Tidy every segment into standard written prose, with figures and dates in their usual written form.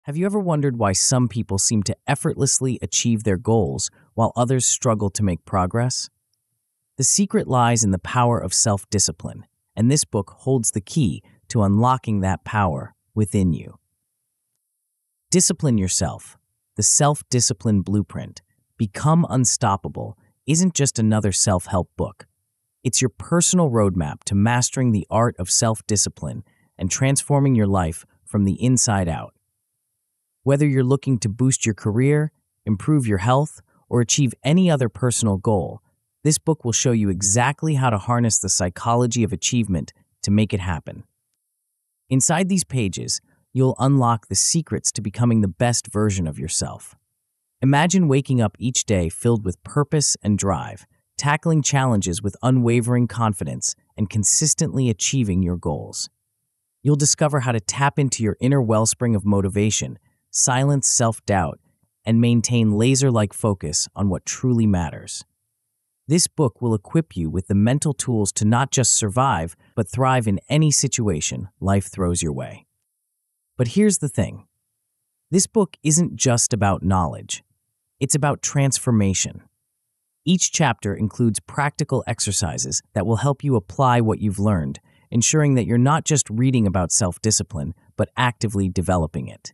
Have you ever wondered why some people seem to effortlessly achieve their goals while others struggle to make progress? The secret lies in the power of self-discipline, and this book holds the key to unlocking that power within you. Discipline Yourself, the self-discipline blueprint. Become Unstoppable isn't just another self-help book. It's your personal roadmap to mastering the art of self-discipline and transforming your life from the inside out. Whether you're looking to boost your career, improve your health, or achieve any other personal goal, this book will show you exactly how to harness the psychology of achievement to make it happen. Inside these pages, you'll unlock the secrets to becoming the best version of yourself. Imagine waking up each day filled with purpose and drive, tackling challenges with unwavering confidence, and consistently achieving your goals. You'll discover how to tap into your inner wellspring of motivation, silence self-doubt, and maintain laser-like focus on what truly matters. This book will equip you with the mental tools to not just survive, but thrive in any situation life throws your way. But here's the thing. This book isn't just about knowledge. It's about transformation. Each chapter includes practical exercises that will help you apply what you've learned, ensuring that you're not just reading about self-discipline, but actively developing it.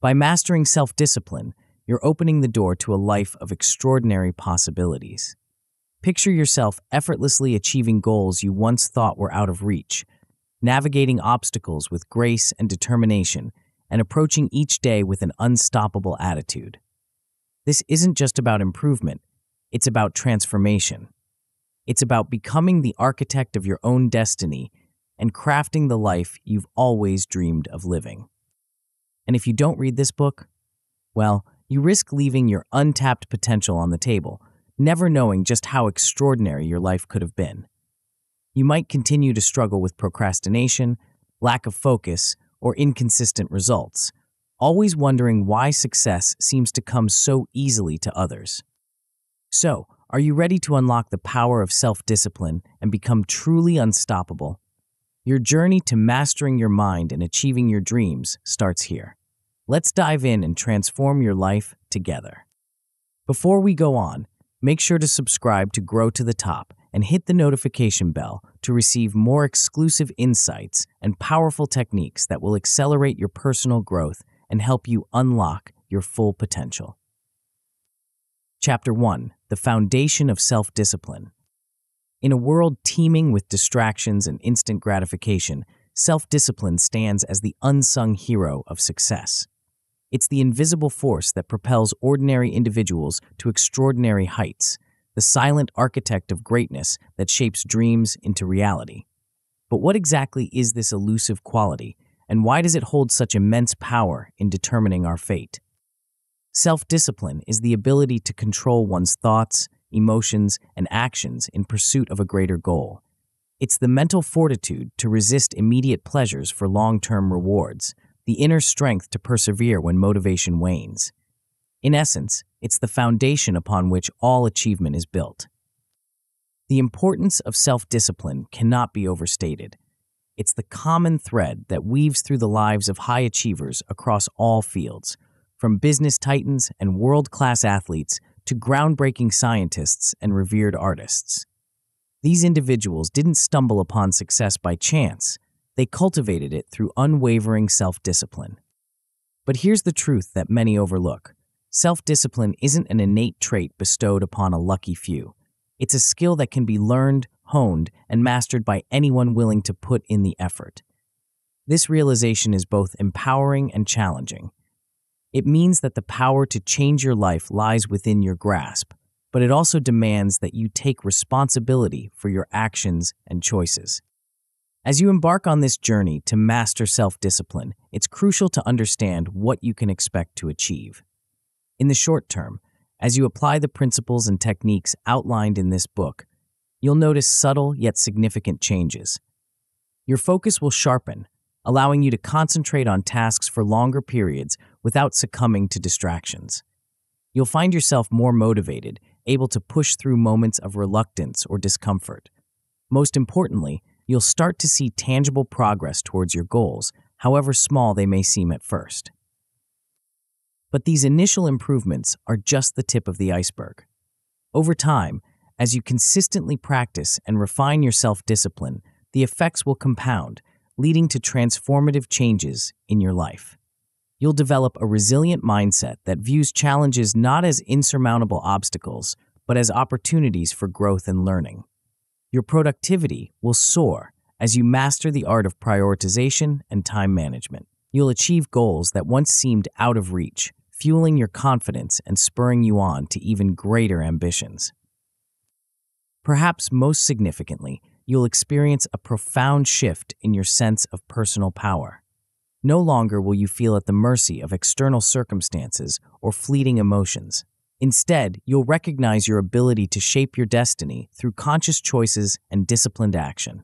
By mastering self-discipline, you're opening the door to a life of extraordinary possibilities. Picture yourself effortlessly achieving goals you once thought were out of reach, navigating obstacles with grace and determination, and approaching each day with an unstoppable attitude. This isn't just about improvement, it's about transformation. It's about becoming the architect of your own destiny and crafting the life you've always dreamed of living. And if you don't read this book, well, you risk leaving your untapped potential on the table, never knowing just how extraordinary your life could have been. You might continue to struggle with procrastination, lack of focus, or inconsistent results, always wondering why success seems to come so easily to others. So, are you ready to unlock the power of self-discipline and become truly unstoppable? Your journey to mastering your mind and achieving your dreams starts here. Let's dive in and transform your life together. Before we go on, make sure to subscribe to Grow to the Top and hit the notification bell to receive more exclusive insights and powerful techniques that will accelerate your personal growth and help you unlock your full potential. Chapter 1: The Foundation of Self-Discipline. In a world teeming with distractions and instant gratification, self-discipline stands as the unsung hero of success. It's the invisible force that propels ordinary individuals to extraordinary heights, the silent architect of greatness that shapes dreams into reality. But what exactly is this elusive quality, and why does it hold such immense power in determining our fate? Self-discipline is the ability to control one's thoughts, emotions, and actions in pursuit of a greater goal. It's the mental fortitude to resist immediate pleasures for long-term rewards, the inner strength to persevere when motivation wanes. In essence, it's the foundation upon which all achievement is built. The importance of self-discipline cannot be overstated. It's the common thread that weaves through the lives of high achievers across all fields, from business titans and world-class athletes to groundbreaking scientists and revered artists. These individuals didn't stumble upon success by chance. They cultivated it through unwavering self-discipline. But here's the truth that many overlook. Self-discipline isn't an innate trait bestowed upon a lucky few. It's a skill that can be learned, honed, and mastered by anyone willing to put in the effort. This realization is both empowering and challenging. It means that the power to change your life lies within your grasp, but it also demands that you take responsibility for your actions and choices. As you embark on this journey to master self-discipline, it's crucial to understand what you can expect to achieve. In the short term, as you apply the principles and techniques outlined in this book, you'll notice subtle yet significant changes. Your focus will sharpen, allowing you to concentrate on tasks for longer periods without succumbing to distractions. You'll find yourself more motivated, able to push through moments of reluctance or discomfort. Most importantly, you'll start to see tangible progress towards your goals, however small they may seem at first. But these initial improvements are just the tip of the iceberg. Over time, as you consistently practice and refine your self-discipline, the effects will compound, leading to transformative changes in your life. You'll develop a resilient mindset that views challenges not as insurmountable obstacles, but as opportunities for growth and learning. Your productivity will soar as you master the art of prioritization and time management. You'll achieve goals that once seemed out of reach, fueling your confidence and spurring you on to even greater ambitions. Perhaps most significantly, you'll experience a profound shift in your sense of personal power. No longer will you feel at the mercy of external circumstances or fleeting emotions. Instead, you'll recognize your ability to shape your destiny through conscious choices and disciplined action.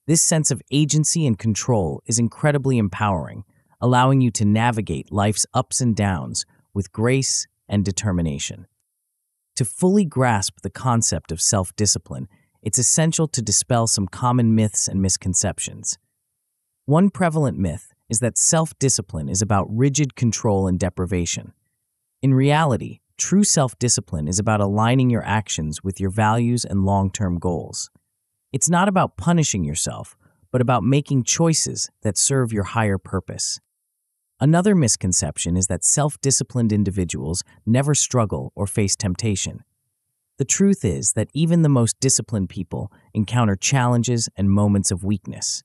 This sense of agency and control is incredibly empowering, allowing you to navigate life's ups and downs with grace and determination. To fully grasp the concept of self-discipline, it's essential to dispel some common myths and misconceptions. One prevalent myth is that self-discipline is about rigid control and deprivation. In reality, true self-discipline is about aligning your actions with your values and long-term goals. It's not about punishing yourself, but about making choices that serve your higher purpose. Another misconception is that self-disciplined individuals never struggle or face temptation. The truth is that even the most disciplined people encounter challenges and moments of weakness.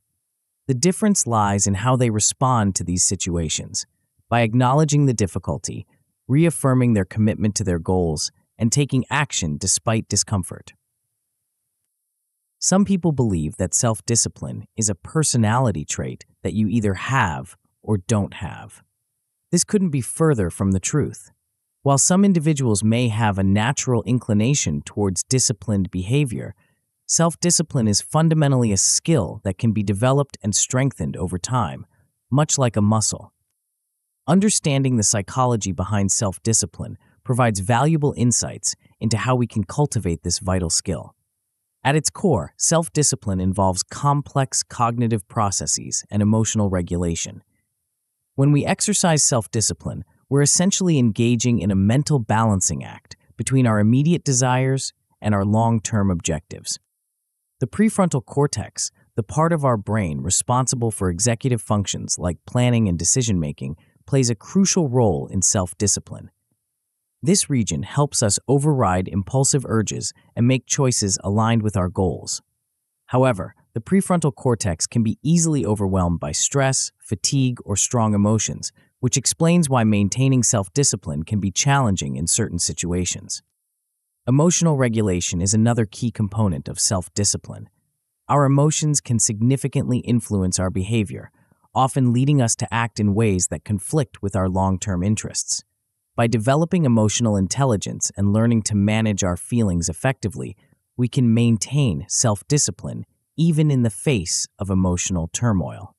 The difference lies in how they respond to these situations. By acknowledging the difficulty, reaffirming their commitment to their goals, and taking action despite discomfort. Some people believe that self-discipline is a personality trait that you either have or don't have. This couldn't be further from the truth. While some individuals may have a natural inclination towards disciplined behavior, self-discipline is fundamentally a skill that can be developed and strengthened over time, much like a muscle. Understanding the psychology behind self-discipline provides valuable insights into how we can cultivate this vital skill. At its core, self-discipline involves complex cognitive processes and emotional regulation. When we exercise self-discipline, we're essentially engaging in a mental balancing act between our immediate desires and our long-term objectives. The prefrontal cortex, the part of our brain responsible for executive functions like planning and decision-making, plays a crucial role in self-discipline. This region helps us override impulsive urges and make choices aligned with our goals. However, the prefrontal cortex can be easily overwhelmed by stress, fatigue, or strong emotions, which explains why maintaining self-discipline can be challenging in certain situations. Emotional regulation is another key component of self-discipline. Our emotions can significantly influence our behavior, often leading us to act in ways that conflict with our long-term interests. By developing emotional intelligence and learning to manage our feelings effectively, we can maintain self-discipline even in the face of emotional turmoil.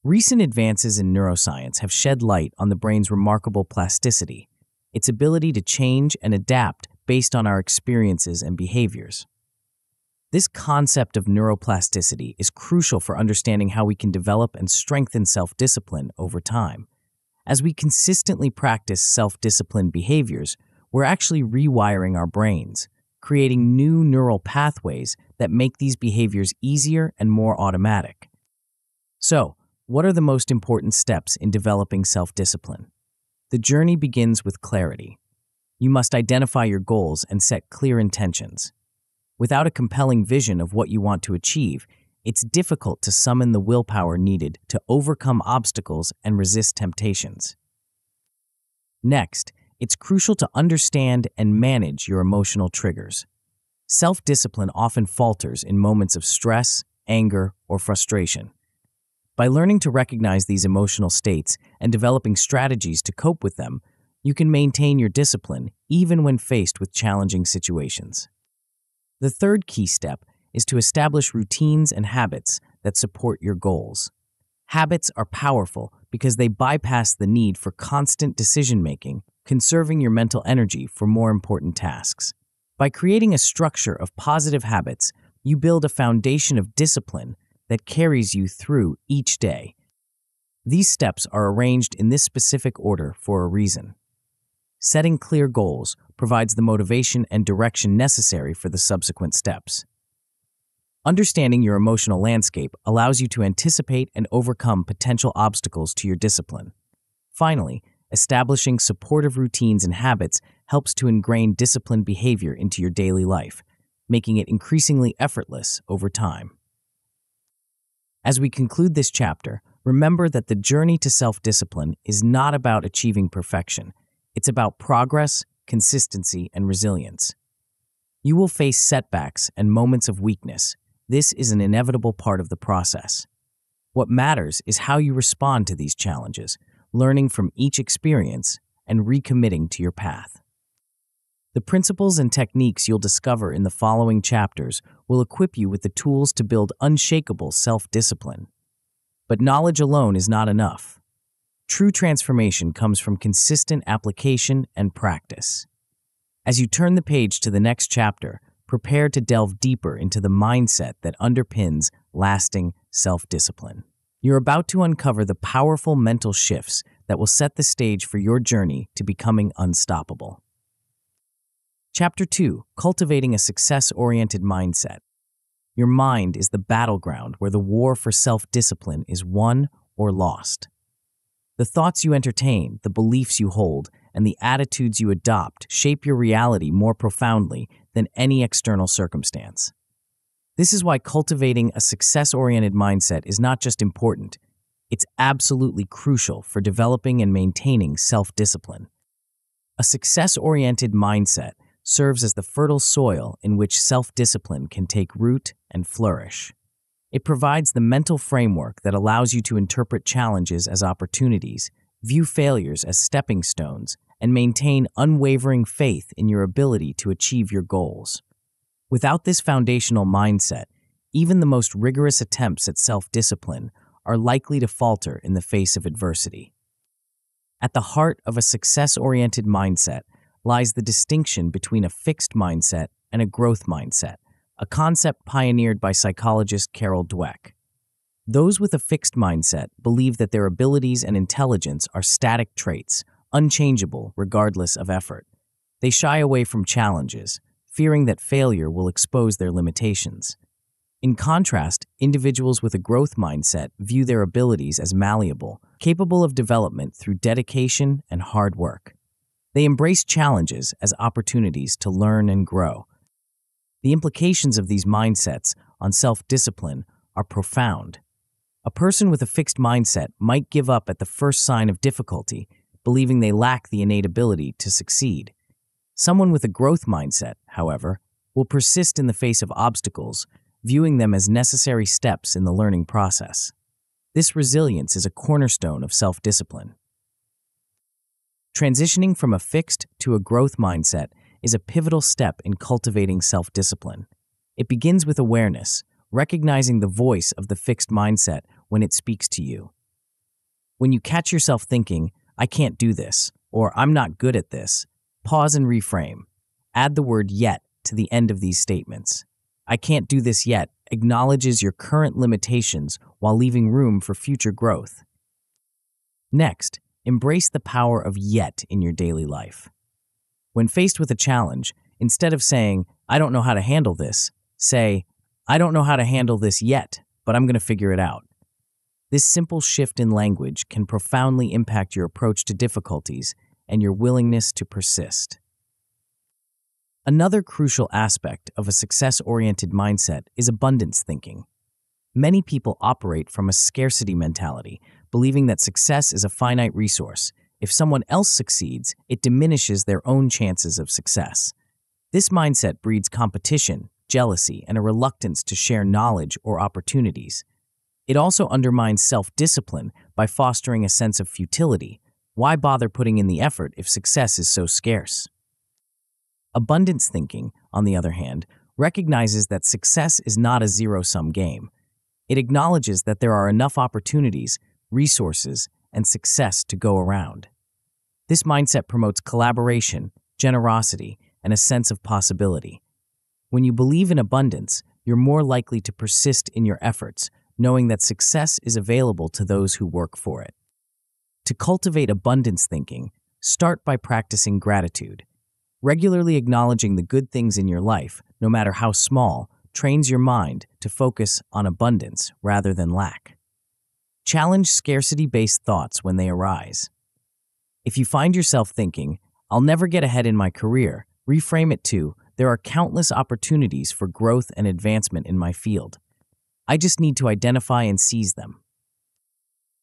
Recent advances in neuroscience have shed light on the brain's remarkable plasticity, its ability to change and adapt based on our experiences and behaviors. This concept of neuroplasticity is crucial for understanding how we can develop and strengthen self-discipline over time. As we consistently practice self-disciplined behaviors, we're actually rewiring our brains, creating new neural pathways that make these behaviors easier and more automatic. So, what are the most important steps in developing self-discipline? The journey begins with clarity. You must identify your goals and set clear intentions. Without a compelling vision of what you want to achieve, it's difficult to summon the willpower needed to overcome obstacles and resist temptations. Next, it's crucial to understand and manage your emotional triggers. Self-discipline often falters in moments of stress, anger, or frustration. By learning to recognize these emotional states and developing strategies to cope with them, you can maintain your discipline even when faced with challenging situations. The third key step is to establish routines and habits that support your goals. Habits are powerful because they bypass the need for constant decision-making, conserving your mental energy for more important tasks. By creating a structure of positive habits, you build a foundation of discipline that carries you through each day. These steps are arranged in this specific order for a reason. Setting clear goals provides the motivation and direction necessary for the subsequent steps. Understanding your emotional landscape allows you to anticipate and overcome potential obstacles to your discipline. Finally, establishing supportive routines and habits helps to ingrain disciplined behavior into your daily life, making it increasingly effortless over time. As we conclude this chapter, remember that the journey to self-discipline is not about achieving perfection. It's about progress, consistency, and resilience. You will face setbacks and moments of weakness. This is an inevitable part of the process. What matters is how you respond to these challenges, learning from each experience and recommitting to your path. The principles and techniques you'll discover in the following chapters will equip you with the tools to build unshakable self-discipline. But knowledge alone is not enough. True transformation comes from consistent application and practice. As you turn the page to the next chapter, prepare to delve deeper into the mindset that underpins lasting self-discipline. You're about to uncover the powerful mental shifts that will set the stage for your journey to becoming unstoppable. Chapter 2: Cultivating a Success-Oriented Mindset. Your mind is the battleground where the war for self-discipline is won or lost. The thoughts you entertain, the beliefs you hold, and the attitudes you adopt shape your reality more profoundly than any external circumstance. This is why cultivating a success-oriented mindset is not just important, it's absolutely crucial for developing and maintaining self-discipline. A success-oriented mindset serves as the fertile soil in which self-discipline can take root and flourish. It provides the mental framework that allows you to interpret challenges as opportunities, view failures as stepping stones, and maintain unwavering faith in your ability to achieve your goals. Without this foundational mindset, even the most rigorous attempts at self-discipline are likely to falter in the face of adversity. At the heart of a success-oriented mindset lies the distinction between a fixed mindset and a growth mindset, a concept pioneered by psychologist Carol Dweck. Those with a fixed mindset believe that their abilities and intelligence are static traits, unchangeable regardless of effort. They shy away from challenges, fearing that failure will expose their limitations. In contrast, individuals with a growth mindset view their abilities as malleable, capable of development through dedication and hard work. They embrace challenges as opportunities to learn and grow. The implications of these mindsets on self-discipline are profound. A person with a fixed mindset might give up at the first sign of difficulty, believing they lack the innate ability to succeed. Someone with a growth mindset, however, will persist in the face of obstacles, viewing them as necessary steps in the learning process. This resilience is a cornerstone of self-discipline. Transitioning from a fixed to a growth mindset is a pivotal step in cultivating self-discipline. It begins with awareness, recognizing the voice of the fixed mindset when it speaks to you. When you catch yourself thinking, "I can't do this," or "I'm not good at this," pause and reframe. Add the word "yet" to the end of these statements. "I can't do this yet" acknowledges your current limitations while leaving room for future growth. Next, embrace the power of "yet" in your daily life. When faced with a challenge, instead of saying, "I don't know how to handle this," say, "I don't know how to handle this yet, but I'm going to figure it out." This simple shift in language can profoundly impact your approach to difficulties and your willingness to persist. Another crucial aspect of a success-oriented mindset is abundance thinking. Many people operate from a scarcity mentality, believing that success is a finite resource. If someone else succeeds, it diminishes their own chances of success. This mindset breeds competition, jealousy, and a reluctance to share knowledge or opportunities. It also undermines self-discipline by fostering a sense of futility. Why bother putting in the effort if success is so scarce? Abundance thinking, on the other hand, recognizes that success is not a zero-sum game. It acknowledges that there are enough opportunities, resources, and success to go around. This mindset promotes collaboration, generosity, and a sense of possibility. When you believe in abundance, you're more likely to persist in your efforts, knowing that success is available to those who work for it. To cultivate abundance thinking, start by practicing gratitude. Regularly acknowledging the good things in your life, no matter how small, trains your mind to focus on abundance rather than lack. Challenge scarcity-based thoughts when they arise. If you find yourself thinking, "I'll never get ahead in my career," reframe it to, "There are countless opportunities for growth and advancement in my field. I just need to identify and seize them."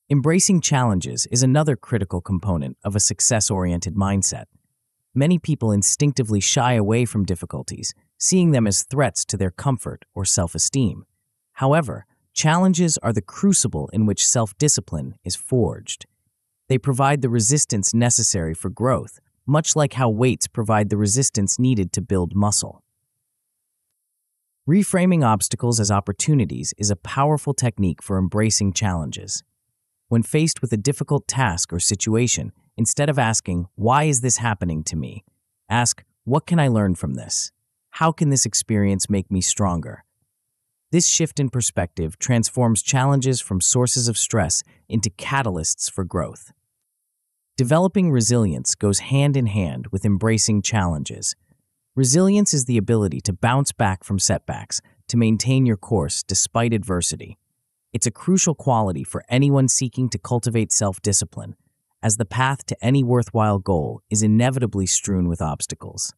Embracing challenges is another critical component of a success-oriented mindset. Many people instinctively shy away from difficulties, seeing them as threats to their comfort or self-esteem. However, challenges are the crucible in which self-discipline is forged. They provide the resistance necessary for growth, much like how weights provide the resistance needed to build muscle. Reframing obstacles as opportunities is a powerful technique for embracing challenges. When faced with a difficult task or situation, instead of asking, "Why is this happening to me?" ask, "What can I learn from this? How can this experience make me stronger?" This shift in perspective transforms challenges from sources of stress into catalysts for growth. Developing resilience goes hand in hand with embracing challenges. Resilience is the ability to bounce back from setbacks, to maintain your course despite adversity. It's a crucial quality for anyone seeking to cultivate self-discipline, as the path to any worthwhile goal is inevitably strewn with obstacles.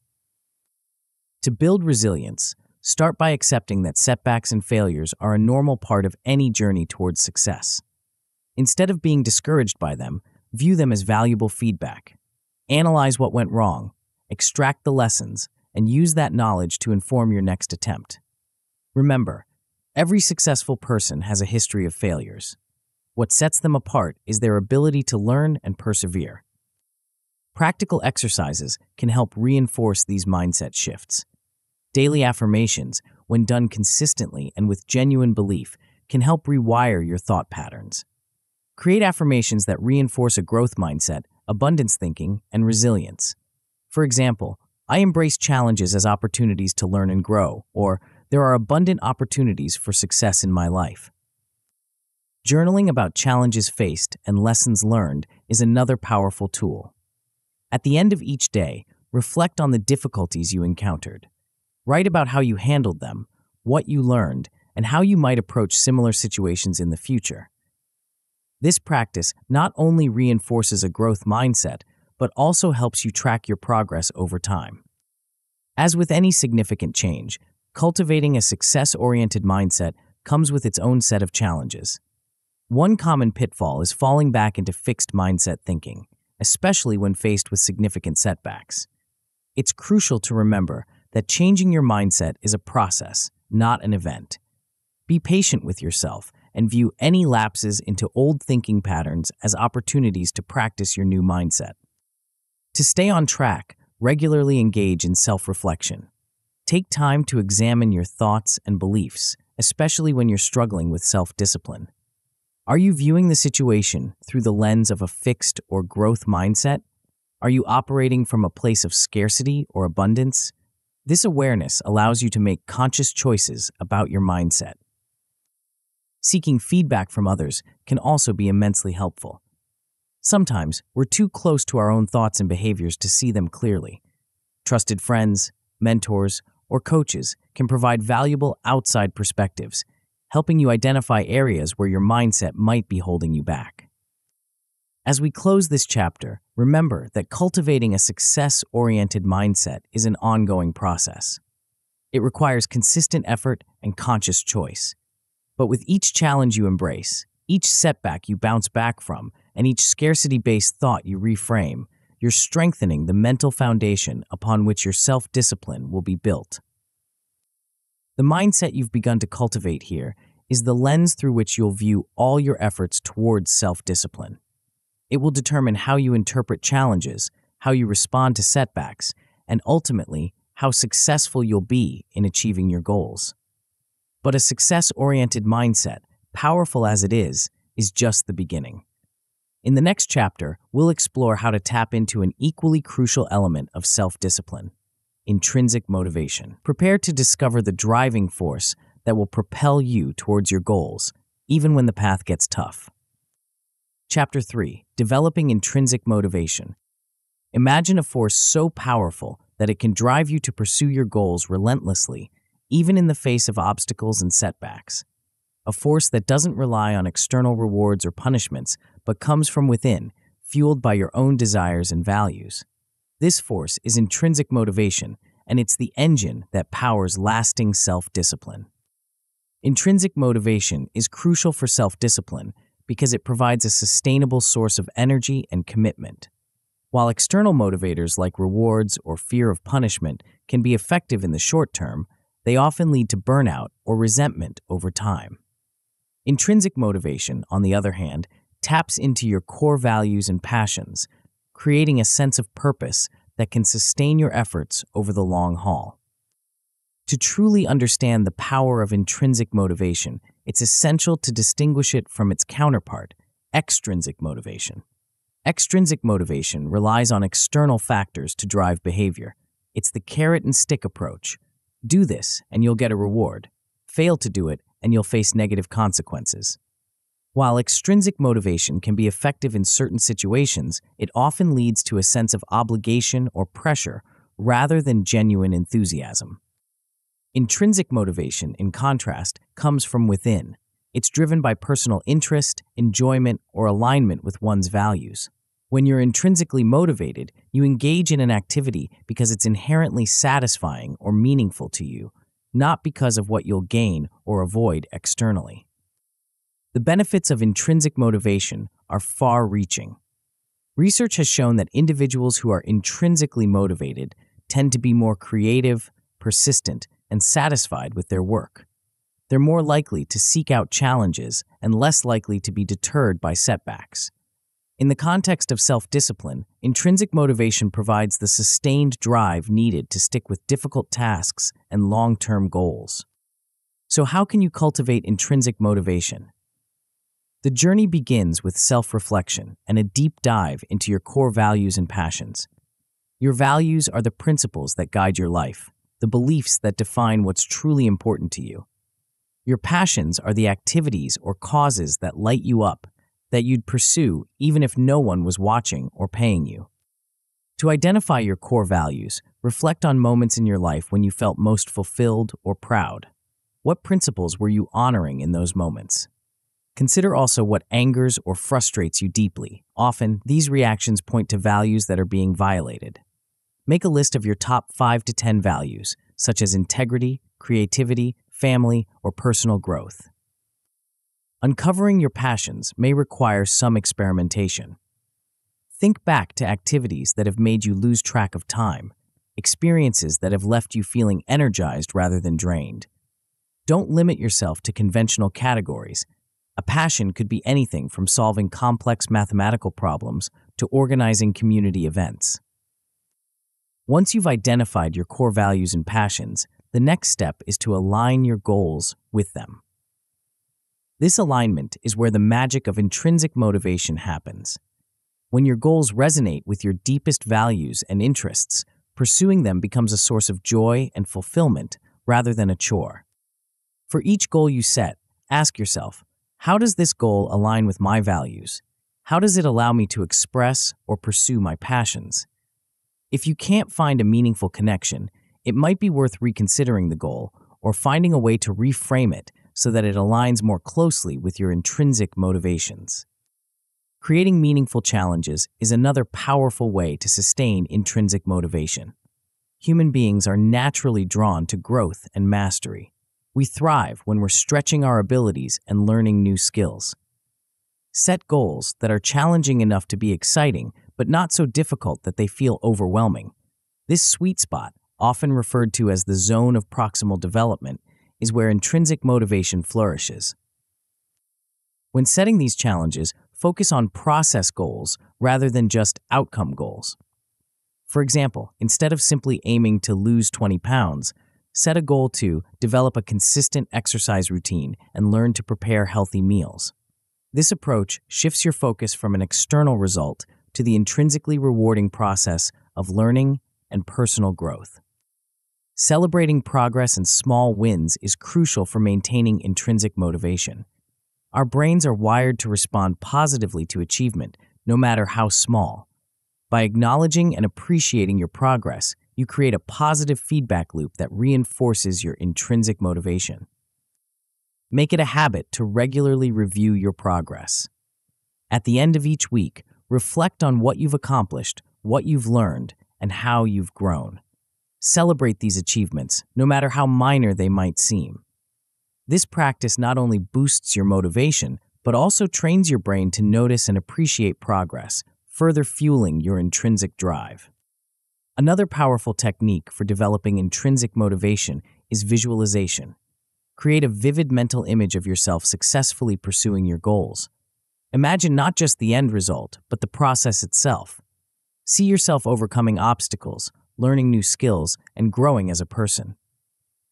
To build resilience, start by accepting that setbacks and failures are a normal part of any journey towards success. Instead of being discouraged by them, view them as valuable feedback. Analyze what went wrong, extract the lessons, and use that knowledge to inform your next attempt. Remember, every successful person has a history of failures. What sets them apart is their ability to learn and persevere. Practical exercises can help reinforce these mindset shifts. Daily affirmations, when done consistently and with genuine belief, can help rewire your thought patterns. Create affirmations that reinforce a growth mindset, abundance thinking, and resilience. For example, "I embrace challenges as opportunities to learn and grow," or "There are abundant opportunities for success in my life." Journaling about challenges faced and lessons learned is another powerful tool. At the end of each day, reflect on the difficulties you encountered. Write about how you handled them, what you learned, and how you might approach similar situations in the future. This practice not only reinforces a growth mindset, but also helps you track your progress over time. As with any significant change, cultivating a success-oriented mindset comes with its own set of challenges. One common pitfall is falling back into fixed mindset thinking, especially when faced with significant setbacks. It's crucial to remember that changing your mindset is a process, not an event. Be patient with yourself and view any lapses into old thinking patterns as opportunities to practice your new mindset. To stay on track, regularly engage in self-reflection. Take time to examine your thoughts and beliefs, especially when you're struggling with self-discipline. Are you viewing the situation through the lens of a fixed or growth mindset? Are you operating from a place of scarcity or abundance? This awareness allows you to make conscious choices about your mindset. Seeking feedback from others can also be immensely helpful. Sometimes we're too close to our own thoughts and behaviors to see them clearly. Trusted friends, mentors, or coaches can provide valuable outside perspectives, helping you identify areas where your mindset might be holding you back. As we close this chapter, remember that cultivating a success-oriented mindset is an ongoing process. It requires consistent effort and conscious choice. But with each challenge you embrace, each setback you bounce back from, and each scarcity-based thought you reframe, you're strengthening the mental foundation upon which your self-discipline will be built. The mindset you've begun to cultivate here is the lens through which you'll view all your efforts towards self-discipline. It will determine how you interpret challenges, how you respond to setbacks, and ultimately, how successful you'll be in achieving your goals. But a success-oriented mindset, powerful as it is just the beginning. In the next chapter, we'll explore how to tap into an equally crucial element of self-discipline: intrinsic motivation. Prepare to discover the driving force that will propel you towards your goals, even when the path gets tough. Chapter 3: Developing Intrinsic Motivation. Imagine a force so powerful that it can drive you to pursue your goals relentlessly, even in the face of obstacles and setbacks. A force that doesn't rely on external rewards or punishments, but comes from within, fueled by your own desires and values. This force is intrinsic motivation, and it's the engine that powers lasting self-discipline. Intrinsic motivation is crucial for self-discipline because it provides a sustainable source of energy and commitment. While external motivators like rewards or fear of punishment can be effective in the short term, they often lead to burnout or resentment over time. Intrinsic motivation, on the other hand, taps into your core values and passions, creating a sense of purpose that can sustain your efforts over the long haul. To truly understand the power of intrinsic motivation, it's essential to distinguish it from its counterpart, extrinsic motivation. Extrinsic motivation relies on external factors to drive behavior. It's the carrot and stick approach. Do this, and you'll get a reward. Fail to do it, and you'll face negative consequences. While extrinsic motivation can be effective in certain situations, it often leads to a sense of obligation or pressure rather than genuine enthusiasm. Intrinsic motivation, in contrast, comes from within. It's driven by personal interest, enjoyment, or alignment with one's values. When you're intrinsically motivated, you engage in an activity because it's inherently satisfying or meaningful to you, not because of what you'll gain or avoid externally. The benefits of intrinsic motivation are far-reaching. Research has shown that individuals who are intrinsically motivated tend to be more creative, persistent, and satisfied with their work. They're more likely to seek out challenges and less likely to be deterred by setbacks. In the context of self-discipline, intrinsic motivation provides the sustained drive needed to stick with difficult tasks and long-term goals. So how can you cultivate intrinsic motivation? The journey begins with self-reflection and a deep dive into your core values and passions. Your values are the principles that guide your life, the beliefs that define what's truly important to you. Your passions are the activities or causes that light you up, that you'd pursue even if no one was watching or paying you. To identify your core values, reflect on moments in your life when you felt most fulfilled or proud. What principles were you honoring in those moments? Consider also what angers or frustrates you deeply. Often, these reactions point to values that are being violated. Make a list of your top 5 to 10 values, such as integrity, creativity, family, or personal growth. Uncovering your passions may require some experimentation. Think back to activities that have made you lose track of time, experiences that have left you feeling energized rather than drained. Don't limit yourself to conventional categories. A passion could be anything from solving complex mathematical problems to organizing community events. Once you've identified your core values and passions, the next step is to align your goals with them. This alignment is where the magic of intrinsic motivation happens. When your goals resonate with your deepest values and interests, pursuing them becomes a source of joy and fulfillment rather than a chore. For each goal you set, ask yourself, how does this goal align with my values? How does it allow me to express or pursue my passions? If you can't find a meaningful connection, it might be worth reconsidering the goal or finding a way to reframe it so that it aligns more closely with your intrinsic motivations. Creating meaningful challenges is another powerful way to sustain intrinsic motivation. Human beings are naturally drawn to growth and mastery. We thrive when we're stretching our abilities and learning new skills. Set goals that are challenging enough to be exciting, but not so difficult that they feel overwhelming. This sweet spot, often referred to as the zone of proximal development, is where intrinsic motivation flourishes. When setting these challenges, focus on process goals rather than just outcome goals. For example, instead of simply aiming to lose 20 pounds, set a goal to develop a consistent exercise routine and learn to prepare healthy meals. This approach shifts your focus from an external result to the intrinsically rewarding process of learning and personal growth. Celebrating progress and small wins is crucial for maintaining intrinsic motivation. Our brains are wired to respond positively to achievement, no matter how small. By acknowledging and appreciating your progress, you create a positive feedback loop that reinforces your intrinsic motivation. Make it a habit to regularly review your progress. At the end of each week, reflect on what you've accomplished, what you've learned, and how you've grown. Celebrate these achievements, no matter how minor they might seem. This practice not only boosts your motivation, but also trains your brain to notice and appreciate progress, further fueling your intrinsic drive. Another powerful technique for developing intrinsic motivation is visualization. Create a vivid mental image of yourself successfully pursuing your goals. Imagine not just the end result, but the process itself. See yourself overcoming obstacles, learning new skills, and growing as a person.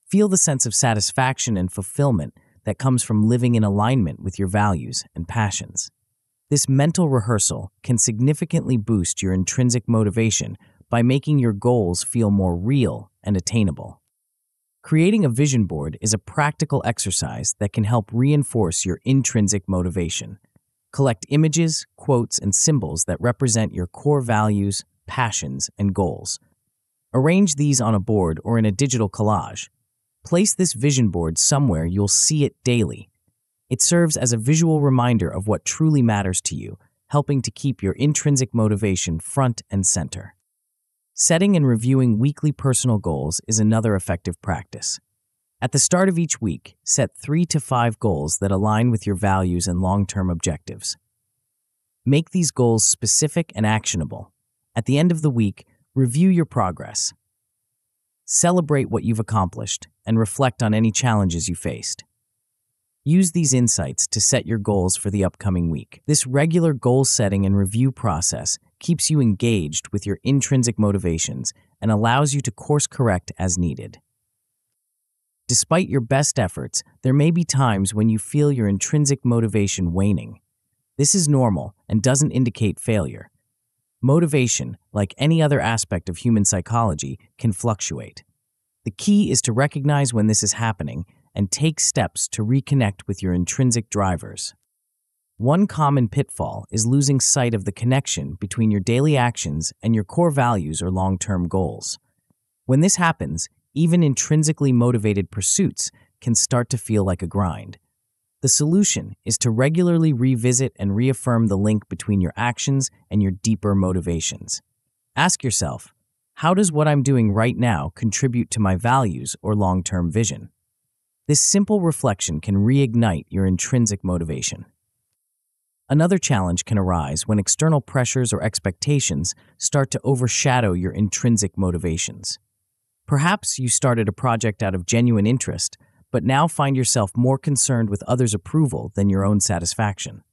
Feel the sense of satisfaction and fulfillment that comes from living in alignment with your values and passions. This mental rehearsal can significantly boost your intrinsic motivation by making your goals feel more real and attainable. Creating a vision board is a practical exercise that can help reinforce your intrinsic motivation. Collect images, quotes, and symbols that represent your core values, passions, and goals. Arrange these on a board or in a digital collage. Place this vision board somewhere you'll see it daily. It serves as a visual reminder of what truly matters to you, helping to keep your intrinsic motivation front and center. Setting and reviewing weekly personal goals is another effective practice. At the start of each week, set 3 to 5 goals that align with your values and long-term objectives. Make these goals specific and actionable. At the end of the week, review your progress. Celebrate what you've accomplished and reflect on any challenges you faced. Use these insights to set your goals for the upcoming week. This regular goal setting and review process keeps you engaged with your intrinsic motivations and allows you to course correct as needed. Despite your best efforts, there may be times when you feel your intrinsic motivation waning. This is normal and doesn't indicate failure. Motivation, like any other aspect of human psychology, can fluctuate. The key is to recognize when this is happening and take steps to reconnect with your intrinsic drivers. One common pitfall is losing sight of the connection between your daily actions and your core values or long-term goals. When this happens, even intrinsically motivated pursuits can start to feel like a grind. The solution is to regularly revisit and reaffirm the link between your actions and your deeper motivations. Ask yourself, how does what I'm doing right now contribute to my values or long-term vision? This simple reflection can reignite your intrinsic motivation. Another challenge can arise when external pressures or expectations start to overshadow your intrinsic motivations. Perhaps you started a project out of genuine interest, but now find yourself more concerned with others' approval than your own satisfaction.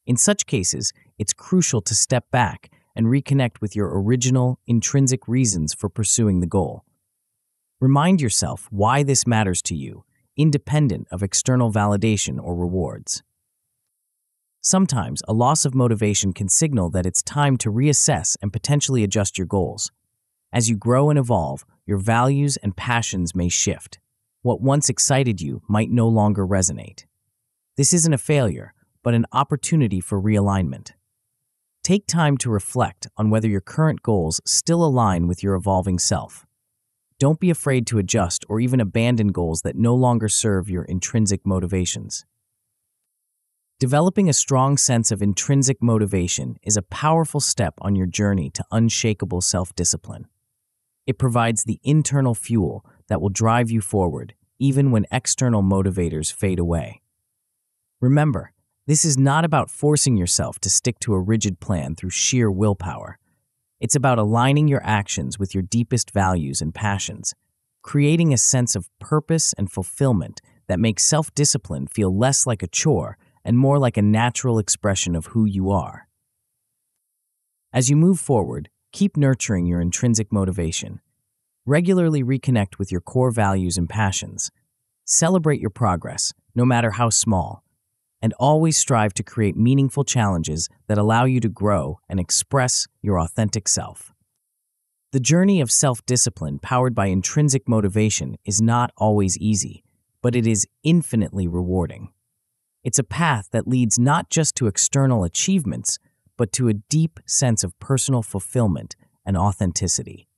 In such cases, it's crucial to step back and reconnect with your original, intrinsic reasons for pursuing the goal. Remind yourself why this matters to you, independent of external validation or rewards. Sometimes, a loss of motivation can signal that it's time to reassess and potentially adjust your goals. As you grow and evolve, your values and passions may shift. What once excited you might no longer resonate. This isn't a failure, but an opportunity for realignment. Take time to reflect on whether your current goals still align with your evolving self. Don't be afraid to adjust or even abandon goals that no longer serve your intrinsic motivations. Developing a strong sense of intrinsic motivation is a powerful step on your journey to unshakable self-discipline. It provides the internal fuel that will drive you forward, even when external motivators fade away. Remember, this is not about forcing yourself to stick to a rigid plan through sheer willpower. It's about aligning your actions with your deepest values and passions, creating a sense of purpose and fulfillment that makes self-discipline feel less like a chore and more like a natural expression of who you are. As you move forward, keep nurturing your intrinsic motivation. Regularly reconnect with your core values and passions. Celebrate your progress, no matter how small, and always strive to create meaningful challenges that allow you to grow and express your authentic self. The journey of self-discipline powered by intrinsic motivation is not always easy, but it is infinitely rewarding. It's a path that leads not just to external achievements, but to a deep sense of personal fulfillment and authenticity.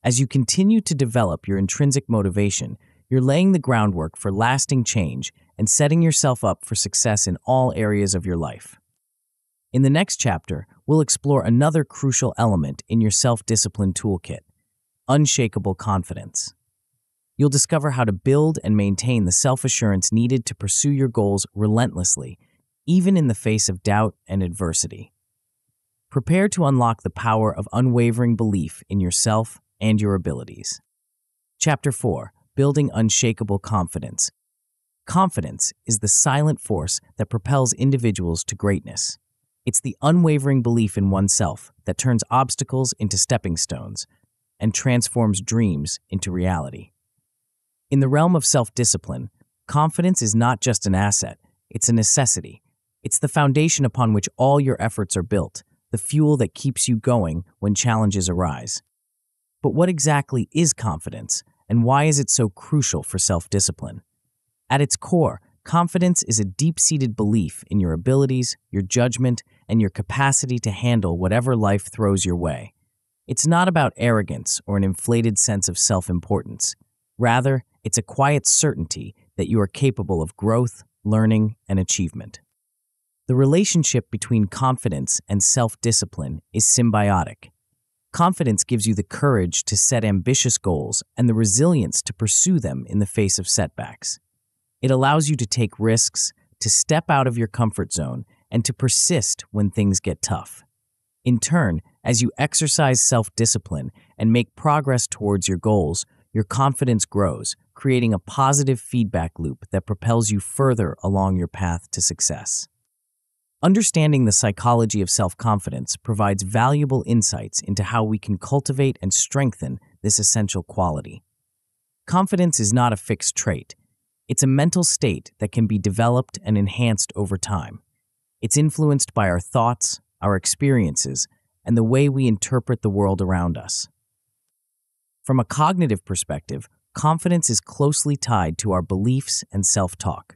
As you continue to develop your intrinsic motivation, you're laying the groundwork for lasting change and setting yourself up for success in all areas of your life. In the next chapter, we'll explore another crucial element in your self-discipline toolkit: unshakable confidence. You'll discover how to build and maintain the self-assurance needed to pursue your goals relentlessly, even in the face of doubt and adversity. Prepare to unlock the power of unwavering belief in yourself and your abilities. Chapter 4: Building Unshakable Confidence. Confidence is the silent force that propels individuals to greatness. It's the unwavering belief in oneself that turns obstacles into stepping stones and transforms dreams into reality. In the realm of self-discipline, confidence is not just an asset, it's a necessity. It's the foundation upon which all your efforts are built, the fuel that keeps you going when challenges arise. But what exactly is confidence, and why is it so crucial for self-discipline? At its core, confidence is a deep-seated belief in your abilities, your judgment, and your capacity to handle whatever life throws your way. It's not about arrogance or an inflated sense of self-importance. Rather, it's a quiet certainty that you are capable of growth, learning, and achievement. The relationship between confidence and self-discipline is symbiotic. Confidence gives you the courage to set ambitious goals and the resilience to pursue them in the face of setbacks. It allows you to take risks, to step out of your comfort zone, and to persist when things get tough. In turn, as you exercise self-discipline and make progress towards your goals, your confidence grows, creating a positive feedback loop that propels you further along your path to success. Understanding the psychology of self-confidence provides valuable insights into how we can cultivate and strengthen this essential quality. Confidence is not a fixed trait. It's a mental state that can be developed and enhanced over time. It's influenced by our thoughts, our experiences, and the way we interpret the world around us. From a cognitive perspective, confidence is closely tied to our beliefs and self-talk.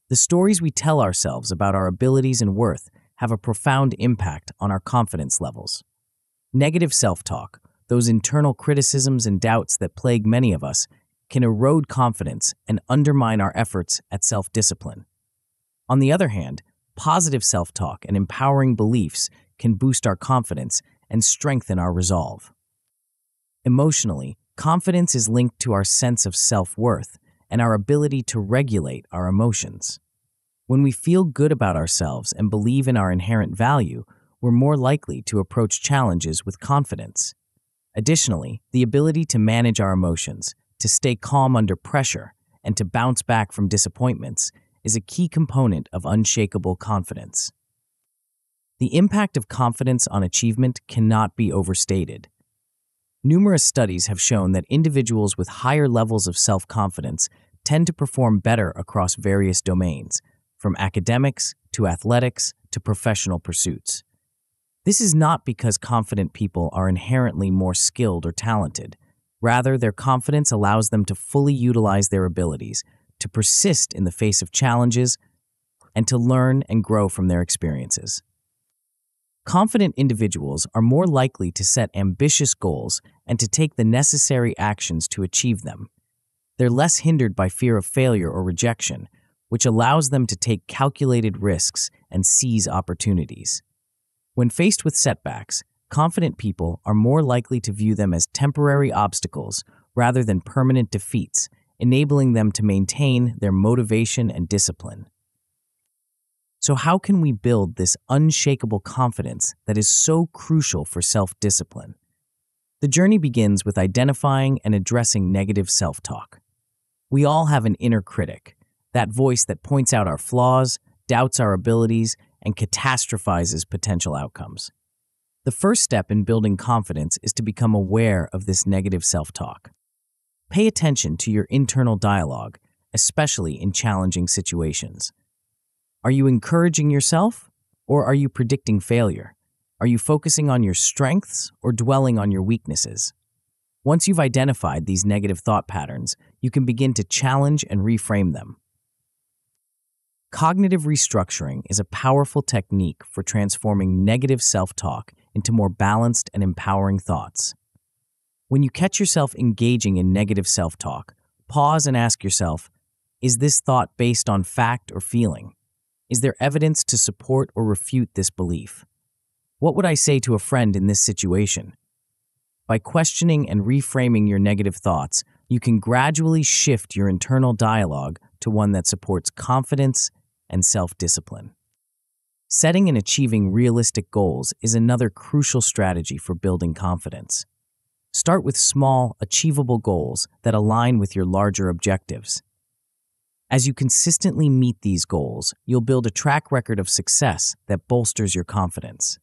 The stories we tell ourselves about our abilities and worth have a profound impact on our confidence levels. Negative self-talk, those internal criticisms and doubts that plague many of us, can erode confidence and undermine our efforts at self-discipline. On the other hand, positive self-talk and empowering beliefs can boost our confidence and strengthen our resolve. Emotionally, confidence is linked to our sense of self-worth and our ability to regulate our emotions. When we feel good about ourselves and believe in our inherent value, we're more likely to approach challenges with confidence. Additionally, the ability to manage our emotions, to stay calm under pressure, and to bounce back from disappointments is a key component of unshakable confidence. The impact of confidence on achievement cannot be overstated. Numerous studies have shown that individuals with higher levels of self-confidence tend to perform better across various domains, from academics to athletics to professional pursuits. This is not because confident people are inherently more skilled or talented. Rather, their confidence allows them to fully utilize their abilities, to persist in the face of challenges, and to learn and grow from their experiences. Confident individuals are more likely to set ambitious goals and to take the necessary actions to achieve them. They're less hindered by fear of failure or rejection, which allows them to take calculated risks and seize opportunities. When faced with setbacks, confident people are more likely to view them as temporary obstacles rather than permanent defeats, enabling them to maintain their motivation and discipline. So how can we build this unshakable confidence that is so crucial for self-discipline? The journey begins with identifying and addressing negative self-talk. We all have an inner critic, that voice that points out our flaws, doubts our abilities, and catastrophizes potential outcomes. The first step in building confidence is to become aware of this negative self-talk. Pay attention to your internal dialogue, especially in challenging situations. Are you encouraging yourself, or are you predicting failure? Are you focusing on your strengths or dwelling on your weaknesses? Once you've identified these negative thought patterns, you can begin to challenge and reframe them. Cognitive restructuring is a powerful technique for transforming negative self-talk into more balanced and empowering thoughts. When you catch yourself engaging in negative self-talk, pause and ask yourself, is this thought based on fact or feeling? Is there evidence to support or refute this belief? What would I say to a friend in this situation? By questioning and reframing your negative thoughts, you can gradually shift your internal dialogue to one that supports confidence and self-discipline. Setting and achieving realistic goals is another crucial strategy for building confidence. Start with small, achievable goals that align with your larger objectives. As you consistently meet these goals, you'll build a track record of success that bolsters your confidence.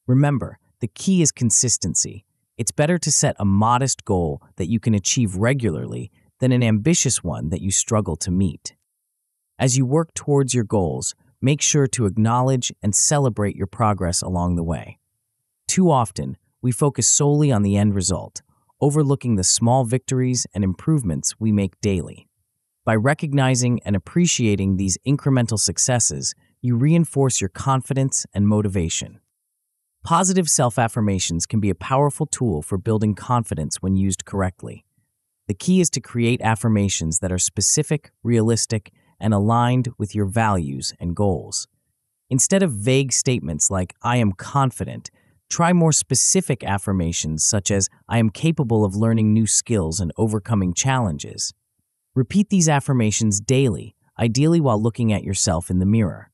Remember, the key is consistency. It's better to set a modest goal that you can achieve regularly than an ambitious one that you struggle to meet. As you work towards your goals, make sure to acknowledge and celebrate your progress along the way. Too often, we focus solely on the end result, overlooking the small victories and improvements we make daily. By recognizing and appreciating these incremental successes, you reinforce your confidence and motivation. Positive self-affirmations can be a powerful tool for building confidence when used correctly. The key is to create affirmations that are specific, realistic, and aligned with your values and goals. Instead of vague statements like, I am confident, try more specific affirmations such as, I am capable of learning new skills and overcoming challenges. Repeat these affirmations daily, ideally while looking at yourself in the mirror.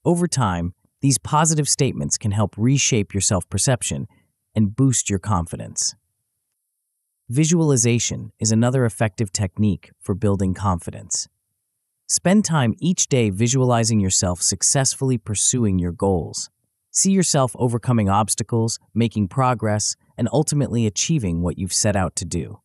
Over time, these positive statements can help reshape your self-perception and boost your confidence. Visualization is another effective technique for building confidence. Spend time each day visualizing yourself successfully pursuing your goals. See yourself overcoming obstacles, making progress, and ultimately achieving what you've set out to do.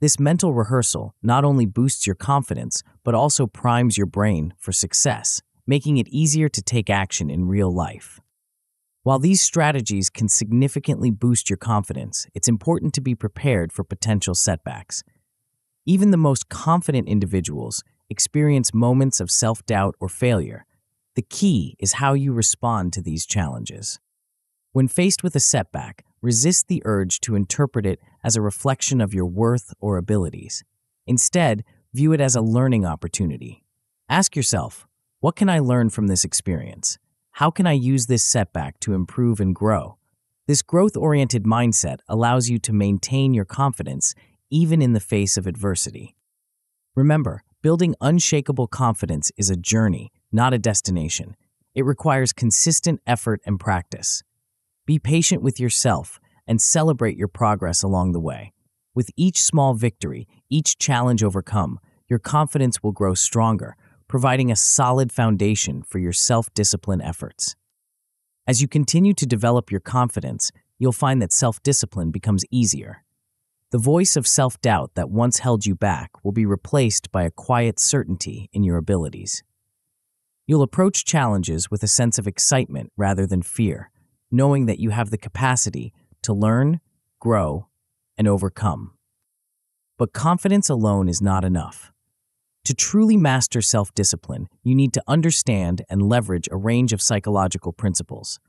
This mental rehearsal not only boosts your confidence, but also primes your brain for success, making it easier to take action in real life. While these strategies can significantly boost your confidence, it's important to be prepared for potential setbacks. Even the most confident individuals experience moments of self-doubt or failure. The key is how you respond to these challenges. When faced with a setback, resist the urge to interpret it as a reflection of your worth or abilities. Instead, view it as a learning opportunity. Ask yourself, what can I learn from this experience? How can I use this setback to improve and grow? This growth-oriented mindset allows you to maintain your confidence even in the face of adversity. Remember, building unshakable confidence is a journey, not a destination. It requires consistent effort and practice. Be patient with yourself and celebrate your progress along the way. With each small victory, each challenge overcome, your confidence will grow stronger, providing a solid foundation for your self-discipline efforts. As you continue to develop your confidence, you'll find that self-discipline becomes easier. The voice of self-doubt that once held you back will be replaced by a quiet certainty in your abilities. You'll approach challenges with a sense of excitement rather than fear, knowing that you have the capacity to learn, grow, and overcome. But confidence alone is not enough. To truly master self-discipline, you need to understand and leverage a range of psychological principles.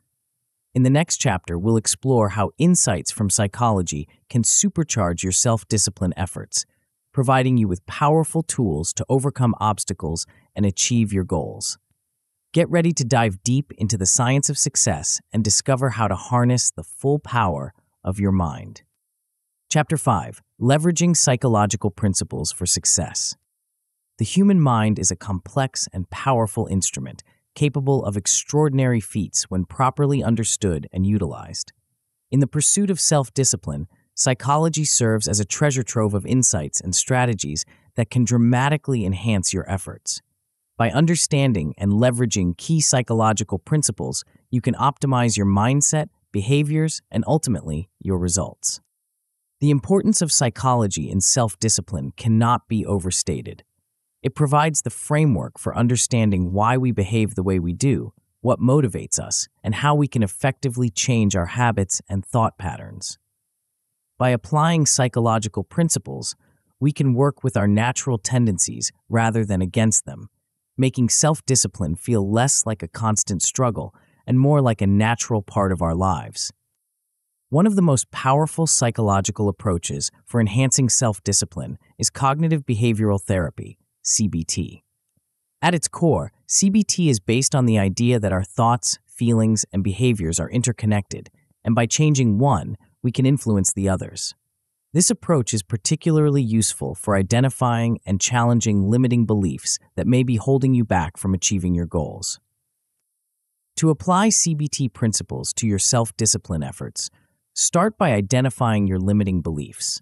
In the next chapter, we'll explore how insights from psychology can supercharge your self-discipline efforts, providing you with powerful tools to overcome obstacles and achieve your goals. Get ready to dive deep into the science of success and discover how to harness the full power of your mind. Chapter 5: Leveraging Psychological Principles for Success. The human mind is a complex and powerful instrument, capable of extraordinary feats when properly understood and utilized. In the pursuit of self-discipline, psychology serves as a treasure trove of insights and strategies that can dramatically enhance your efforts. By understanding and leveraging key psychological principles, you can optimize your mindset, behaviors, and ultimately, your results. The importance of psychology in self-discipline cannot be overstated. It provides the framework for understanding why we behave the way we do, what motivates us, and how we can effectively change our habits and thought patterns. By applying psychological principles, we can work with our natural tendencies rather than against them, making self-discipline feel less like a constant struggle and more like a natural part of our lives. One of the most powerful psychological approaches for enhancing self-discipline is cognitive behavioral therapy, CBT. At its core, CBT is based on the idea that our thoughts, feelings, and behaviors are interconnected, and by changing one, we can influence the others. This approach is particularly useful for identifying and challenging limiting beliefs that may be holding you back from achieving your goals. To apply CBT principles to your self-discipline efforts, start by identifying your limiting beliefs.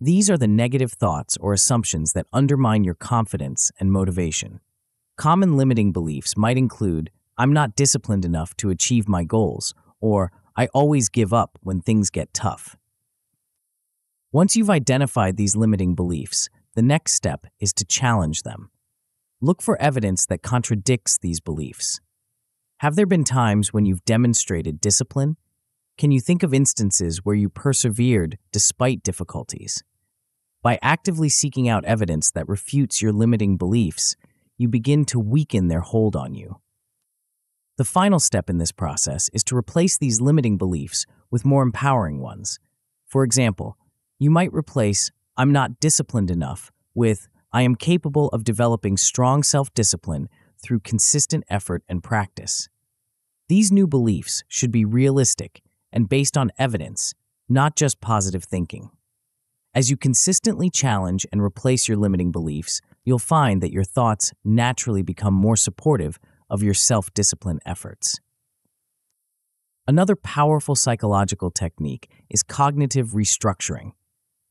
These are the negative thoughts or assumptions that undermine your confidence and motivation. Common limiting beliefs might include, "I'm not disciplined enough to achieve my goals," or "I always give up when things get tough." Once you've identified these limiting beliefs, the next step is to challenge them. Look for evidence that contradicts these beliefs. Have there been times when you've demonstrated discipline? Can you think of instances where you persevered despite difficulties? By actively seeking out evidence that refutes your limiting beliefs, you begin to weaken their hold on you. The final step in this process is to replace these limiting beliefs with more empowering ones. For example, you might replace "I'm not disciplined enough" with "I am capable of developing strong self-discipline through consistent effort and practice." These new beliefs should be realistic and based on evidence, not just positive thinking. As you consistently challenge and replace your limiting beliefs, you'll find that your thoughts naturally become more supportive of your self-discipline efforts. Another powerful psychological technique is cognitive restructuring.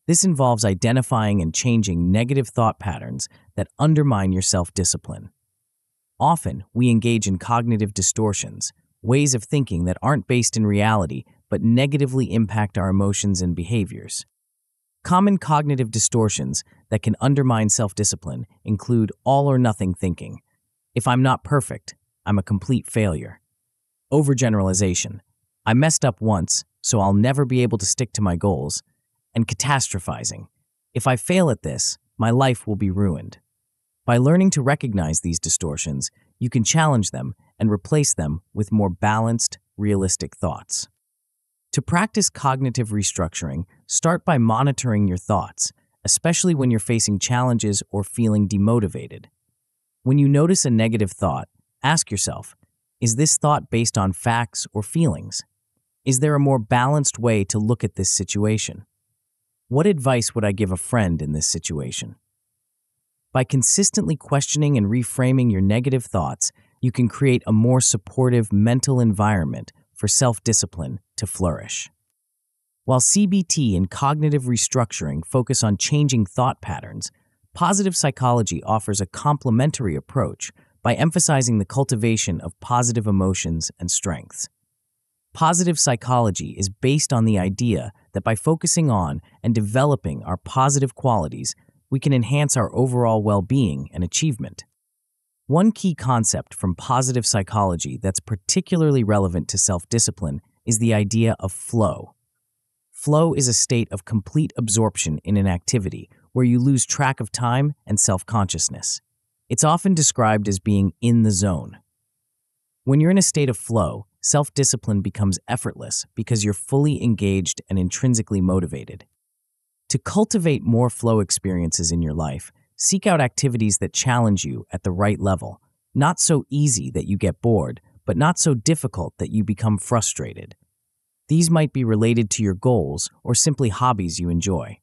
This involves identifying and changing negative thought patterns that undermine your self-discipline. Often, we engage in cognitive distortions, ways of thinking that aren't based in reality but negatively impact our emotions and behaviors. Common cognitive distortions that can undermine self-discipline include all-or-nothing thinking. "If I'm not perfect, I'm a complete failure." Overgeneralization. "I messed up once, so I'll never be able to stick to my goals." And catastrophizing. "If I fail at this, my life will be ruined." By learning to recognize these distortions, you can challenge them and replace them with more balanced, realistic thoughts. To practice cognitive restructuring, start by monitoring your thoughts, especially when you're facing challenges or feeling demotivated. When you notice a negative thought, ask yourself, is this thought based on facts or feelings? Is there a more balanced way to look at this situation? What advice would I give a friend in this situation? By consistently questioning and reframing your negative thoughts, you can create a more supportive mental environment for self-discipline to flourish. While CBT and cognitive restructuring focus on changing thought patterns, positive psychology offers a complementary approach by emphasizing the cultivation of positive emotions and strengths. Positive psychology is based on the idea that by focusing on and developing our positive qualities, we can enhance our overall well-being and achievement. One key concept from positive psychology that's particularly relevant to self-discipline is the idea of flow. Flow is a state of complete absorption in an activity where you lose track of time and self-consciousness. It's often described as being in the zone. When you're in a state of flow, self-discipline becomes effortless because you're fully engaged and intrinsically motivated. To cultivate more flow experiences in your life, seek out activities that challenge you at the right level, not so easy that you get bored, but not so difficult that you become frustrated. These might be related to your goals or simply hobbies you enjoy.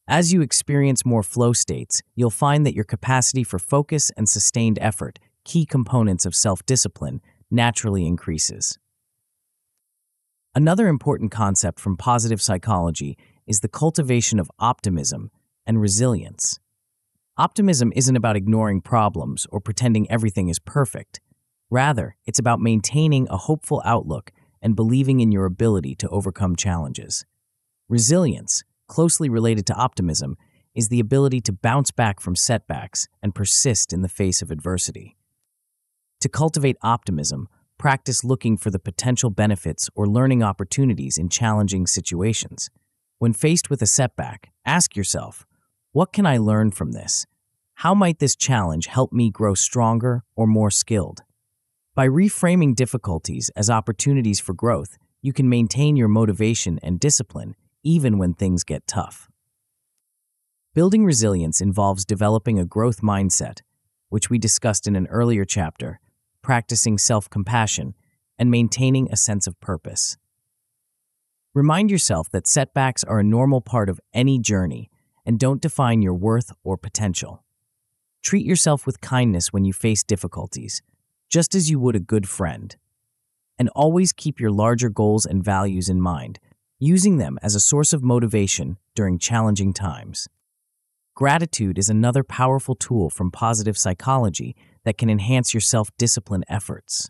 As you experience more flow states, you'll find that your capacity for focus and sustained effort, key components of self-discipline, naturally increases. Another important concept from positive psychology is the cultivation of optimism and resilience. Optimism isn't about ignoring problems or pretending everything is perfect. Rather, it's about maintaining a hopeful outlook and believing in your ability to overcome challenges. Resilience, closely related to optimism, is the ability to bounce back from setbacks and persist in the face of adversity. To cultivate optimism, practice looking for the potential benefits or learning opportunities in challenging situations. When faced with a setback, ask yourself, what can I learn from this? How might this challenge help me grow stronger or more skilled? By reframing difficulties as opportunities for growth, you can maintain your motivation and discipline even when things get tough. Building resilience involves developing a growth mindset, which we discussed in an earlier chapter, practicing self-compassion, and maintaining a sense of purpose. Remind yourself that setbacks are a normal part of any journey and don't define your worth or potential. Treat yourself with kindness when you face difficulties, just as you would a good friend. And always keep your larger goals and values in mind, using them as a source of motivation during challenging times. Gratitude is another powerful tool from positive psychology that can enhance your self-discipline efforts.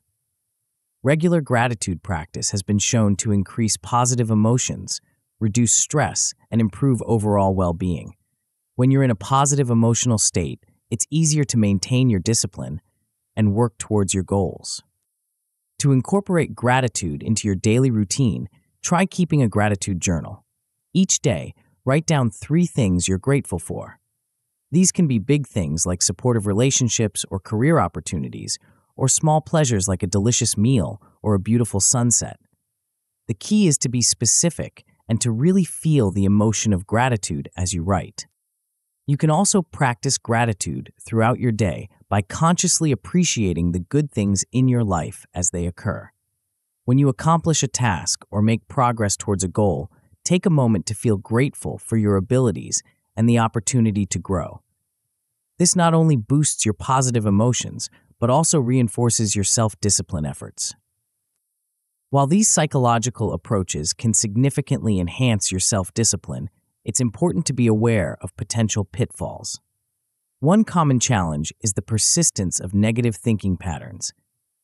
Regular gratitude practice has been shown to increase positive emotions, reduce stress, and improve overall well-being. When you're in a positive emotional state, it's easier to maintain your discipline and work towards your goals. To incorporate gratitude into your daily routine, try keeping a gratitude journal. Each day, write down 3 things you're grateful for. These can be big things like supportive relationships or career opportunities, or small pleasures like a delicious meal or a beautiful sunset. The key is to be specific and to really feel the emotion of gratitude as you write. You can also practice gratitude throughout your day by consciously appreciating the good things in your life as they occur. When you accomplish a task or make progress towards a goal, take a moment to feel grateful for your abilities and the opportunity to grow. This not only boosts your positive emotions, but also reinforces your self-discipline efforts. While these psychological approaches can significantly enhance your self-discipline, it's important to be aware of potential pitfalls. One common challenge is the persistence of negative thinking patterns.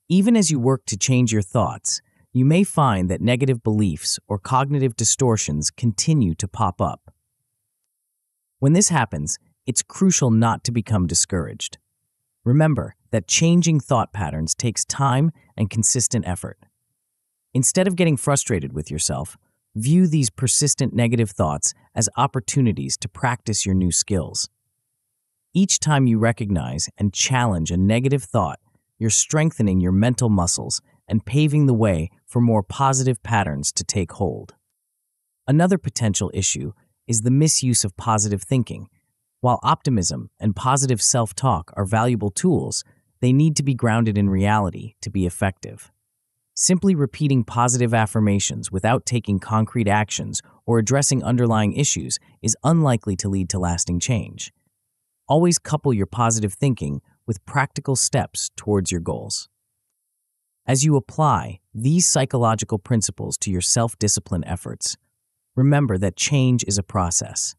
Even as you work to change your thoughts, you may find that negative beliefs or cognitive distortions continue to pop up. When this happens, it's crucial not to become discouraged. Remember that changing thought patterns takes time and consistent effort. Instead of getting frustrated with yourself, view these persistent negative thoughts as opportunities to practice your new skills. Each time you recognize and challenge a negative thought, you're strengthening your mental muscles and paving the way for more positive patterns to take hold. Another potential issue is the misuse of positive thinking. While optimism and positive self-talk are valuable tools, they need to be grounded in reality to be effective. Simply repeating positive affirmations without taking concrete actions or addressing underlying issues is unlikely to lead to lasting change. Always couple your positive thinking with practical steps towards your goals. As you apply these psychological principles to your self-discipline efforts, remember that change is a process.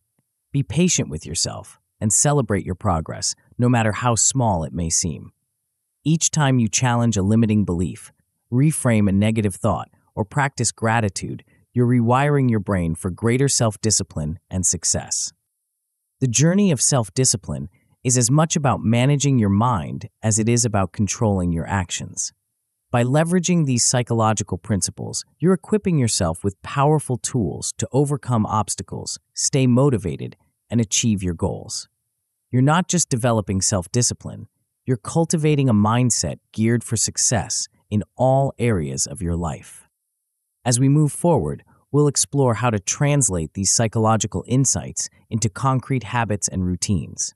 Be patient with yourself and celebrate your progress, no matter how small it may seem. Each time you challenge a limiting belief, reframe a negative thought, or practice gratitude, you're rewiring your brain for greater self-discipline and success. The journey of self-discipline is as much about managing your mind as it is about controlling your actions. By leveraging these psychological principles, you're equipping yourself with powerful tools to overcome obstacles, stay motivated, and achieve your goals. You're not just developing self-discipline, you're cultivating a mindset geared for success in all areas of your life. As we move forward, we'll explore how to translate these psychological insights into concrete habits and routines.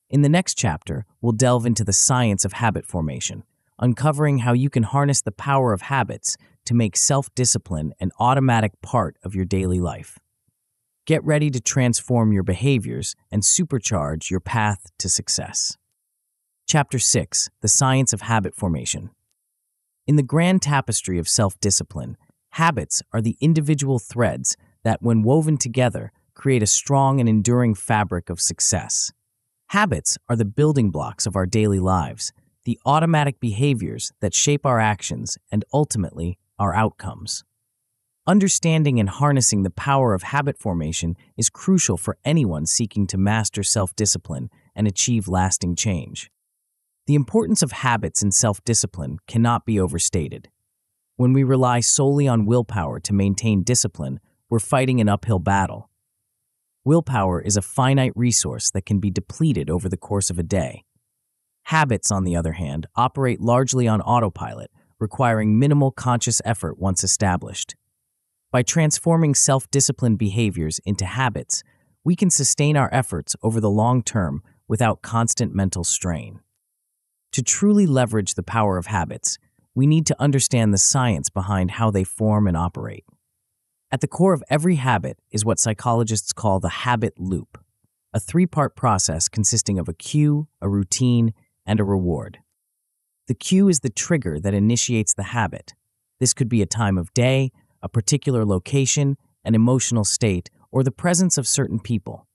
In the next chapter, we'll delve into the science of habit formation, uncovering how you can harness the power of habits to make self-discipline an automatic part of your daily life. Get ready to transform your behaviors and supercharge your path to success. Chapter 6: The Science of Habit Formation. In the grand tapestry of self-discipline, habits are the individual threads that, when woven together, create a strong and enduring fabric of success. Habits are the building blocks of our daily lives, the automatic behaviors that shape our actions and ultimately our outcomes. Understanding and harnessing the power of habit formation is crucial for anyone seeking to master self-discipline and achieve lasting change. The importance of habits in self-discipline cannot be overstated. When we rely solely on willpower to maintain discipline, we're fighting an uphill battle. Willpower is a finite resource that can be depleted over the course of a day. Habits, on the other hand, operate largely on autopilot, requiring minimal conscious effort once established. By transforming self-disciplined behaviors into habits, we can sustain our efforts over the long term without constant mental strain. To truly leverage the power of habits, we need to understand the science behind how they form and operate. At the core of every habit is what psychologists call the habit loop, a three-part process consisting of a cue, a routine, and a reward. The cue is the trigger that initiates the habit. This could be a time of day, a particular location, an emotional state, or the presence of certain people.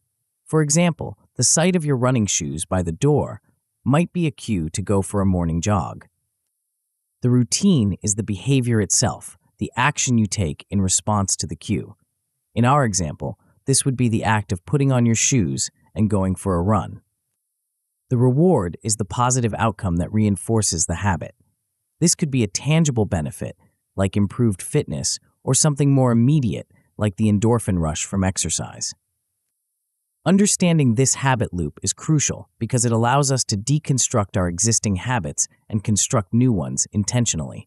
For example, the sight of your running shoes by the door might be a cue to go for a morning jog. The routine is the behavior itself, the action you take in response to the cue. In our example, this would be the act of putting on your shoes and going for a run. The reward is the positive outcome that reinforces the habit. This could be a tangible benefit, like improved fitness, or something more immediate, like the endorphin rush from exercise. Understanding this habit loop is crucial because it allows us to deconstruct our existing habits and construct new ones intentionally.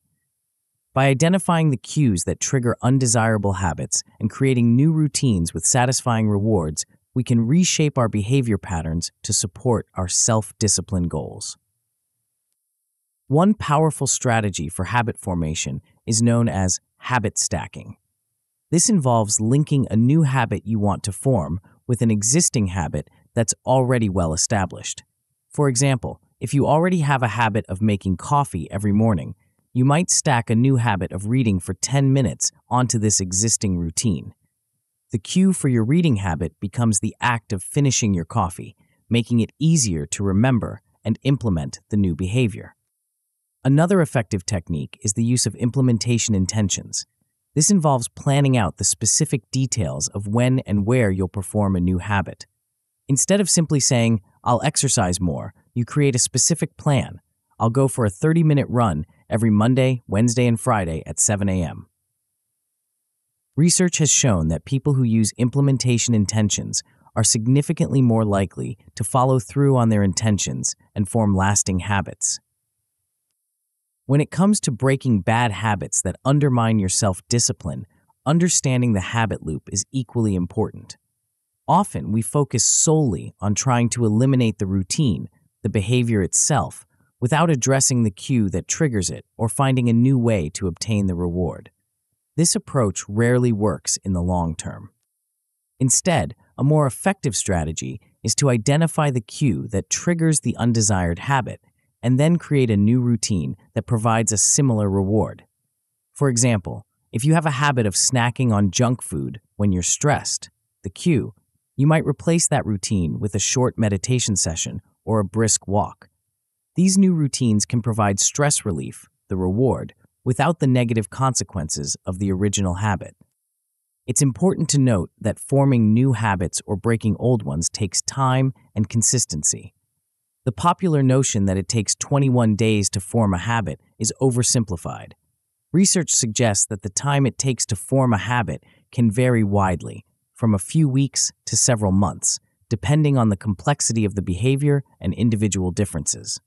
By identifying the cues that trigger undesirable habits and creating new routines with satisfying rewards, we can reshape our behavior patterns to support our self-discipline goals. One powerful strategy for habit formation is known as habit stacking. This involves linking a new habit you want to form with an existing habit that's already well established. For example, if you already have a habit of making coffee every morning, you might stack a new habit of reading for 10 minutes onto this existing routine. The cue for your reading habit becomes the act of finishing your coffee, making it easier to remember and implement the new behavior. Another effective technique is the use of implementation intentions. This involves planning out the specific details of when and where you'll perform a new habit. Instead of simply saying, "I'll exercise more," you create a specific plan. "I'll go for a 30-minute run every Monday, Wednesday, and Friday at 7 a.m. Research has shown that people who use implementation intentions are significantly more likely to follow through on their intentions and form lasting habits. When it comes to breaking bad habits that undermine your self-discipline, understanding the habit loop is equally important. Often, we focus solely on trying to eliminate the routine, the behavior itself, without addressing the cue that triggers it or finding a new way to obtain the reward. This approach rarely works in the long term. Instead, a more effective strategy is to identify the cue that triggers the undesired habit and then create a new routine that provides a similar reward. For example, if you have a habit of snacking on junk food when you're stressed, the cue, you might replace that routine with a short meditation session or a brisk walk. These new routines can provide stress relief, the reward, without the negative consequences of the original habit. It's important to note that forming new habits or breaking old ones takes time and consistency. The popular notion that it takes 21 days to form a habit is oversimplified. Research suggests that the time it takes to form a habit can vary widely, from a few weeks to several months, depending on the complexity of the behavior and individual differences.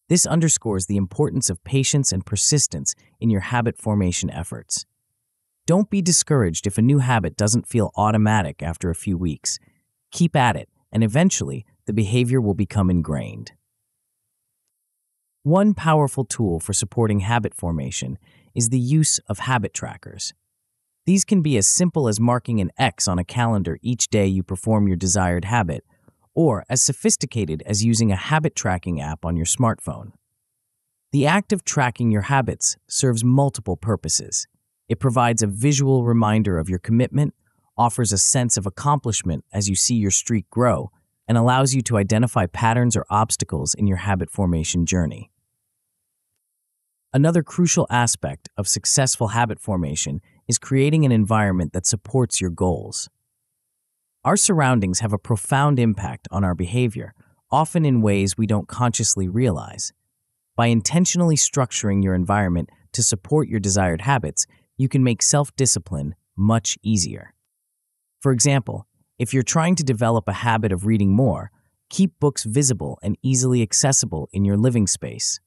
This underscores the importance of patience and persistence in your habit formation efforts. Don't be discouraged if a new habit doesn't feel automatic after a few weeks. Keep at it, and eventually, the behavior will become ingrained. One powerful tool for supporting habit formation is the use of habit trackers. These can be as simple as marking an X on a calendar each day you perform your desired habit, or as sophisticated as using a habit tracking app on your smartphone. The act of tracking your habits serves multiple purposes. It provides a visual reminder of your commitment, offers a sense of accomplishment as you see your streak grow, and allows you to identify patterns or obstacles in your habit formation journey. Another crucial aspect of successful habit formation is creating an environment that supports your goals. Our surroundings have a profound impact on our behavior, often in ways we don't consciously realize. By intentionally structuring your environment to support your desired habits, you can make self-discipline much easier. For example, If you're trying to develop a habit of reading more, keep books visible and easily accessible in your living space.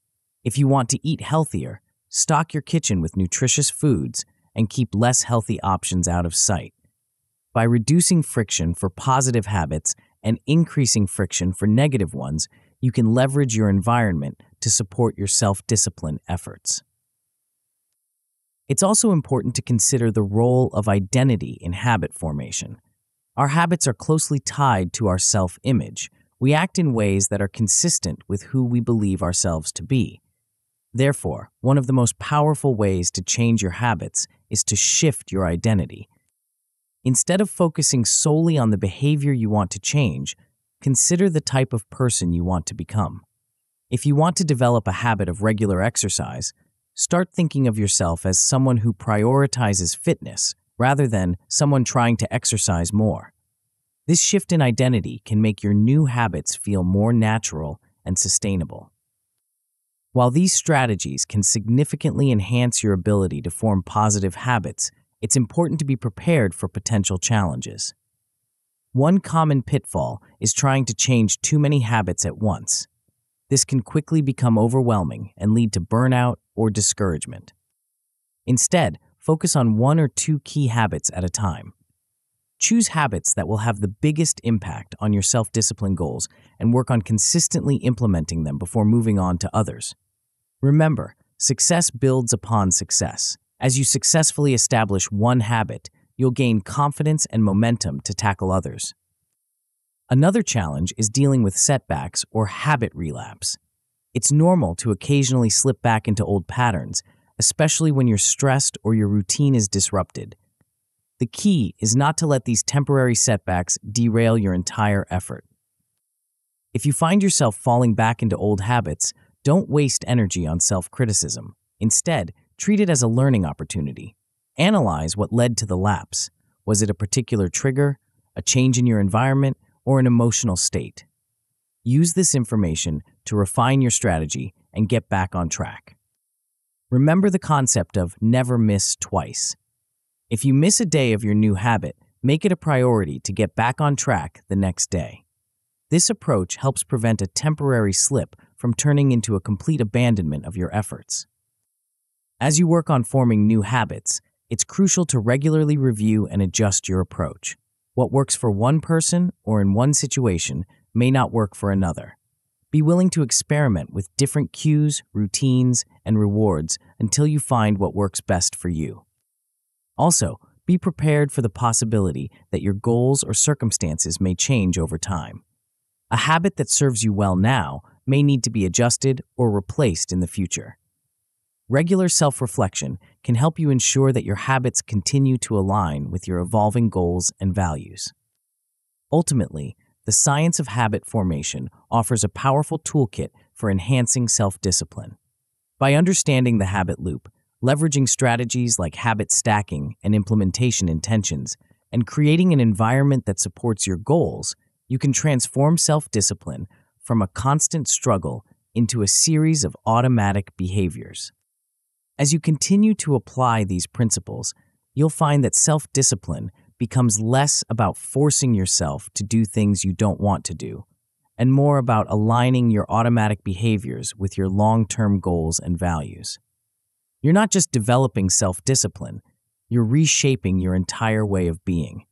If you want to eat healthier, stock your kitchen with nutritious foods and keep less healthy options out of sight. By reducing friction for positive habits and increasing friction for negative ones, you can leverage your environment to support your self-discipline efforts. It's also important to consider the role of identity in habit formation. Our habits are closely tied to our self-image. We act in ways that are consistent with who we believe ourselves to be. Therefore, one of the most powerful ways to change your habits is to shift your identity. Instead of focusing solely on the behavior you want to change, consider the type of person you want to become. If you want to develop a habit of regular exercise, start thinking of yourself as someone who prioritizes fitness rather than someone trying to exercise more. This shift in identity can make your new habits feel more natural and sustainable. While these strategies can significantly enhance your ability to form positive habits, it's important to be prepared for potential challenges. One common pitfall is trying to change too many habits at once. This can quickly become overwhelming and lead to burnout or discouragement. Instead, focus on one or two key habits at a time. Choose habits that will have the biggest impact on your self-discipline goals and work on consistently implementing them before moving on to others. Remember, success builds upon success. As you successfully establish one habit, you'll gain confidence and momentum to tackle others. Another challenge is dealing with setbacks or habit relapse. It's normal to occasionally slip back into old patterns, especially when you're stressed or your routine is disrupted. The key is not to let these temporary setbacks derail your entire effort. If you find yourself falling back into old habits, don't waste energy on self-criticism. Instead, treat it as a learning opportunity. Analyze what led to the lapse. Was it a particular trigger, a change in your environment, or an emotional state? Use this information to refine your strategy and get back on track. Remember the concept of never miss twice. If you miss a day of your new habit, make it a priority to get back on track the next day. This approach helps prevent a temporary slip from turning into a complete abandonment of your efforts. As you work on forming new habits, it's crucial to regularly review and adjust your approach. What works for one person or in one situation may not work for another. Be willing to experiment with different cues, routines, and rewards until you find what works best for you. Also, be prepared for the possibility that your goals or circumstances may change over time. A habit that serves you well now may need to be adjusted or replaced in the future. Regular self-reflection can help you ensure that your habits continue to align with your evolving goals and values. Ultimately, the science of habit formation offers a powerful toolkit for enhancing self-discipline. By understanding the habit loop, leveraging strategies like habit stacking and implementation intentions, and creating an environment that supports your goals, you can transform self-discipline from a constant struggle into a series of automatic behaviors. As you continue to apply these principles, you'll find that self-discipline becomes less about forcing yourself to do things you don't want to do, and more about aligning your automatic behaviors with your long-term goals and values. You're not just developing self-discipline, you're reshaping your entire way of being.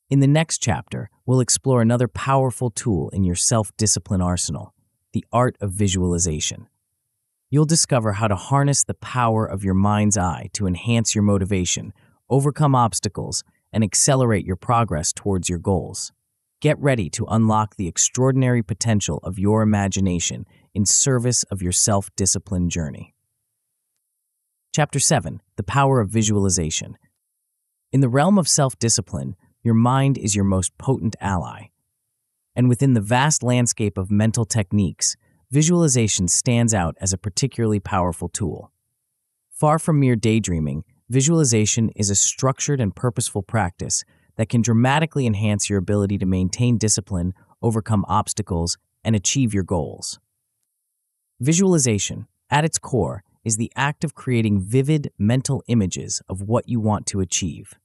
In the next chapter, we'll explore another powerful tool in your self-discipline arsenal, the art of visualization. You'll discover how to harness the power of your mind's eye to enhance your motivation, overcome obstacles, and accelerate your progress towards your goals. Get ready to unlock the extraordinary potential of your imagination in service of your self-discipline journey. Chapter 7. The Power of Visualization. In the realm of self-discipline, your mind is your most potent ally. And within the vast landscape of mental techniques, visualization stands out as a particularly powerful tool. Far from mere daydreaming, visualization is a structured and purposeful practice that can dramatically enhance your ability to maintain discipline, overcome obstacles, and achieve your goals. Visualization, at its core, is the act of creating vivid mental images of what you want to achieve.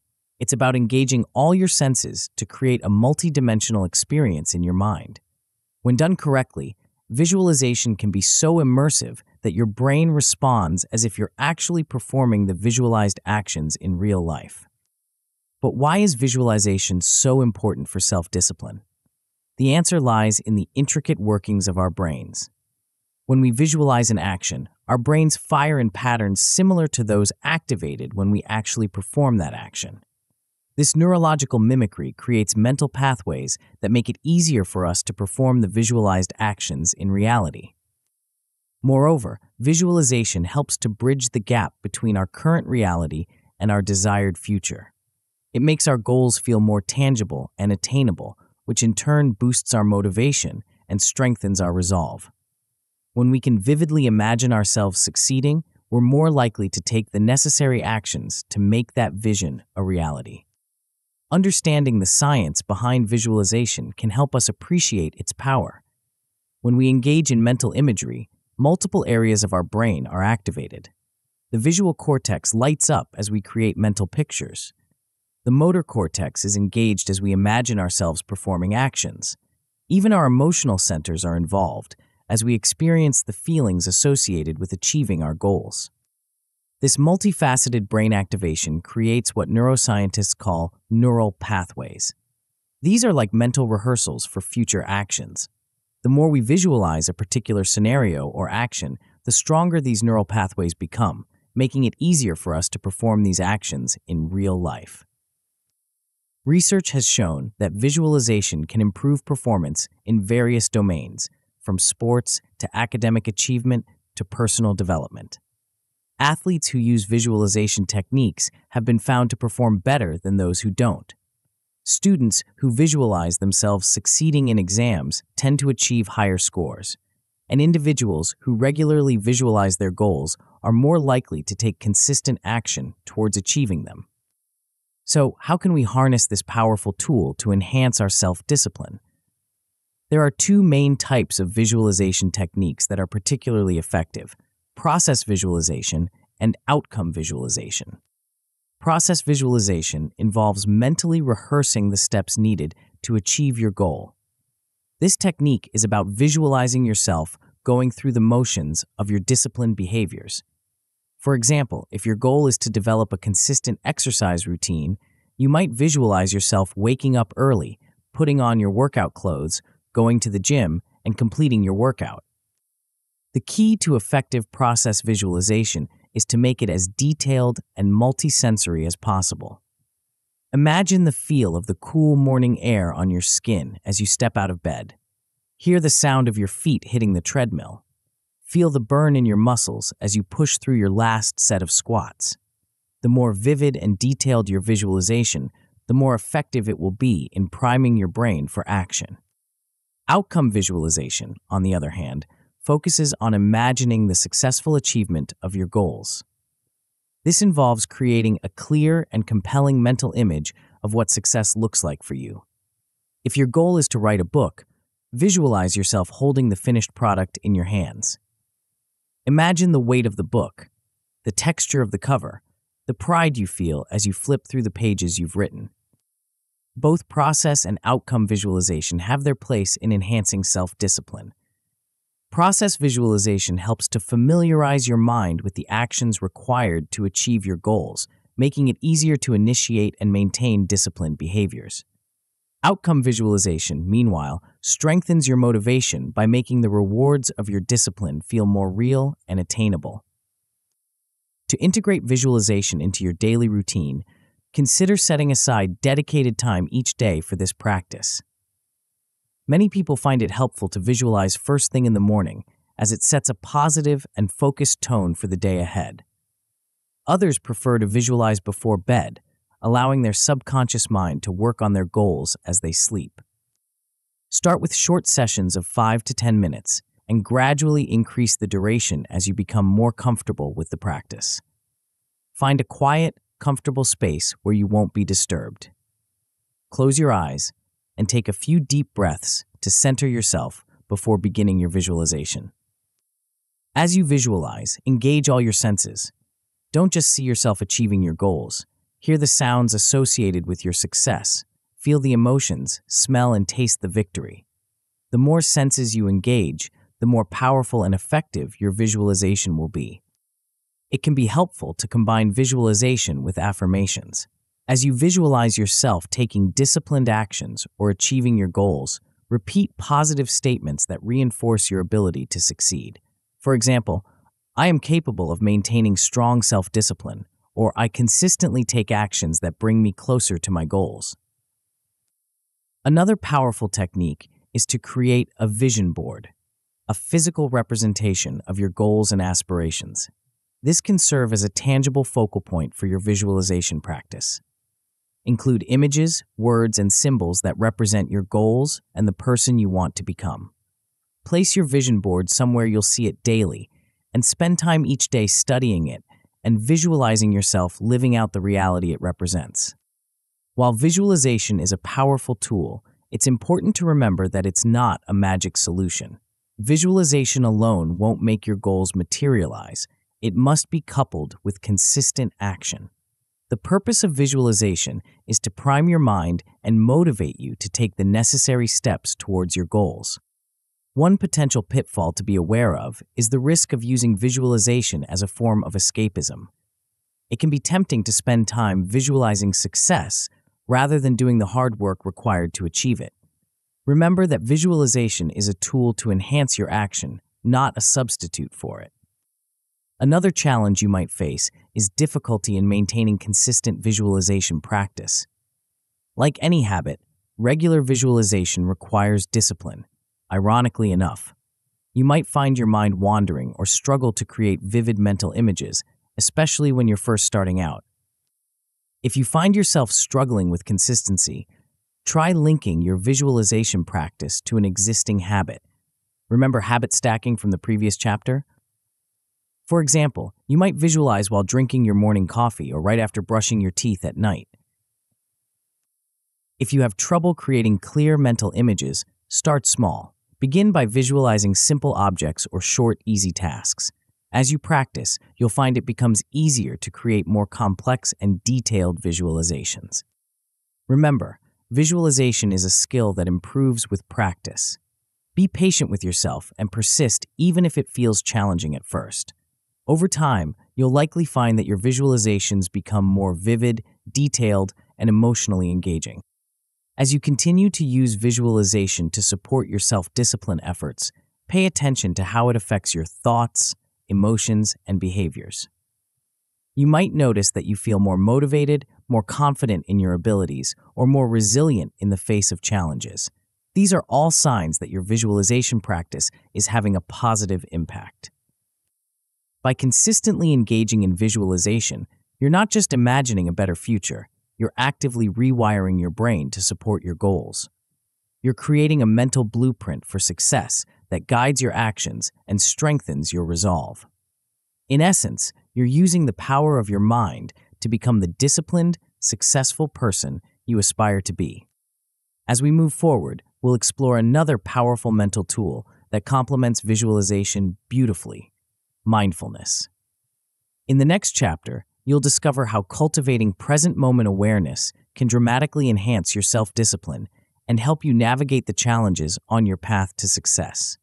It's about engaging all your senses to create a multidimensional experience in your mind. When done correctly, visualization can be so immersive that your brain responds as if you're actually performing the visualized actions in real life. But why is visualization so important for self-discipline? The answer lies in the intricate workings of our brains. When we visualize an action, our brains fire in patterns similar to those activated when we actually perform that action. This neurological mimicry creates mental pathways that make it easier for us to perform the visualized actions in reality. Moreover, visualization helps to bridge the gap between our current reality and our desired future. It makes our goals feel more tangible and attainable, which in turn boosts our motivation and strengthens our resolve. When we can vividly imagine ourselves succeeding, we're more likely to take the necessary actions to make that vision a reality. Understanding the science behind visualization can help us appreciate its power. When we engage in mental imagery, multiple areas of our brain are activated. The visual cortex lights up as we create mental pictures. The motor cortex is engaged as we imagine ourselves performing actions. Even our emotional centers are involved as we experience the feelings associated with achieving our goals. This multifaceted brain activation creates what neuroscientists call neural pathways. These are like mental rehearsals for future actions. The more we visualize a particular scenario or action, the stronger these neural pathways become, making it easier for us to perform these actions in real life. Research has shown that visualization can improve performance in various domains, from sports to academic achievement to personal development. Athletes who use visualization techniques have been found to perform better than those who don't. Students who visualize themselves succeeding in exams tend to achieve higher scores, and individuals who regularly visualize their goals are more likely to take consistent action towards achieving them. So, how can we harness this powerful tool to enhance our self-discipline? There are two main types of visualization techniques that are particularly effective: process visualization and outcome visualization. Process visualization involves mentally rehearsing the steps needed to achieve your goal. This technique is about visualizing yourself going through the motions of your disciplined behaviors. For example, if your goal is to develop a consistent exercise routine, you might visualize yourself waking up early, putting on your workout clothes, going to the gym, and completing your workout. The key to effective process visualization is to make it as detailed and multisensory as possible. Imagine the feel of the cool morning air on your skin as you step out of bed. Hear the sound of your feet hitting the treadmill. Feel the burn in your muscles as you push through your last set of squats. The more vivid and detailed your visualization, the more effective it will be in priming your brain for action. Outcome visualization, on the other hand, focuses on imagining the successful achievement of your goals. This involves creating a clear and compelling mental image of what success looks like for you. If your goal is to write a book, visualize yourself holding the finished product in your hands. Imagine the weight of the book, the texture of the cover, the pride you feel as you flip through the pages you've written. Both process and outcome visualization have their place in enhancing self-discipline. Process visualization helps to familiarize your mind with the actions required to achieve your goals, making it easier to initiate and maintain disciplined behaviors. Outcome visualization, meanwhile, strengthens your motivation by making the rewards of your discipline feel more real and attainable. To integrate visualization into your daily routine, consider setting aside dedicated time each day for this practice. Many people find it helpful to visualize first thing in the morning, as it sets a positive and focused tone for the day ahead. Others prefer to visualize before bed, allowing their subconscious mind to work on their goals as they sleep. Start with short sessions of 5 to 10 minutes and gradually increase the duration as you become more comfortable with the practice. Find a quiet, comfortable space where you won't be disturbed. Close your eyes and take a few deep breaths to center yourself before beginning your visualization. As you visualize, engage all your senses. Don't just see yourself achieving your goals. Hear the sounds associated with your success. Feel the emotions, smell and taste the victory. The more senses you engage, the more powerful and effective your visualization will be. It can be helpful to combine visualization with affirmations. As you visualize yourself taking disciplined actions or achieving your goals, repeat positive statements that reinforce your ability to succeed. For example, I am capable of maintaining strong self-discipline, or I consistently take actions that bring me closer to my goals. Another powerful technique is to create a vision board, a physical representation of your goals and aspirations. This can serve as a tangible focal point for your visualization practice. Include images, words, and symbols that represent your goals and the person you want to become. Place your vision board somewhere you'll see it daily, and spend time each day studying it and visualizing yourself living out the reality it represents. While visualization is a powerful tool, it's important to remember that it's not a magic solution. Visualization alone won't make your goals materialize. It must be coupled with consistent action. The purpose of visualization is to prime your mind and motivate you to take the necessary steps towards your goals. One potential pitfall to be aware of is the risk of using visualization as a form of escapism. It can be tempting to spend time visualizing success rather than doing the hard work required to achieve it. Remember that visualization is a tool to enhance your action, not a substitute for it. Another challenge you might face is difficulty in maintaining consistent visualization practice. Like any habit, regular visualization requires discipline. Ironically enough, you might find your mind wandering or struggle to create vivid mental images, especially when you're first starting out. If you find yourself struggling with consistency, try linking your visualization practice to an existing habit. Remember habit stacking from the previous chapter? For example, you might visualize while drinking your morning coffee or right after brushing your teeth at night. If you have trouble creating clear mental images, start small. Begin by visualizing simple objects or short, easy tasks. As you practice, you'll find it becomes easier to create more complex and detailed visualizations. Remember, visualization is a skill that improves with practice. Be patient with yourself and persist even if it feels challenging at first. Over time, you'll likely find that your visualizations become more vivid, detailed, and emotionally engaging. As you continue to use visualization to support your self-discipline efforts, pay attention to how it affects your thoughts, emotions, and behaviors. You might notice that you feel more motivated, more confident in your abilities, or more resilient in the face of challenges. These are all signs that your visualization practice is having a positive impact. By consistently engaging in visualization, you're not just imagining a better future, you're actively rewiring your brain to support your goals. You're creating a mental blueprint for success that guides your actions and strengthens your resolve. In essence, you're using the power of your mind to become the disciplined, successful person you aspire to be. As we move forward, we'll explore another powerful mental tool that complements visualization beautifully: mindfulness. In the next chapter, you'll discover how cultivating present moment awareness can dramatically enhance your self-discipline and help you navigate the challenges on your path to success.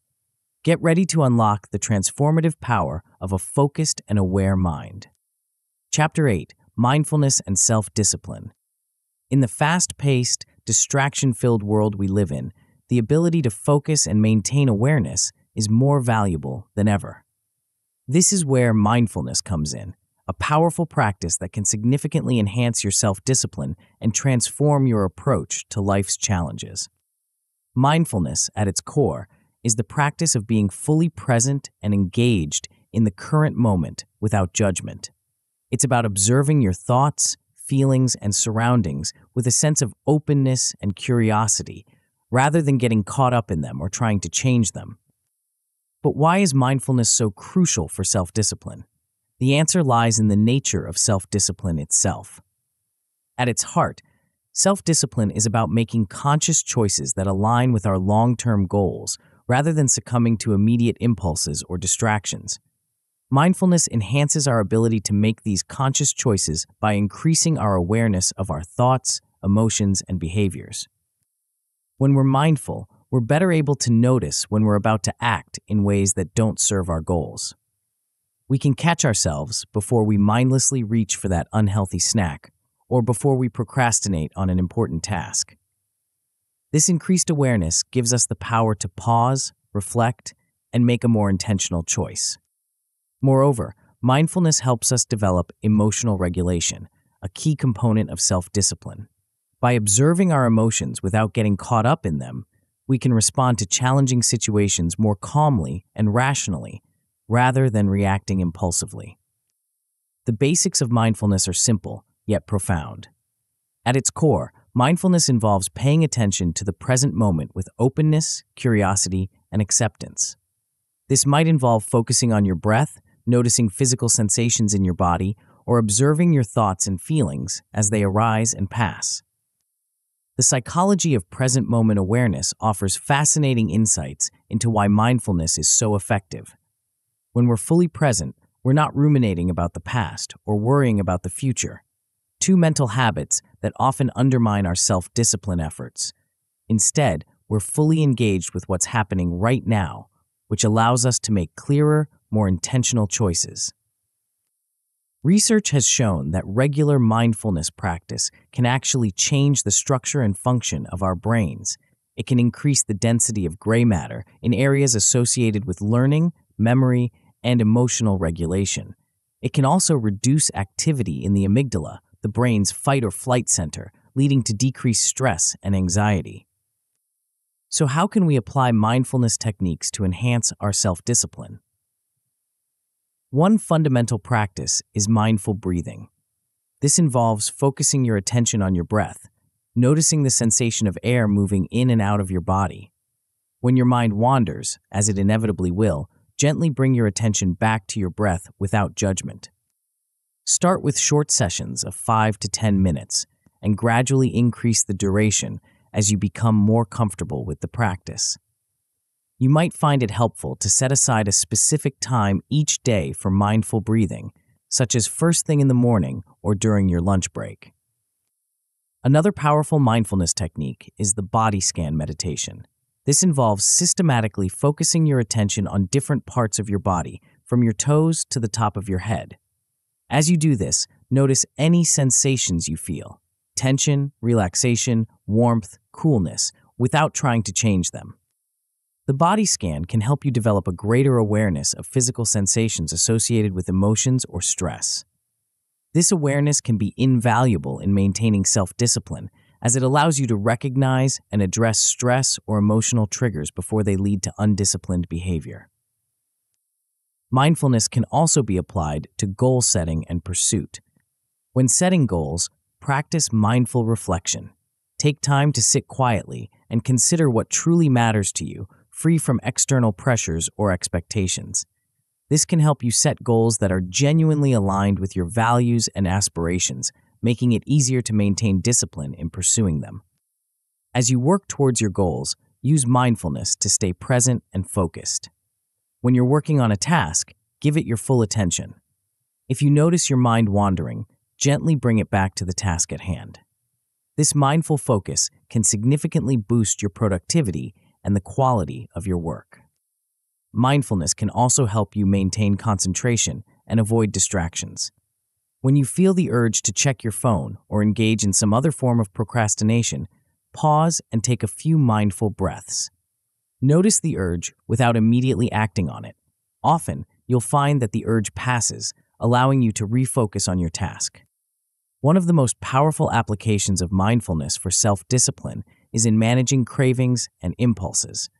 Get ready to unlock the transformative power of a focused and aware mind. Chapter 8: Mindfulness and Self-Discipline. In the fast-paced, distraction-filled world we live in, the ability to focus and maintain awareness is more valuable than ever. This is where mindfulness comes in, a powerful practice that can significantly enhance your self-discipline and transform your approach to life's challenges. Mindfulness, at its core, is the practice of being fully present and engaged in the current moment without judgment. It's about observing your thoughts, feelings, and surroundings with a sense of openness and curiosity, rather than getting caught up in them or trying to change them. But why is mindfulness so crucial for self-discipline? The answer lies in the nature of self-discipline itself. At its heart, self-discipline is about making conscious choices that align with our long-term goals rather than succumbing to immediate impulses or distractions. Mindfulness enhances our ability to make these conscious choices by increasing our awareness of our thoughts, emotions, and behaviors. When we're mindful, we're better able to notice when we're about to act in ways that don't serve our goals. We can catch ourselves before we mindlessly reach for that unhealthy snack or before we procrastinate on an important task. This increased awareness gives us the power to pause, reflect, and make a more intentional choice. Moreover, mindfulness helps us develop emotional regulation, a key component of self-discipline. By observing our emotions without getting caught up in them, we can respond to challenging situations more calmly and rationally, rather than reacting impulsively. The basics of mindfulness are simple, yet profound. At its core, mindfulness involves paying attention to the present moment with openness, curiosity, and acceptance. This might involve focusing on your breath, noticing physical sensations in your body, or observing your thoughts and feelings as they arise and pass. The psychology of present moment awareness offers fascinating insights into why mindfulness is so effective. When we're fully present, we're not ruminating about the past or worrying about the future, two mental habits that often undermine our self-discipline efforts. Instead, we're fully engaged with what's happening right now, which allows us to make clearer, more intentional choices. Research has shown that regular mindfulness practice can actually change the structure and function of our brains. It can increase the density of gray matter in areas associated with learning, memory, and emotional regulation. It can also reduce activity in the amygdala, the brain's fight or flight center, leading to decreased stress and anxiety. So how can we apply mindfulness techniques to enhance our self-discipline? One fundamental practice is mindful breathing. This involves focusing your attention on your breath, noticing the sensation of air moving in and out of your body. When your mind wanders, as it inevitably will, gently bring your attention back to your breath without judgment. Start with short sessions of 5 to 10 minutes and gradually increase the duration as you become more comfortable with the practice. You might find it helpful to set aside a specific time each day for mindful breathing, such as first thing in the morning or during your lunch break. Another powerful mindfulness technique is the body scan meditation. This involves systematically focusing your attention on different parts of your body, from your toes to the top of your head. As you do this, notice any sensations you feel: tension, relaxation, warmth, coolness, without trying to change them. The body scan can help you develop a greater awareness of physical sensations associated with emotions or stress. This awareness can be invaluable in maintaining self-discipline, as it allows you to recognize and address stress or emotional triggers before they lead to undisciplined behavior. Mindfulness can also be applied to goal setting and pursuit. When setting goals, practice mindful reflection. Take time to sit quietly and consider what truly matters to you, free from external pressures or expectations. This can help you set goals that are genuinely aligned with your values and aspirations, making it easier to maintain discipline in pursuing them. As you work towards your goals, use mindfulness to stay present and focused. When you're working on a task, give it your full attention. If you notice your mind wandering, gently bring it back to the task at hand. This mindful focus can significantly boost your productivity and the quality of your work. Mindfulness can also help you maintain concentration and avoid distractions. When you feel the urge to check your phone or engage in some other form of procrastination, pause and take a few mindful breaths. Notice the urge without immediately acting on it. Often, you'll find that the urge passes, allowing you to refocus on your task. One of the most powerful applications of mindfulness for self-discipline is in managing cravings and impulses.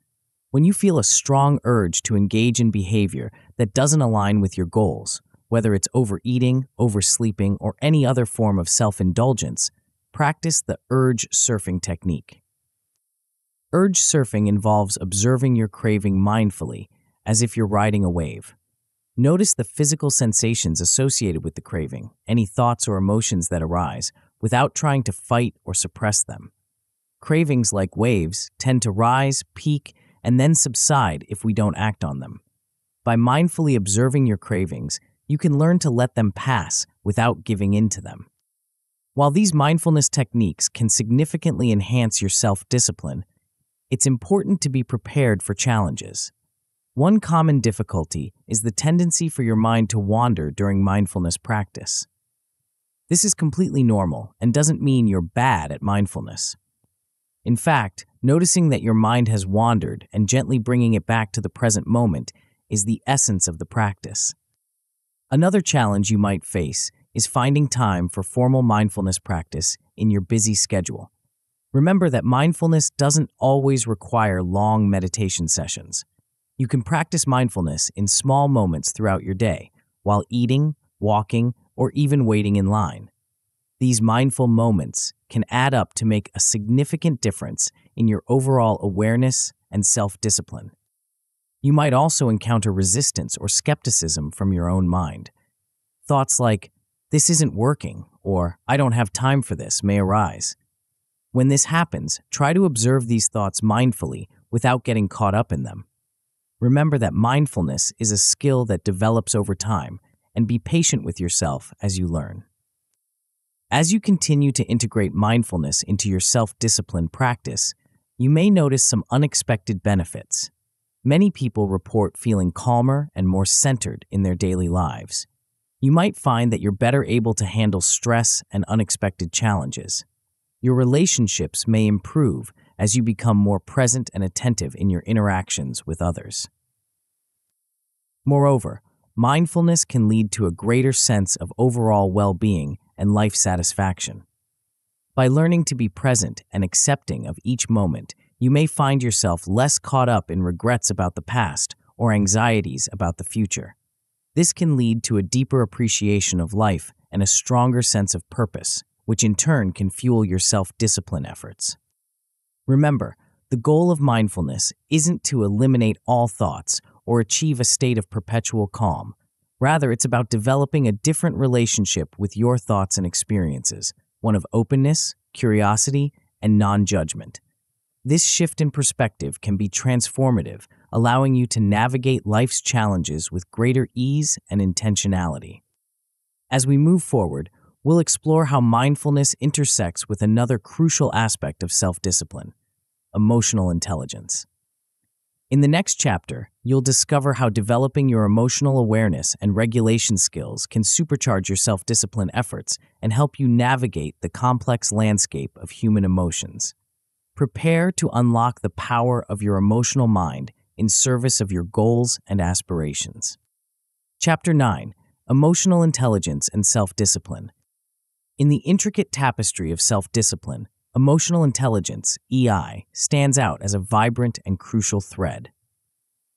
When you feel a strong urge to engage in behavior that doesn't align with your goals, whether it's overeating, oversleeping, or any other form of self-indulgence, practice the urge surfing technique. Urge surfing involves observing your craving mindfully, as if you're riding a wave. Notice the physical sensations associated with the craving, any thoughts or emotions that arise, without trying to fight or suppress them. Cravings, like waves, tend to rise, peak, and then subside if we don't act on them. By mindfully observing your cravings, you can learn to let them pass without giving in to them. While these mindfulness techniques can significantly enhance your self-discipline, it's important to be prepared for challenges. One common difficulty is the tendency for your mind to wander during mindfulness practice. This is completely normal and doesn't mean you're bad at mindfulness. In fact, noticing that your mind has wandered and gently bringing it back to the present moment is the essence of the practice. Another challenge you might face is finding time for formal mindfulness practice in your busy schedule. Remember that mindfulness doesn't always require long meditation sessions. You can practice mindfulness in small moments throughout your day, while eating, walking, or even waiting in line. These mindful moments can add up to make a significant difference in your overall awareness and self-discipline. You might also encounter resistance or skepticism from your own mind. Thoughts like, "This isn't working," or "I don't have time for this," may arise. When this happens, try to observe these thoughts mindfully without getting caught up in them. Remember that mindfulness is a skill that develops over time, and be patient with yourself as you learn. As you continue to integrate mindfulness into your self-discipline practice, you may notice some unexpected benefits. Many people report feeling calmer and more centered in their daily lives. You might find that you're better able to handle stress and unexpected challenges. Your relationships may improve as you become more present and attentive in your interactions with others. Moreover, mindfulness can lead to a greater sense of overall well-being and life satisfaction. By learning to be present and accepting of each moment, you may find yourself less caught up in regrets about the past or anxieties about the future. This can lead to a deeper appreciation of life and a stronger sense of purpose, which in turn can fuel your self-discipline efforts. Remember, the goal of mindfulness isn't to eliminate all thoughts or achieve a state of perpetual calm. Rather, it's about developing a different relationship with your thoughts and experiences, one of openness, curiosity, and non-judgment. This shift in perspective can be transformative, allowing you to navigate life's challenges with greater ease and intentionality. As we move forward, we'll explore how mindfulness intersects with another crucial aspect of self-discipline: emotional intelligence. In the next chapter, you'll discover how developing your emotional awareness and regulation skills can supercharge your self-discipline efforts and help you navigate the complex landscape of human emotions. Prepare to unlock the power of your emotional mind in service of your goals and aspirations. Chapter 9: Emotional Intelligence and Self-Discipline. In the intricate tapestry of self-discipline, emotional intelligence, EI, stands out as a vibrant and crucial thread.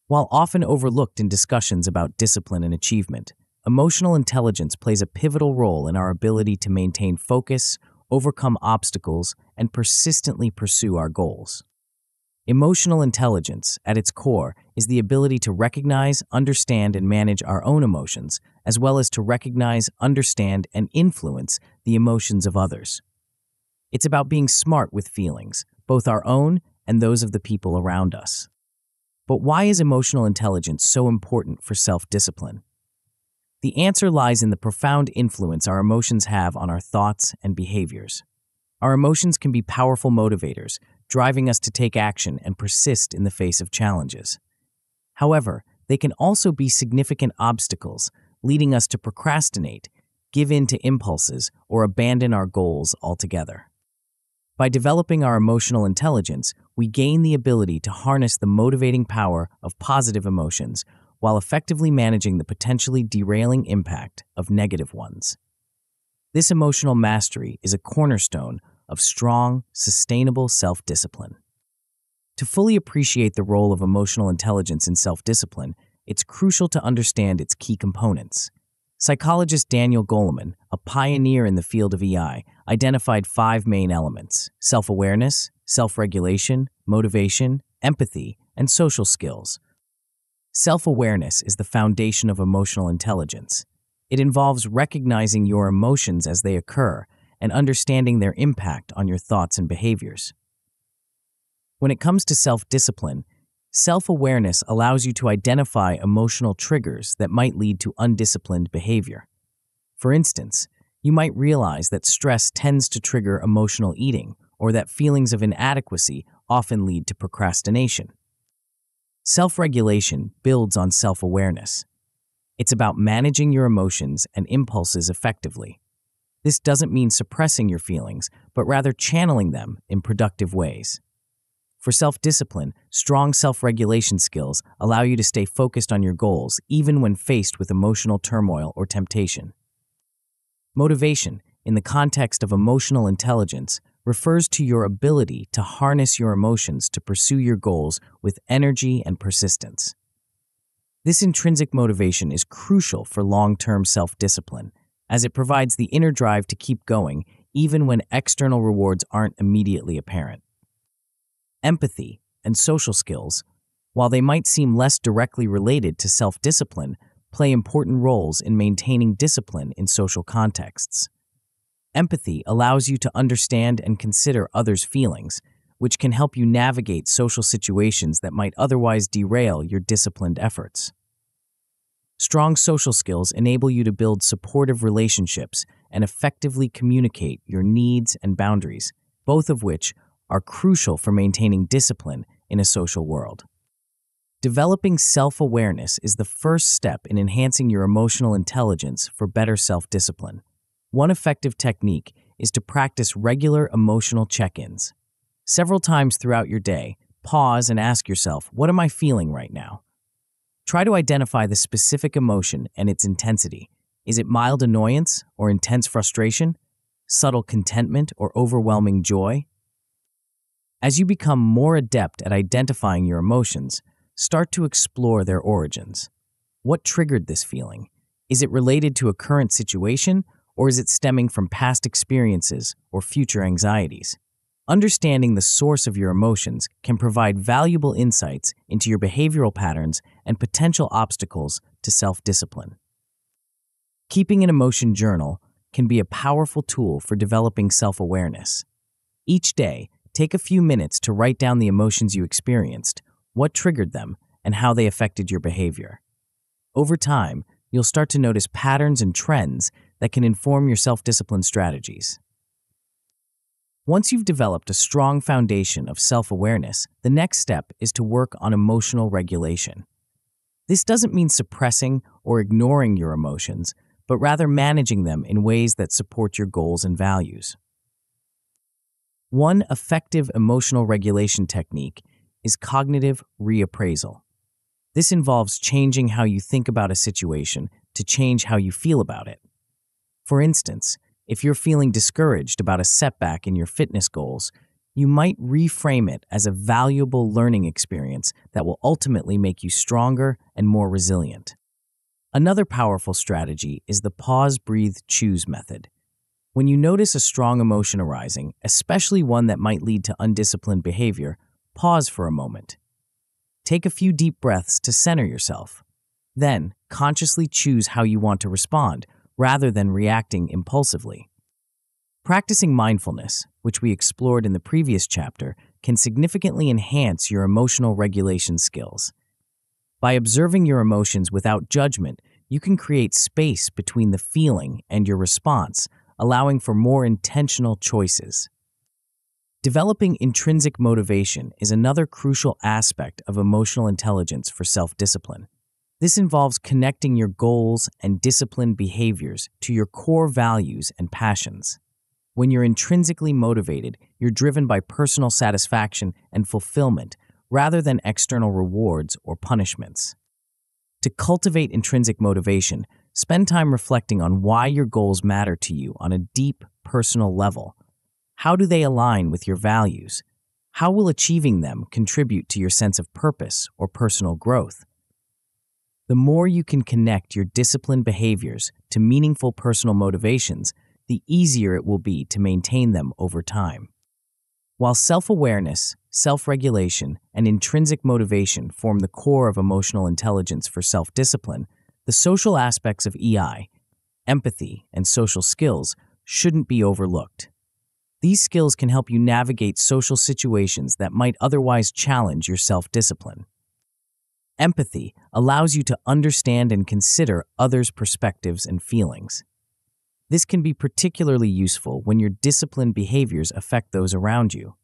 While often overlooked in discussions about discipline and achievement, emotional intelligence plays a pivotal role in our ability to maintain focus, overcome obstacles, and persistently pursue our goals. Emotional intelligence, at its core, is the ability to recognize, understand, and manage our own emotions, as well as to recognize, understand, and influence the emotions of others. It's about being smart with feelings, both our own and those of the people around us. But why is emotional intelligence so important for self-discipline? The answer lies in the profound influence our emotions have on our thoughts and behaviors. Our emotions can be powerful motivators, driving us to take action and persist in the face of challenges. However, they can also be significant obstacles, leading us to procrastinate, give in to impulses, or abandon our goals altogether. By developing our emotional intelligence, we gain the ability to harness the motivating power of positive emotions while effectively managing the potentially derailing impact of negative ones. This emotional mastery is a cornerstone of strong, sustainable self-discipline. To fully appreciate the role of emotional intelligence in self-discipline, it's crucial to understand its key components. Psychologist Daniel Goleman, a pioneer in the field of EI, identified 5 main elements: self-awareness, self-regulation, motivation, empathy, and social skills. Self-awareness is the foundation of emotional intelligence. It involves recognizing your emotions as they occur and understanding their impact on your thoughts and behaviors. When it comes to self-discipline, Self-awareness allows you to identify emotional triggers that might lead to undisciplined behavior. For instance, you might realize that stress tends to trigger emotional eating, or that feelings of inadequacy often lead to procrastination. Self-regulation builds on self-awareness. It's about managing your emotions and impulses effectively. This doesn't mean suppressing your feelings, but rather channeling them in productive ways. For self-discipline, strong self-regulation skills allow you to stay focused on your goals even when faced with emotional turmoil or temptation. Motivation, in the context of emotional intelligence, refers to your ability to harness your emotions to pursue your goals with energy and persistence. This intrinsic motivation is crucial for long-term self-discipline, as it provides the inner drive to keep going even when external rewards aren't immediately apparent. Empathy and social skills, while they might seem less directly related to self-discipline, play important roles in maintaining discipline in social contexts. Empathy allows you to understand and consider others' feelings, which can help you navigate social situations that might otherwise derail your disciplined efforts. Strong social skills enable you to build supportive relationships and effectively communicate your needs and boundaries, both of which are crucial for maintaining discipline in a social world. Developing self-awareness is the first step in enhancing your emotional intelligence for better self-discipline. One effective technique is to practice regular emotional check-ins. Several times throughout your day, pause and ask yourself, what am I feeling right now? Try to identify the specific emotion and its intensity. Is it mild annoyance or intense frustration, subtle contentment or overwhelming joy? As you become more adept at identifying your emotions, start to explore their origins. What triggered this feeling? Is it related to a current situation, or is it stemming from past experiences or future anxieties? Understanding the source of your emotions can provide valuable insights into your behavioral patterns and potential obstacles to self-discipline. Keeping an emotion journal can be a powerful tool for developing self-awareness. Each day, take a few minutes to write down the emotions you experienced, what triggered them, and how they affected your behavior. Over time, you'll start to notice patterns and trends that can inform your self-discipline strategies. Once you've developed a strong foundation of self-awareness, the next step is to work on emotional regulation. This doesn't mean suppressing or ignoring your emotions, but rather managing them in ways that support your goals and values. One effective emotional regulation technique is cognitive reappraisal. This involves changing how you think about a situation to change how you feel about it. For instance, if you're feeling discouraged about a setback in your fitness goals, you might reframe it as a valuable learning experience that will ultimately make you stronger and more resilient. Another powerful strategy is the pause, breathe, choose method. When you notice a strong emotion arising, especially one that might lead to undisciplined behavior, pause for a moment. Take a few deep breaths to center yourself. Then, consciously choose how you want to respond, rather than reacting impulsively. Practicing mindfulness, which we explored in the previous chapter, can significantly enhance your emotional regulation skills. By observing your emotions without judgment, you can create space between the feeling and your response, allowing for more intentional choices. Developing intrinsic motivation is another crucial aspect of emotional intelligence for self-discipline. This involves connecting your goals and disciplined behaviors to your core values and passions. When you're intrinsically motivated, you're driven by personal satisfaction and fulfillment rather than external rewards or punishments. To cultivate intrinsic motivation, spend time reflecting on why your goals matter to you on a deep, personal level. How do they align with your values? How will achieving them contribute to your sense of purpose or personal growth? The more you can connect your disciplined behaviors to meaningful personal motivations, the easier it will be to maintain them over time. While self-awareness, self-regulation, and intrinsic motivation form the core of emotional intelligence for self-discipline, the social aspects of EI, empathy, and social skills shouldn't be overlooked. These skills can help you navigate social situations that might otherwise challenge your self-discipline. Empathy allows you to understand and consider others' perspectives and feelings. This can be particularly useful when your disciplined behaviors affect those around you.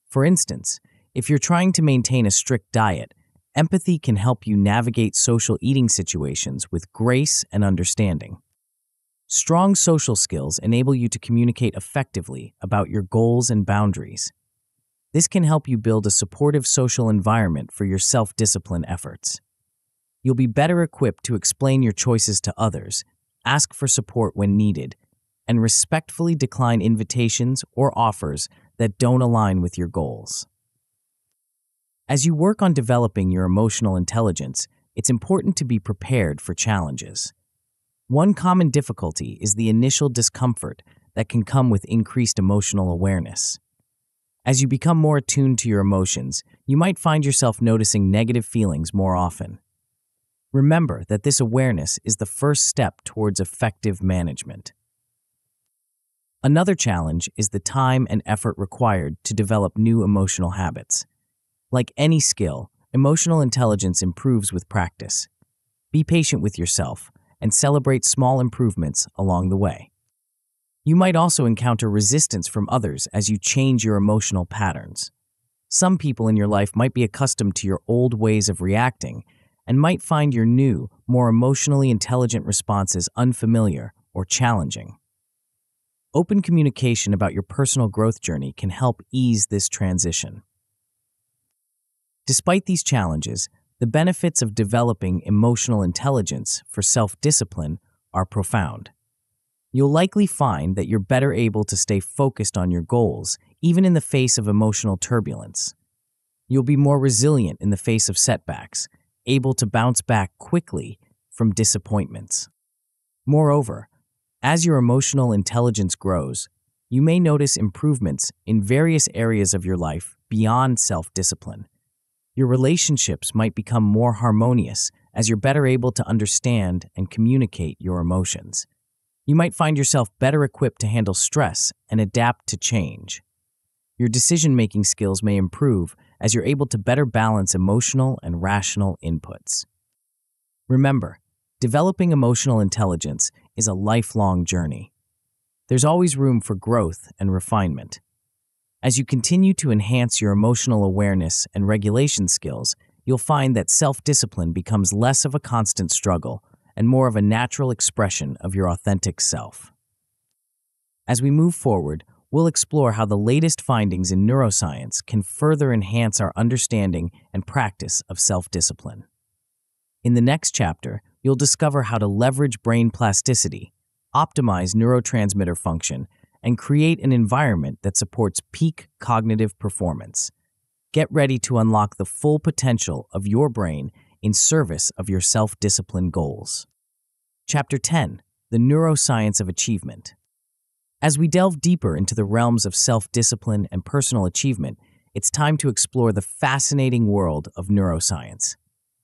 For instance, if you're trying to maintain a strict diet, empathy can help you navigate social eating situations with grace and understanding. Strong social skills enable you to communicate effectively about your goals and boundaries. This can help you build a supportive social environment for your self-discipline efforts. You'll be better equipped to explain your choices to others, ask for support when needed, and respectfully decline invitations or offers that don't align with your goals. As you work on developing your emotional intelligence, it's important to be prepared for challenges. One common difficulty is the initial discomfort that can come with increased emotional awareness. As you become more attuned to your emotions, you might find yourself noticing negative feelings more often. Remember that this awareness is the first step towards effective management. Another challenge is the time and effort required to develop new emotional habits. Like any skill, emotional intelligence improves with practice. Be patient with yourself and celebrate small improvements along the way. You might also encounter resistance from others as you change your emotional patterns. Some people in your life might be accustomed to your old ways of reacting and might find your new, more emotionally intelligent responses unfamiliar or challenging. Open communication about your personal growth journey can help ease this transition. Despite these challenges, the benefits of developing emotional intelligence for self-discipline are profound. You'll likely find that you're better able to stay focused on your goals, even in the face of emotional turbulence. You'll be more resilient in the face of setbacks, able to bounce back quickly from disappointments. Moreover, as your emotional intelligence grows, you may notice improvements in various areas of your life beyond self-discipline. Your relationships might become more harmonious as you're better able to understand and communicate your emotions. You might find yourself better equipped to handle stress and adapt to change. Your decision-making skills may improve as you're able to better balance emotional and rational inputs. Remember, developing emotional intelligence is a lifelong journey. There's always room for growth and refinement. As you continue to enhance your emotional awareness and regulation skills, you'll find that self-discipline becomes less of a constant struggle and more of a natural expression of your authentic self. As we move forward, we'll explore how the latest findings in neuroscience can further enhance our understanding and practice of self-discipline. In the next chapter, you'll discover how to leverage brain plasticity, optimize neurotransmitter function, and create an environment that supports peak cognitive performance. Get ready to unlock the full potential of your brain in service of your self-discipline goals. Chapter 10: The Neuroscience of Achievement. As we delve deeper into the realms of self-discipline and personal achievement, it's time to explore the fascinating world of neuroscience.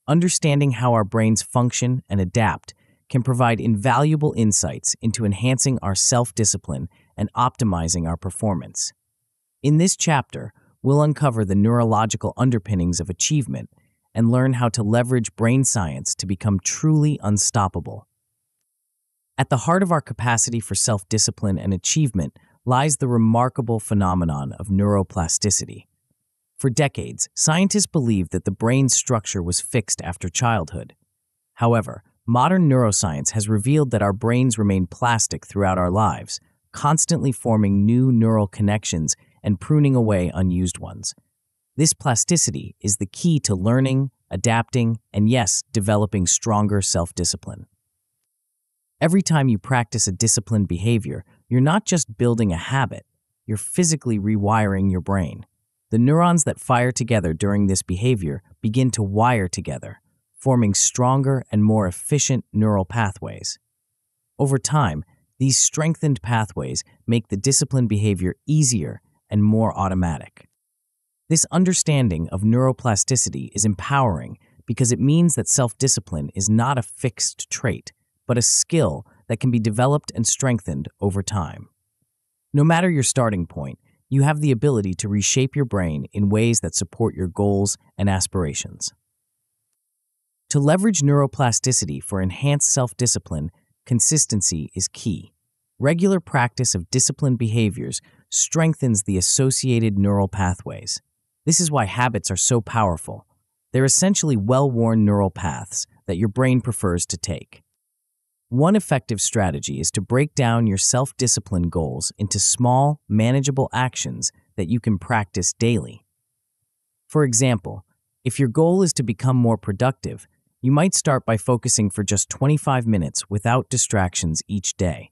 Understanding how our brains function and adapt can provide invaluable insights into enhancing our self-discipline and optimizing our performance. In this chapter, we'll uncover the neurological underpinnings of achievement and learn how to leverage brain science to become truly unstoppable. At the heart of our capacity for self-discipline and achievement lies the remarkable phenomenon of neuroplasticity. For decades, scientists believed that the brain's structure was fixed after childhood. However, modern neuroscience has revealed that our brains remain plastic throughout our lives, constantly forming new neural connections and pruning away unused ones. This plasticity is the key to learning, adapting, and yes, developing stronger self-discipline. Every time you practice a disciplined behavior, you're not just building a habit, you're physically rewiring your brain. The neurons that fire together during this behavior begin to wire together, forming stronger and more efficient neural pathways. Over time, these strengthened pathways make the disciplined behavior easier and more automatic. This understanding of neuroplasticity is empowering because it means that self-discipline is not a fixed trait, but a skill that can be developed and strengthened over time. No matter your starting point, you have the ability to reshape your brain in ways that support your goals and aspirations. To leverage neuroplasticity for enhanced self-discipline, consistency is key. Regular practice of disciplined behaviors strengthens the associated neural pathways. This is why habits are so powerful. They're essentially well-worn neural paths that your brain prefers to take. One effective strategy is to break down your self-discipline goals into small, manageable actions that you can practice daily. For example, if your goal is to become more productive, you might start by focusing for just 25 minutes without distractions each day.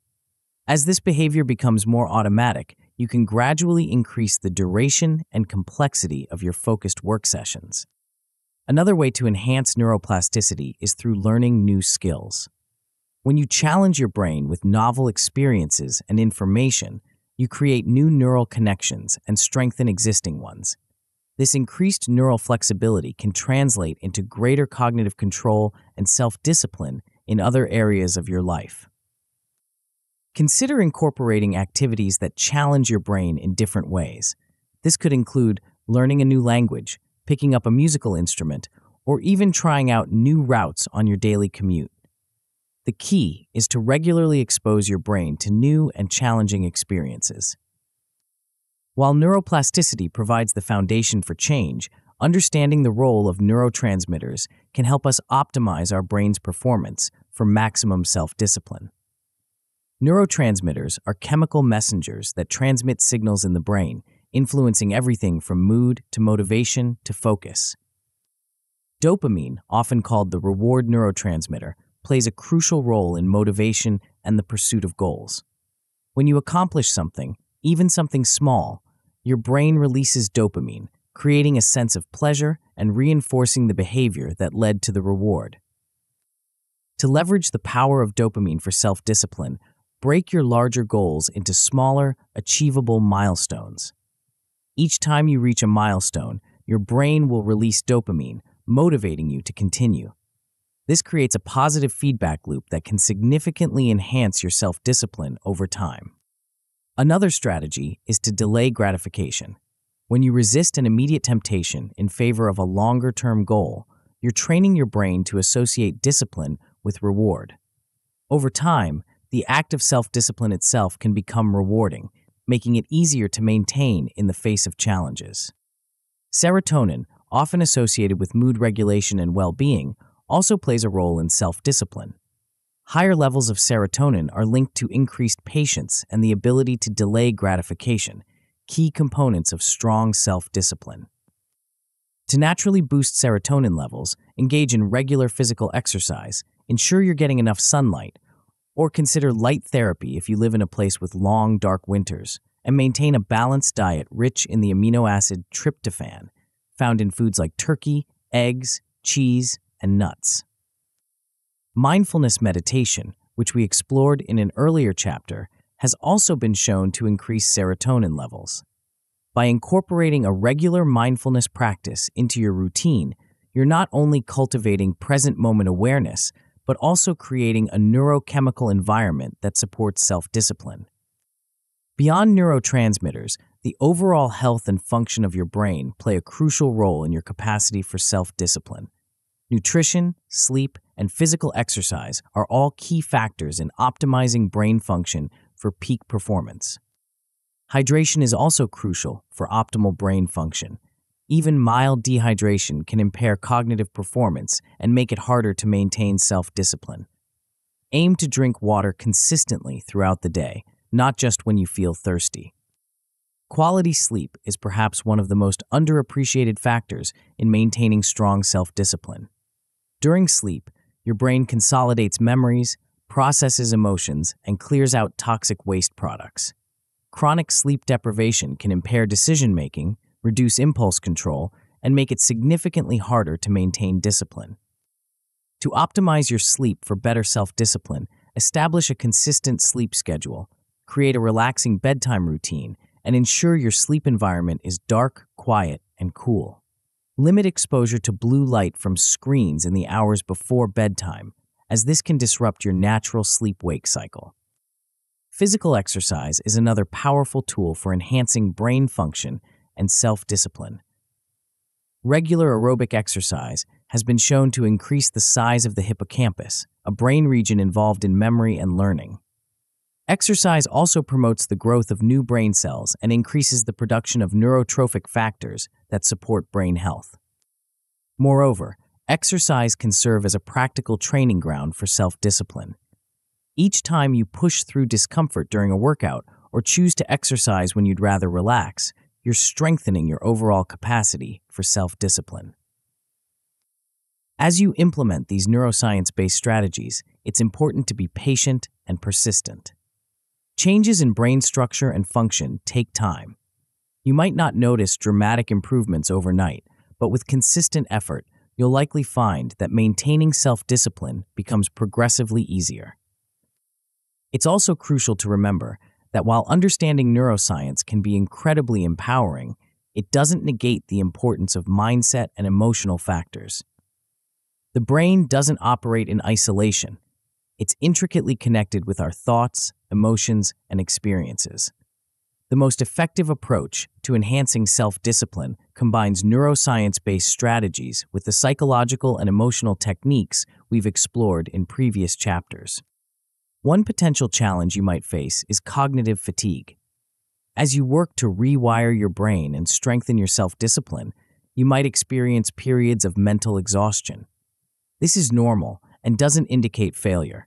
As this behavior becomes more automatic, you can gradually increase the duration and complexity of your focused work sessions. Another way to enhance neuroplasticity is through learning new skills. When you challenge your brain with novel experiences and information, you create new neural connections and strengthen existing ones. This increased neural flexibility can translate into greater cognitive control and self-discipline in other areas of your life. Consider incorporating activities that challenge your brain in different ways. This could include learning a new language, picking up a musical instrument, or even trying out new routes on your daily commute. The key is to regularly expose your brain to new and challenging experiences. While neuroplasticity provides the foundation for change, understanding the role of neurotransmitters can help us optimize our brain's performance for maximum self-discipline. Neurotransmitters are chemical messengers that transmit signals in the brain, influencing everything from mood to motivation to focus. Dopamine, often called the reward neurotransmitter, plays a crucial role in motivation and the pursuit of goals. When you accomplish something, even something small, your brain releases dopamine, creating a sense of pleasure and reinforcing the behavior that led to the reward. To leverage the power of dopamine for self-discipline, break your larger goals into smaller, achievable milestones. Each time you reach a milestone, your brain will release dopamine, motivating you to continue. This creates a positive feedback loop that can significantly enhance your self-discipline over time. Another strategy is to delay gratification. When you resist an immediate temptation in favor of a longer-term goal, you're training your brain to associate discipline with reward. Over time, the act of self-discipline itself can become rewarding, making it easier to maintain in the face of challenges. Serotonin, often associated with mood regulation and well-being, also plays a role in self-discipline. Higher levels of serotonin are linked to increased patience and the ability to delay gratification, key components of strong self-discipline. To naturally boost serotonin levels, engage in regular physical exercise, ensure you're getting enough sunlight, or consider light therapy if you live in a place with long, dark winters, and maintain a balanced diet rich in the amino acid tryptophan, found in foods like turkey, eggs, cheese, and nuts. Mindfulness meditation, which we explored in an earlier chapter, has also been shown to increase serotonin levels. By incorporating a regular mindfulness practice into your routine, you're not only cultivating present moment awareness, but also creating a neurochemical environment that supports self-discipline. Beyond neurotransmitters, the overall health and function of your brain play a crucial role in your capacity for self-discipline. Nutrition, sleep, and physical exercise are all key factors in optimizing brain function for peak performance. Hydration is also crucial for optimal brain function. Even mild dehydration can impair cognitive performance and make it harder to maintain self-discipline. Aim to drink water consistently throughout the day, not just when you feel thirsty. Quality sleep is perhaps one of the most underappreciated factors in maintaining strong self-discipline. During sleep, your brain consolidates memories, processes emotions, and clears out toxic waste products. Chronic sleep deprivation can impair decision-making, reduce impulse control, and make it significantly harder to maintain discipline. To optimize your sleep for better self-discipline, establish a consistent sleep schedule, create a relaxing bedtime routine, and ensure your sleep environment is dark, quiet, and cool. Limit exposure to blue light from screens in the hours before bedtime, as this can disrupt your natural sleep-wake cycle. Physical exercise is another powerful tool for enhancing brain function and self-discipline. Regular aerobic exercise has been shown to increase the size of the hippocampus, a brain region involved in memory and learning. Exercise also promotes the growth of new brain cells and increases the production of neurotrophic factors that support brain health. Moreover, exercise can serve as a practical training ground for self-discipline. Each time you push through discomfort during a workout or choose to exercise when you'd rather relax, you're strengthening your overall capacity for self-discipline. As you implement these neuroscience-based strategies, it's important to be patient and persistent. Changes in brain structure and function take time. You might not notice dramatic improvements overnight, but with consistent effort, you'll likely find that maintaining self-discipline becomes progressively easier. It's also crucial to remember that while understanding neuroscience can be incredibly empowering, it doesn't negate the importance of mindset and emotional factors. The brain doesn't operate in isolation. It's intricately connected with our thoughts, emotions, and experiences. The most effective approach to enhancing self-discipline combines neuroscience-based strategies with the psychological and emotional techniques we've explored in previous chapters. One potential challenge you might face is cognitive fatigue. As you work to rewire your brain and strengthen your self-discipline, you might experience periods of mental exhaustion. This is normal and doesn't indicate failure.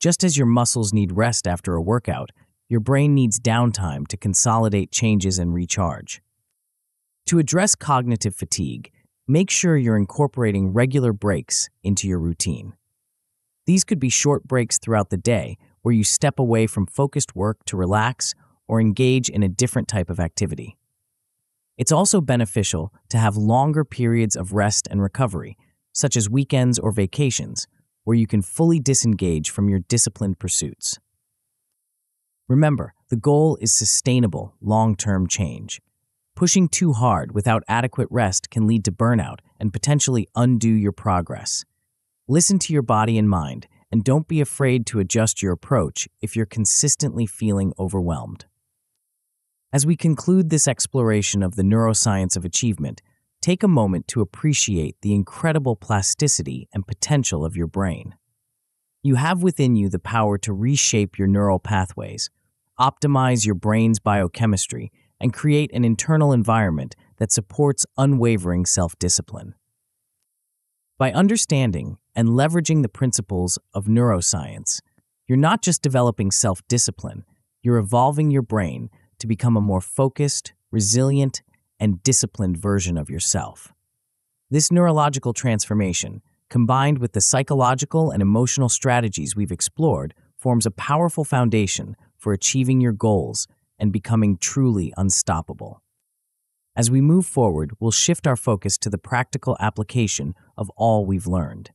Just as your muscles need rest after a workout, your brain needs downtime to consolidate changes and recharge. To address cognitive fatigue, make sure you're incorporating regular breaks into your routine. These could be short breaks throughout the day where you step away from focused work to relax or engage in a different type of activity. It's also beneficial to have longer periods of rest and recovery, such as weekends or vacations, where you can fully disengage from your disciplined pursuits. Remember, the goal is sustainable, long-term change. Pushing too hard without adequate rest can lead to burnout and potentially undo your progress. Listen to your body and mind, and don't be afraid to adjust your approach if you're consistently feeling overwhelmed. As we conclude this exploration of the neuroscience of achievement, take a moment to appreciate the incredible plasticity and potential of your brain. You have within you the power to reshape your neural pathways, optimize your brain's biochemistry, and create an internal environment that supports unwavering self-discipline. By understanding and leveraging the principles of neuroscience, you're not just developing self-discipline, you're evolving your brain to become a more focused, resilient, and disciplined version of yourself. This neurological transformation, combined with the psychological and emotional strategies we've explored, forms a powerful foundation for achieving your goals and becoming truly unstoppable. As we move forward, we'll shift our focus to the practical application of all we've learned.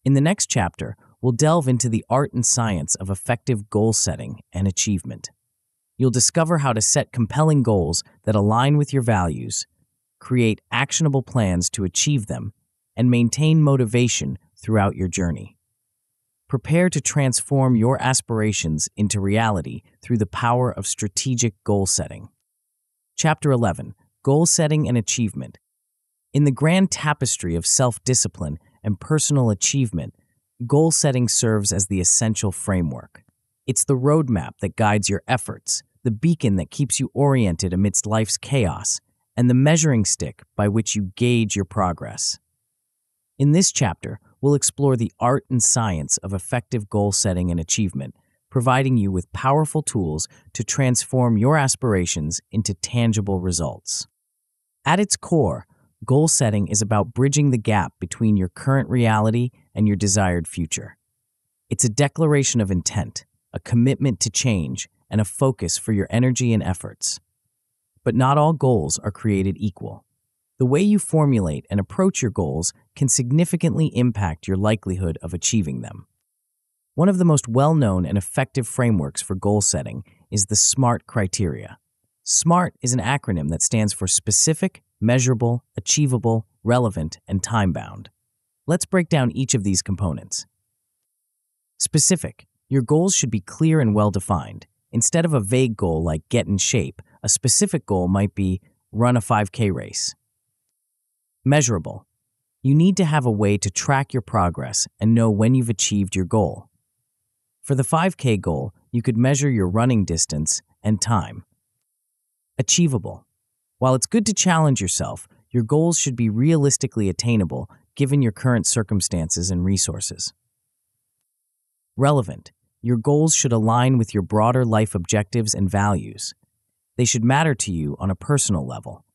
In the next chapter, we'll delve into the art and science of effective goal setting and achievement. You'll discover how to set compelling goals that align with your values, create actionable plans to achieve them, and maintain motivation throughout your journey. Prepare to transform your aspirations into reality through the power of strategic goal setting. Chapter 11: Goal Setting and Achievement. In the grand tapestry of self-discipline and personal achievement, goal setting serves as the essential framework. It's the roadmap that guides your efforts, the beacon that keeps you oriented amidst life's chaos, and the measuring stick by which you gauge your progress. In this chapter, we'll explore the art and science of effective goal setting and achievement, providing you with powerful tools to transform your aspirations into tangible results. At its core, goal setting is about bridging the gap between your current reality and your desired future. It's a declaration of intent, a commitment to change, and a focus for your energy and efforts. But not all goals are created equal. The way you formulate and approach your goals can significantly impact your likelihood of achieving them. One of the most well-known and effective frameworks for goal setting is the SMART criteria. SMART is an acronym that stands for specific, measurable, achievable, relevant, and time-bound. Let's break down each of these components. Specific. Your goals should be clear and well-defined. Instead of a vague goal like get in shape, a specific goal might be run a 5K race. Measurable. You need to have a way to track your progress and know when you've achieved your goal. For the 5K goal, you could measure your running distance and time. Achievable. While it's good to challenge yourself, your goals should be realistically attainable given your current circumstances and resources. Relevant. Your goals should align with your broader life objectives and values. They should matter to you on a personal level.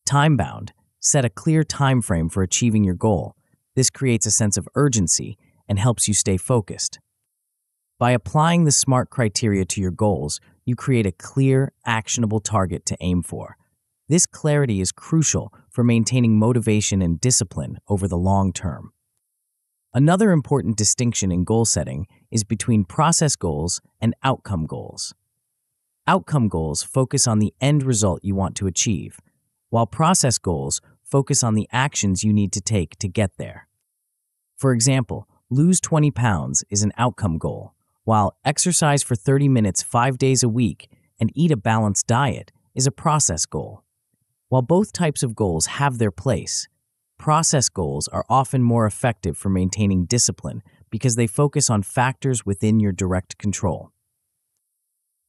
Time-bound. Set a clear time frame for achieving your goal. This creates a sense of urgency and helps you stay focused. By applying the SMART criteria to your goals, you create a clear, actionable target to aim for. This clarity is crucial for maintaining motivation and discipline over the long term. Another important distinction in goal setting is between process goals and outcome goals. Outcome goals focus on the end result you want to achieve, while process goals focus on the actions you need to take to get there. For example, lose 20 pounds is an outcome goal, while exercise for 30 minutes 5 days a week and eat a balanced diet is a process goal. While both types of goals have their place, process goals are often more effective for maintaining discipline because they focus on factors within your direct control.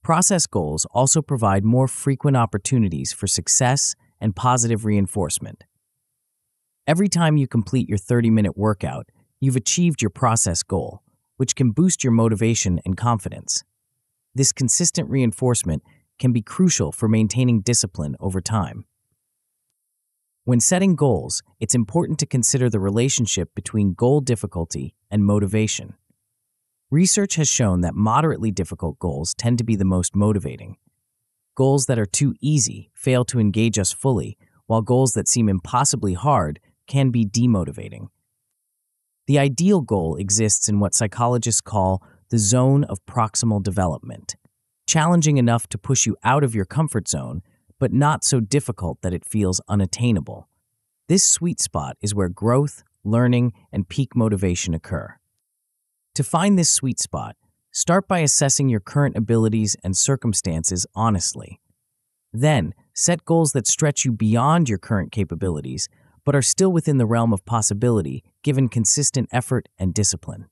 Process goals also provide more frequent opportunities for success and positive reinforcement. Every time you complete your 30-minute workout, you've achieved your process goal, which can boost your motivation and confidence. This consistent reinforcement can be crucial for maintaining discipline over time. When setting goals, it's important to consider the relationship between goal difficulty and motivation. Research has shown that moderately difficult goals tend to be the most motivating. Goals that are too easy fail to engage us fully, while goals that seem impossibly hard can be demotivating. The ideal goal exists in what psychologists call the zone of proximal development, challenging enough to push you out of your comfort zone, but not so difficult that it feels unattainable. This sweet spot is where growth, learning, and peak motivation occur. To find this sweet spot, start by assessing your current abilities and circumstances honestly. Then, set goals that stretch you beyond your current capabilities, but are still within the realm of possibility given consistent effort and discipline.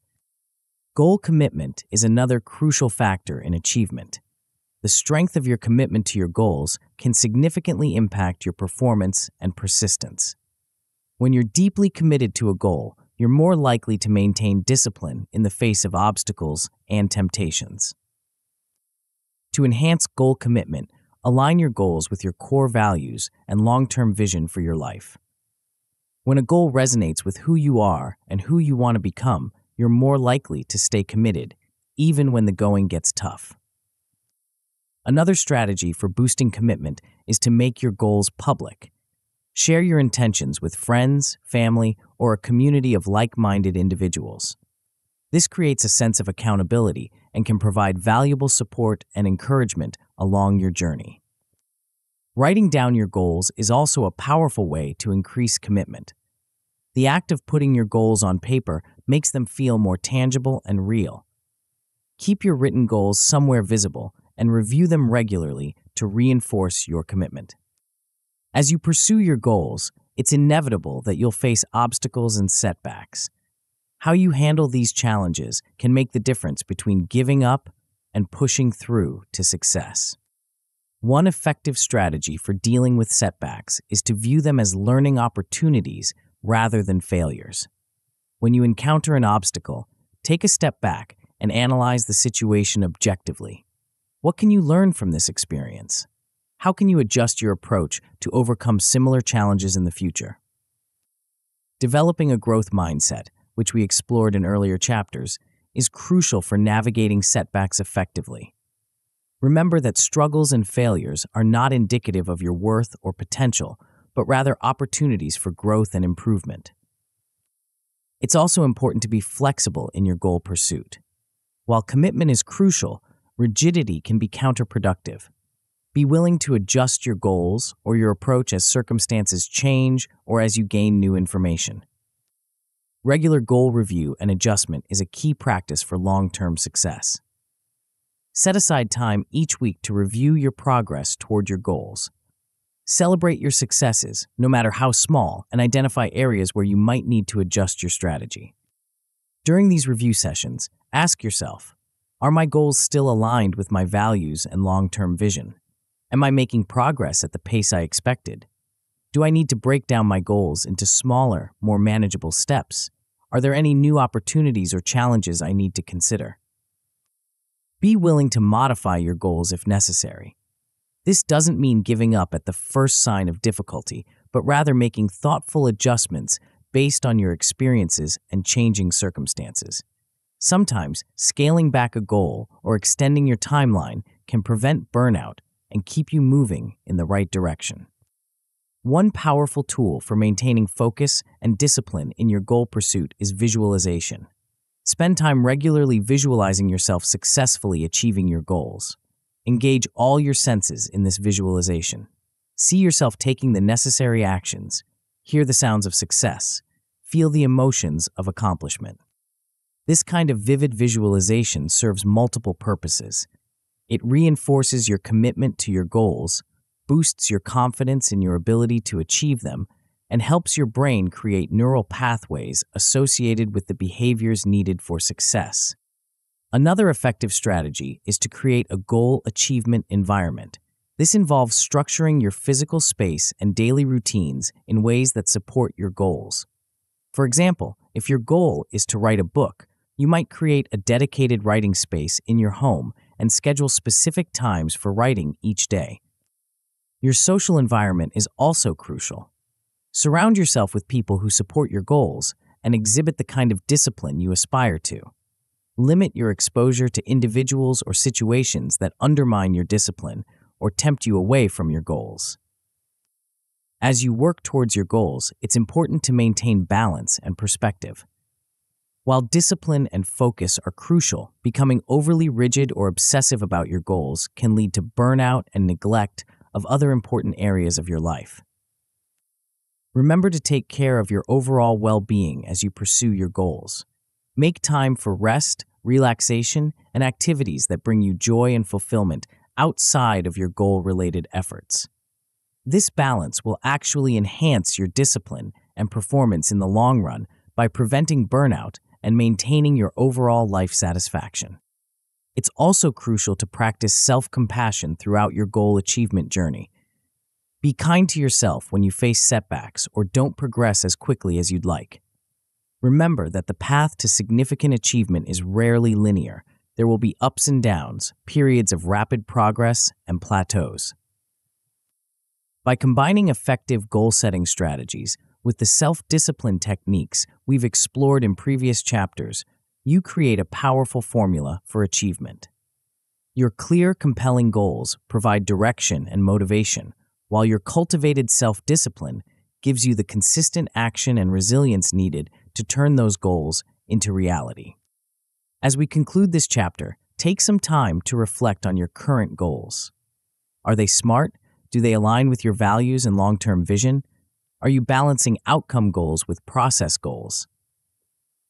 Goal commitment is another crucial factor in achievement. The strength of your commitment to your goals can significantly impact your performance and persistence. When you're deeply committed to a goal, you're more likely to maintain discipline in the face of obstacles and temptations. To enhance goal commitment, align your goals with your core values and long-term vision for your life. When a goal resonates with who you are and who you want to become, you're more likely to stay committed, even when the going gets tough. Another strategy for boosting commitment is to make your goals public. Share your intentions with friends, family, or a community of like-minded individuals. This creates a sense of accountability and can provide valuable support and encouragement along your journey. Writing down your goals is also a powerful way to increase commitment. The act of putting your goals on paper makes them feel more tangible and real. Keep your written goals somewhere visible and review them regularly to reinforce your commitment. As you pursue your goals, it's inevitable that you'll face obstacles and setbacks. How you handle these challenges can make the difference between giving up and pushing through to success. One effective strategy for dealing with setbacks is to view them as learning opportunities rather than failures. When you encounter an obstacle, take a step back and analyze the situation objectively. What can you learn from this experience? How can you adjust your approach to overcome similar challenges in the future? Developing a growth mindset, which we explored in earlier chapters, is crucial for navigating setbacks effectively. Remember that struggles and failures are not indicative of your worth or potential, but rather opportunities for growth and improvement. It's also important to be flexible in your goal pursuit. While commitment is crucial, rigidity can be counterproductive. Be willing to adjust your goals or your approach as circumstances change or as you gain new information. Regular goal review and adjustment is a key practice for long-term success. Set aside time each week to review your progress toward your goals. Celebrate your successes, no matter how small, and identify areas where you might need to adjust your strategy. During these review sessions, ask yourself, are my goals still aligned with my values and long-term vision? Am I making progress at the pace I expected? Do I need to break down my goals into smaller, more manageable steps? Are there any new opportunities or challenges I need to consider? Be willing to modify your goals if necessary. This doesn't mean giving up at the first sign of difficulty, but rather making thoughtful adjustments based on your experiences and changing circumstances. Sometimes, scaling back a goal or extending your timeline can prevent burnout and keep you moving in the right direction. One powerful tool for maintaining focus and discipline in your goal pursuit is visualization. Spend time regularly visualizing yourself successfully achieving your goals. Engage all your senses in this visualization. See yourself taking the necessary actions, hear the sounds of success, feel the emotions of accomplishment. This kind of vivid visualization serves multiple purposes. It reinforces your commitment to your goals, boosts your confidence in your ability to achieve them, and helps your brain create neural pathways associated with the behaviors needed for success. Another effective strategy is to create a goal achievement environment. This involves structuring your physical space and daily routines in ways that support your goals. For example, if your goal is to write a book, you might create a dedicated writing space in your home and schedule specific times for writing each day. Your social environment is also crucial. Surround yourself with people who support your goals and exhibit the kind of discipline you aspire to. Limit your exposure to individuals or situations that undermine your discipline or tempt you away from your goals. As you work towards your goals, it's important to maintain balance and perspective. While discipline and focus are crucial, becoming overly rigid or obsessive about your goals can lead to burnout and neglect of other important areas of your life. Remember to take care of your overall well-being as you pursue your goals. Make time for rest, relaxation, and activities that bring you joy and fulfillment outside of your goal-related efforts. This balance will actually enhance your discipline and performance in the long run by preventing burnout and maintaining your overall life satisfaction. It's also crucial to practice self-compassion throughout your goal achievement journey. Be kind to yourself when you face setbacks or don't progress as quickly as you'd like. Remember that the path to significant achievement is rarely linear. There will be ups and downs, periods of rapid progress, and plateaus. By combining effective goal-setting strategies with the self-discipline techniques we've explored in previous chapters, you create a powerful formula for achievement. Your clear, compelling goals provide direction and motivation, while your cultivated self-discipline gives you the consistent action and resilience needed to turn those goals into reality. As we conclude this chapter, take some time to reflect on your current goals. Are they smart? Do they align with your values and long-term vision? Are you balancing outcome goals with process goals?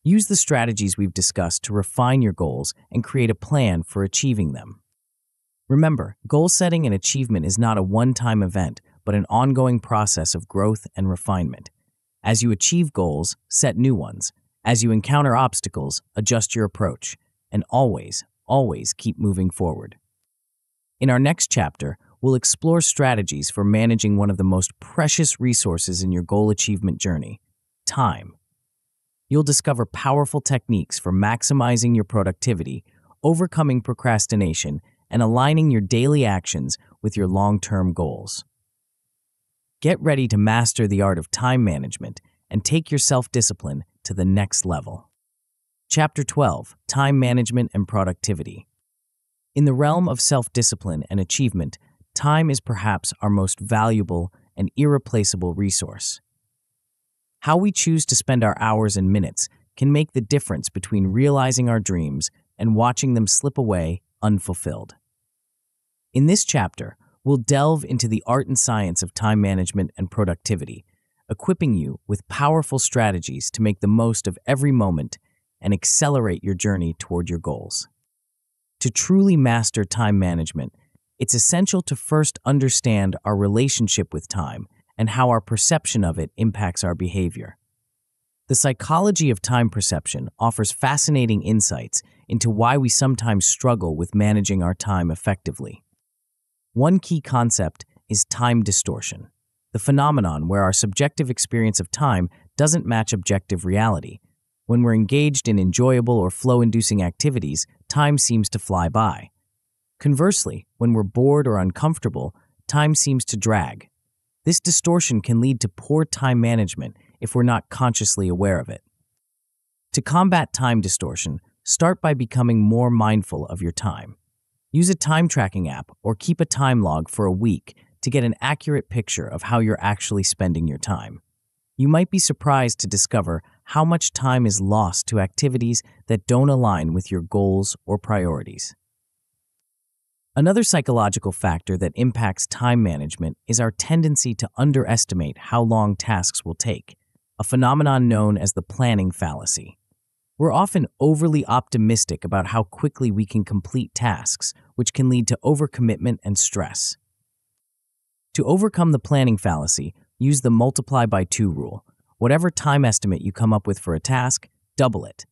Use the strategies we've discussed to refine your goals and create a plan for achieving them. Remember, goal setting and achievement is not a one-time event, but an ongoing process of growth and refinement. As you achieve goals, set new ones. As you encounter obstacles, adjust your approach. And always keep moving forward. In our next chapter, we'll explore strategies for managing one of the most precious resources in your goal achievement journey: time. You'll discover powerful techniques for maximizing your productivity, overcoming procrastination, and aligning your daily actions with your long-term goals. Get ready to master the art of time management and take your self-discipline to the next level. Chapter 12: Time Management and Productivity. In the realm of self-discipline and achievement, time is perhaps our most valuable and irreplaceable resource. How we choose to spend our hours and minutes can make the difference between realizing our dreams and watching them slip away unfulfilled. In this chapter, we'll delve into the art and science of time management and productivity, equipping you with powerful strategies to make the most of every moment and accelerate your journey toward your goals. To truly master time management, it's essential to first understand our relationship with time and how our perception of it impacts our behavior. The psychology of time perception offers fascinating insights into why we sometimes struggle with managing our time effectively. One key concept is time distortion, the phenomenon where our subjective experience of time doesn't match objective reality. When we're engaged in enjoyable or flow-inducing activities, time seems to fly by. Conversely, when we're bored or uncomfortable, time seems to drag. This distortion can lead to poor time management if we're not consciously aware of it. To combat time distortion, start by becoming more mindful of your time. Use a time tracking app or keep a time log for a week to get an accurate picture of how you're actually spending your time. You might be surprised to discover how much time is lost to activities that don't align with your goals or priorities. Another psychological factor that impacts time management is our tendency to underestimate how long tasks will take, a phenomenon known as the planning fallacy. We're often overly optimistic about how quickly we can complete tasks, which can lead to overcommitment and stress. To overcome the planning fallacy, use the multiply by 2 rule. Whatever time estimate you come up with for a task, double it.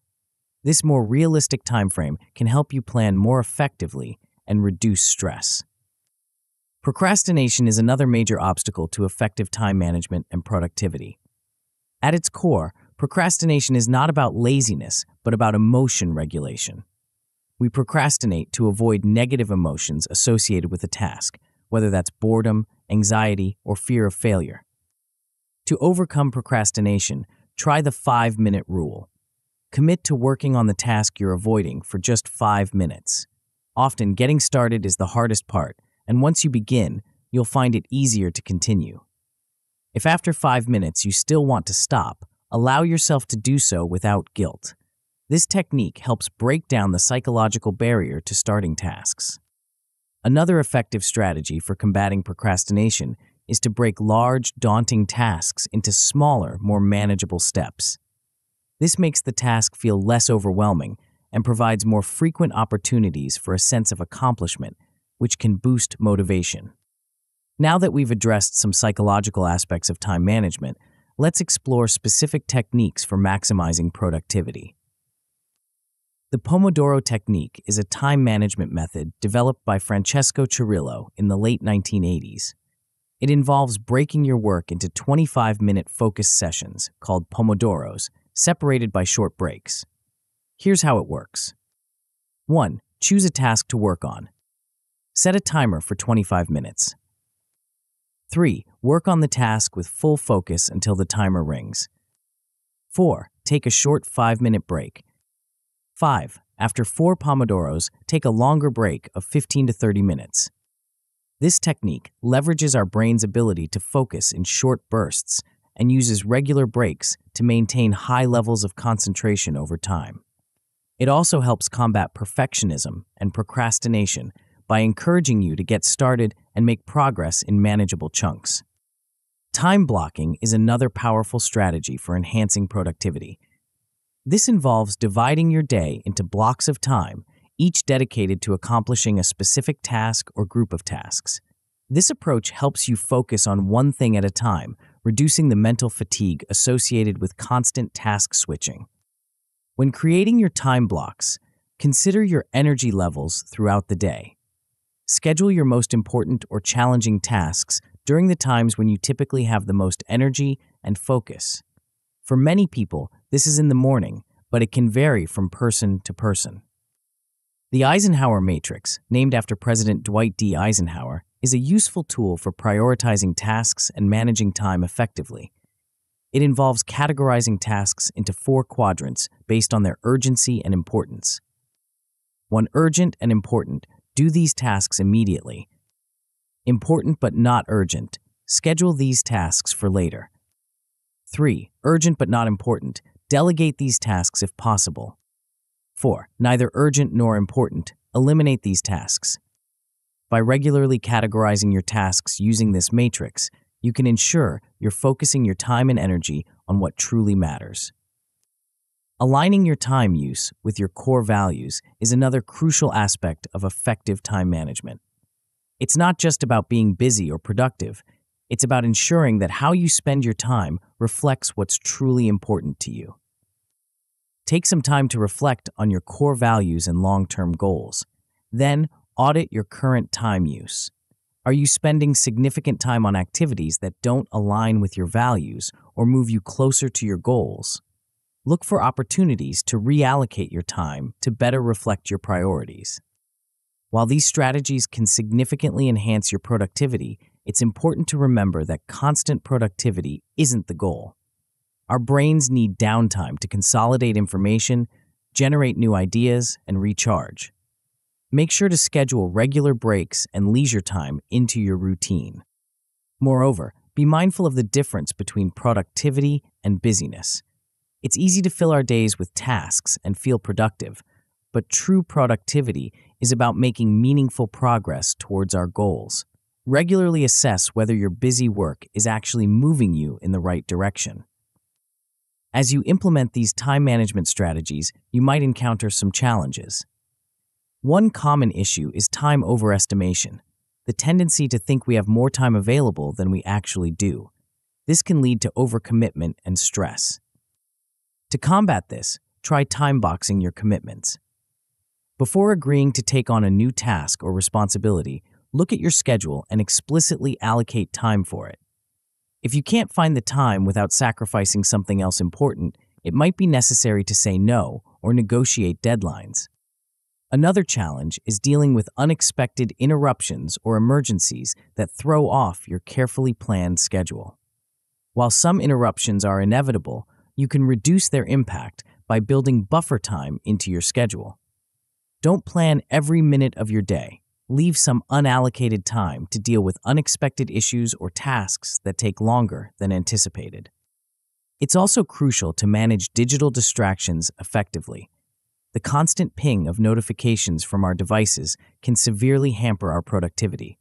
This more realistic time frame can help you plan more effectively and reduce stress. Procrastination is another major obstacle to effective time management and productivity. At its core, procrastination is not about laziness, but about emotion regulation. We procrastinate to avoid negative emotions associated with a task, whether that's boredom, anxiety, or fear of failure. To overcome procrastination, try the 5-minute rule. Commit to working on the task you're avoiding for just 5 minutes. Often, getting started is the hardest part, and once you begin, you'll find it easier to continue. If after 5 minutes you still want to stop, allow yourself to do so without guilt. This technique helps break down the psychological barrier to starting tasks. Another effective strategy for combating procrastination is to break large, daunting tasks into smaller, more manageable steps. This makes the task feel less overwhelming and provides more frequent opportunities for a sense of accomplishment, which can boost motivation. Now that we've addressed some psychological aspects of time management, let's explore specific techniques for maximizing productivity. The Pomodoro technique is a time management method developed by Francesco Cirillo in the late 1980s. It involves breaking your work into 25-minute focused sessions, called Pomodoros, separated by short breaks. Here's how it works. 1. Choose a task to work on. Set a timer for 25 minutes. 3. Work on the task with full focus until the timer rings. 4. Take a short 5-minute break. 5. After 4 Pomodoros, take a longer break of 15 to 30 minutes. This technique leverages our brain's ability to focus in short bursts and uses regular breaks to maintain high levels of concentration over time. It also helps combat perfectionism and procrastination by encouraging you to get started and make progress in manageable chunks. Time blocking is another powerful strategy for enhancing productivity. This involves dividing your day into blocks of time, each dedicated to accomplishing a specific task or group of tasks. This approach helps you focus on one thing at a time, reducing the mental fatigue associated with constant task switching. When creating your time blocks, consider your energy levels throughout the day. Schedule your most important or challenging tasks during the times when you typically have the most energy and focus. For many people, this is in the morning, but it can vary from person to person. The Eisenhower Matrix, named after President Dwight D. Eisenhower, is a useful tool for prioritizing tasks and managing time effectively. It involves categorizing tasks into 4 quadrants based on their urgency and importance. 1. Urgent and important. Do these tasks immediately. Important but not urgent. Schedule these tasks for later. 3. Urgent but not important. Delegate these tasks if possible. 4. Neither urgent nor important. Eliminate these tasks. By regularly categorizing your tasks using this matrix, you can ensure you're focusing your time and energy on what truly matters. Aligning your time use with your core values is another crucial aspect of effective time management. It's not just about being busy or productive. It's about ensuring that how you spend your time reflects what's truly important to you. Take some time to reflect on your core values and long-term goals. Then, audit your current time use. Are you spending significant time on activities that don't align with your values or move you closer to your goals? Look for opportunities to reallocate your time to better reflect your priorities. While these strategies can significantly enhance your productivity, it's important to remember that constant productivity isn't the goal. Our brains need downtime to consolidate information, generate new ideas, and recharge. Make sure to schedule regular breaks and leisure time into your routine. Moreover, be mindful of the difference between productivity and busyness. It's easy to fill our days with tasks and feel productive, but true productivity is about making meaningful progress towards our goals. Regularly assess whether your busy work is actually moving you in the right direction. As you implement these time management strategies, you might encounter some challenges. One common issue is time overestimation, the tendency to think we have more time available than we actually do. This can lead to overcommitment and stress. To combat this, try time boxing your commitments. Before agreeing to take on a new task or responsibility, look at your schedule and explicitly allocate time for it. If you can't find the time without sacrificing something else important, it might be necessary to say no or negotiate deadlines. Another challenge is dealing with unexpected interruptions or emergencies that throw off your carefully planned schedule. While some interruptions are inevitable, you can reduce their impact by building buffer time into your schedule. Don't plan every minute of your day. Leave some unallocated time to deal with unexpected issues or tasks that take longer than anticipated. It's also crucial to manage digital distractions effectively. The constant ping of notifications from our devices can severely hamper our productivity.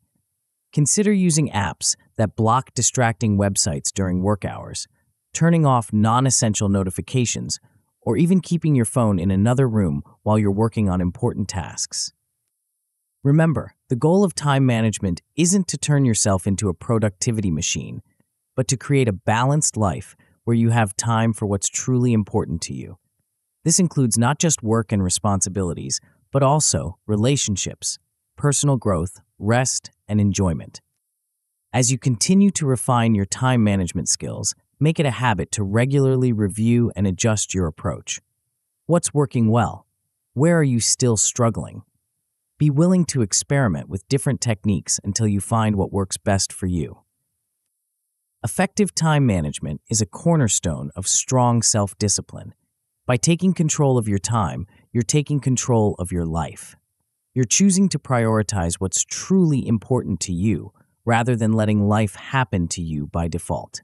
Consider using apps that block distracting websites during work hours, turning off non-essential notifications, or even keeping your phone in another room while you're working on important tasks. Remember, the goal of time management isn't to turn yourself into a productivity machine, but to create a balanced life where you have time for what's truly important to you. This includes not just work and responsibilities, but also relationships, personal growth, rest, and enjoyment. As you continue to refine your time management skills, make it a habit to regularly review and adjust your approach. What's working well? Where are you still struggling? Be willing to experiment with different techniques until you find what works best for you. Effective time management is a cornerstone of strong self-discipline. By taking control of your time, you're taking control of your life. You're choosing to prioritize what's truly important to you, rather than letting life happen to you by default.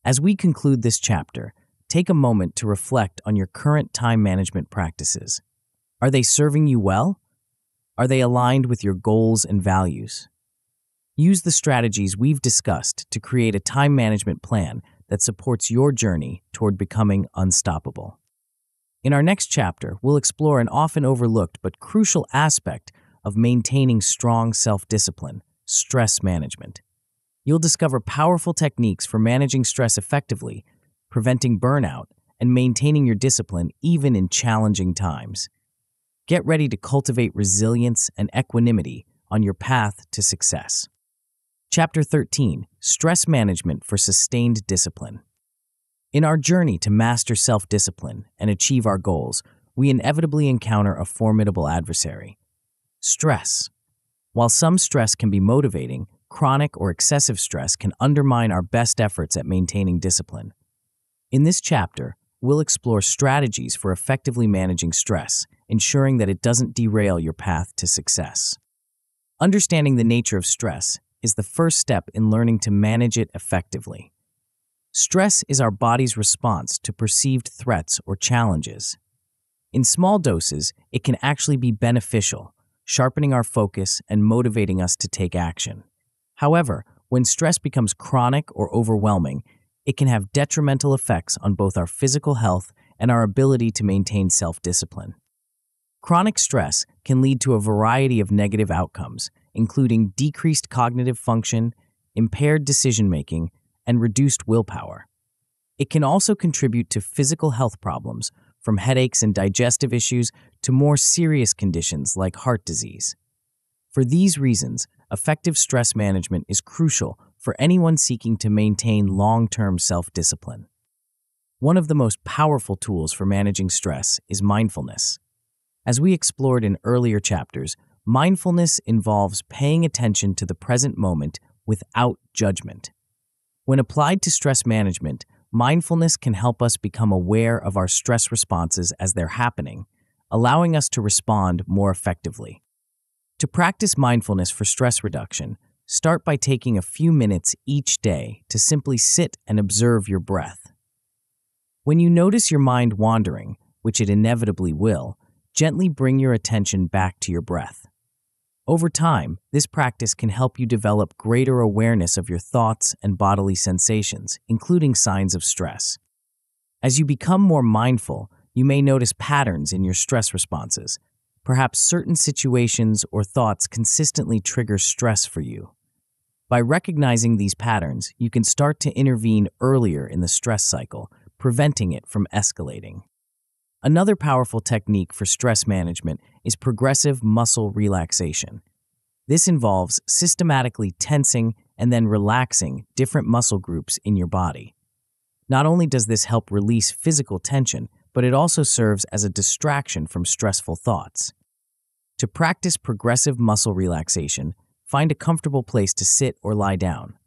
As we conclude this chapter, take a moment to reflect on your current time management practices. Are they serving you well? Are they aligned with your goals and values? Use the strategies we've discussed to create a time management plan that supports your journey toward becoming unstoppable. In our next chapter, we'll explore an often overlooked but crucial aspect of maintaining strong self-discipline: stress management. You'll discover powerful techniques for managing stress effectively, preventing burnout, and maintaining your discipline even in challenging times. Get ready to cultivate resilience and equanimity on your path to success. Chapter 13: Stress Management for Sustained Discipline. In our journey to master self-discipline and achieve our goals, we inevitably encounter a formidable adversary: stress. While some stress can be motivating, chronic or excessive stress can undermine our best efforts at maintaining discipline. In this chapter, we'll explore strategies for effectively managing stress, ensuring that it doesn't derail your path to success. Understanding the nature of stress is the first step in learning to manage it effectively. Stress is our body's response to perceived threats or challenges. In small doses, it can actually be beneficial, sharpening our focus and motivating us to take action. However, when stress becomes chronic or overwhelming, it can have detrimental effects on both our physical health and our ability to maintain self-discipline. Chronic stress can lead to a variety of negative outcomes, including decreased cognitive function, impaired decision-making, and reduced willpower. It can also contribute to physical health problems, from headaches and digestive issues to more serious conditions like heart disease. For these reasons, effective stress management is crucial for anyone seeking to maintain long-term self-discipline. One of the most powerful tools for managing stress is mindfulness. As we explored in earlier chapters, mindfulness involves paying attention to the present moment without judgment. When applied to stress management, mindfulness can help us become aware of our stress responses as they're happening, allowing us to respond more effectively. To practice mindfulness for stress reduction, start by taking a few minutes each day to simply sit and observe your breath. When you notice your mind wandering, which it inevitably will, gently bring your attention back to your breath. Over time, this practice can help you develop greater awareness of your thoughts and bodily sensations, including signs of stress. As you become more mindful, you may notice patterns in your stress responses. Perhaps certain situations or thoughts consistently trigger stress for you. By recognizing these patterns, you can start to intervene earlier in the stress cycle, preventing it from escalating. Another powerful technique for stress management is progressive muscle relaxation. This involves systematically tensing and then relaxing different muscle groups in your body. Not only does this help release physical tension, but it also serves as a distraction from stressful thoughts. To practice progressive muscle relaxation, find a comfortable place to sit or lie down.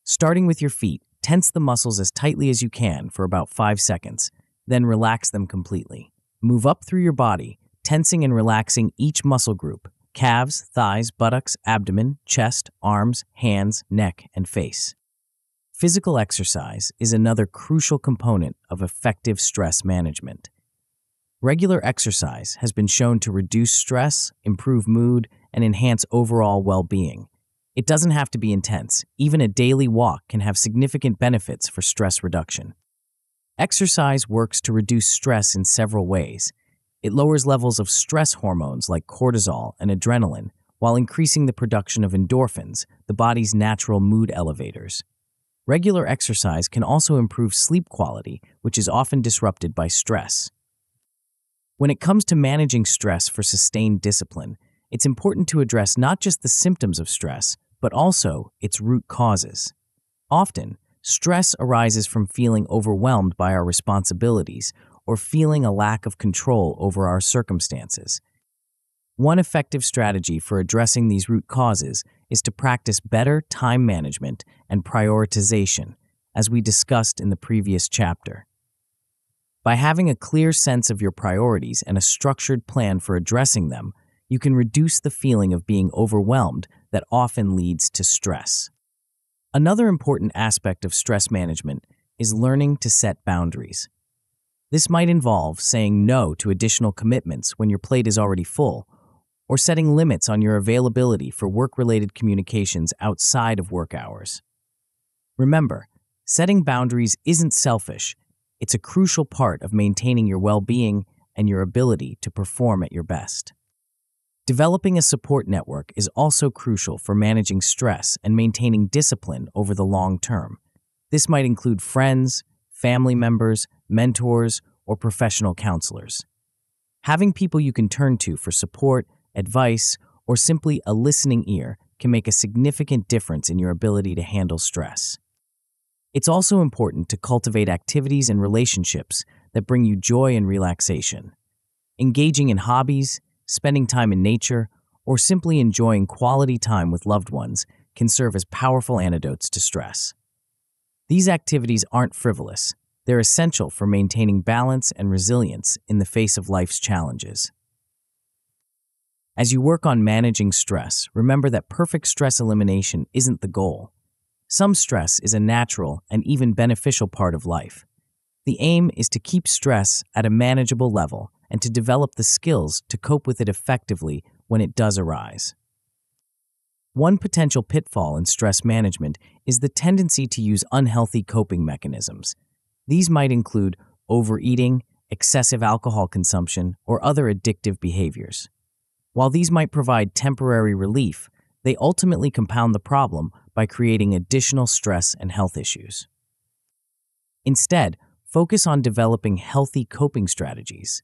Starting with your feet, tense the muscles as tightly as you can for about 5 seconds, then relax them completely. Move up through your body, tensing and relaxing each muscle group: calves, thighs, buttocks, abdomen, chest, arms, hands, neck, and face. Physical exercise is another crucial component of effective stress management. Regular exercise has been shown to reduce stress, improve mood, and enhance overall well-being. It doesn't have to be intense. Even a daily walk can have significant benefits for stress reduction. Exercise works to reduce stress in several ways. It lowers levels of stress hormones like cortisol and adrenaline, while increasing the production of endorphins, the body's natural mood elevators. Regular exercise can also improve sleep quality, which is often disrupted by stress. When it comes to managing stress for sustained discipline, it's important to address not just the symptoms of stress, but also its root causes. Often, stress arises from feeling overwhelmed by our responsibilities or feeling a lack of control over our circumstances. One effective strategy for addressing these root causes is to practice better time management and prioritization, as we discussed in the previous chapter. By having a clear sense of your priorities and a structured plan for addressing them, you can reduce the feeling of being overwhelmed that often leads to stress. Another important aspect of stress management is learning to set boundaries. This might involve saying no to additional commitments when your plate is already full, or setting limits on your availability for work-related communications outside of work hours. Remember, setting boundaries isn't selfish. It's a crucial part of maintaining your well-being and your ability to perform at your best. Developing a support network is also crucial for managing stress and maintaining discipline over the long term. This might include friends, family members, mentors, or professional counselors. Having people you can turn to for support, advice, or simply a listening ear can make a significant difference in your ability to handle stress. It's also important to cultivate activities and relationships that bring you joy and relaxation. Engaging in hobbies, spending time in nature, or simply enjoying quality time with loved ones can serve as powerful antidotes to stress. These activities aren't frivolous. They're essential for maintaining balance and resilience in the face of life's challenges. As you work on managing stress, remember that perfect stress elimination isn't the goal. Some stress is a natural and even beneficial part of life. The aim is to keep stress at a manageable level and to develop the skills to cope with it effectively when it does arise. One potential pitfall in stress management is the tendency to use unhealthy coping mechanisms. These might include overeating, excessive alcohol consumption, or other addictive behaviors. While these might provide temporary relief, they ultimately compound the problem by creating additional stress and health issues. Instead, focus on developing healthy coping strategies.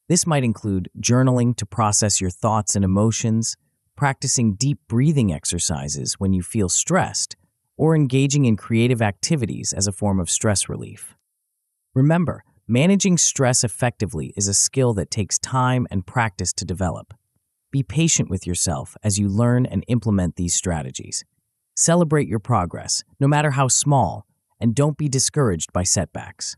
This might include journaling to process your thoughts and emotions, practicing deep breathing exercises when you feel stressed, or engaging in creative activities as a form of stress relief. Remember, managing stress effectively is a skill that takes time and practice to develop. Be patient with yourself as you learn and implement these strategies. Celebrate your progress, no matter how small, and don't be discouraged by setbacks.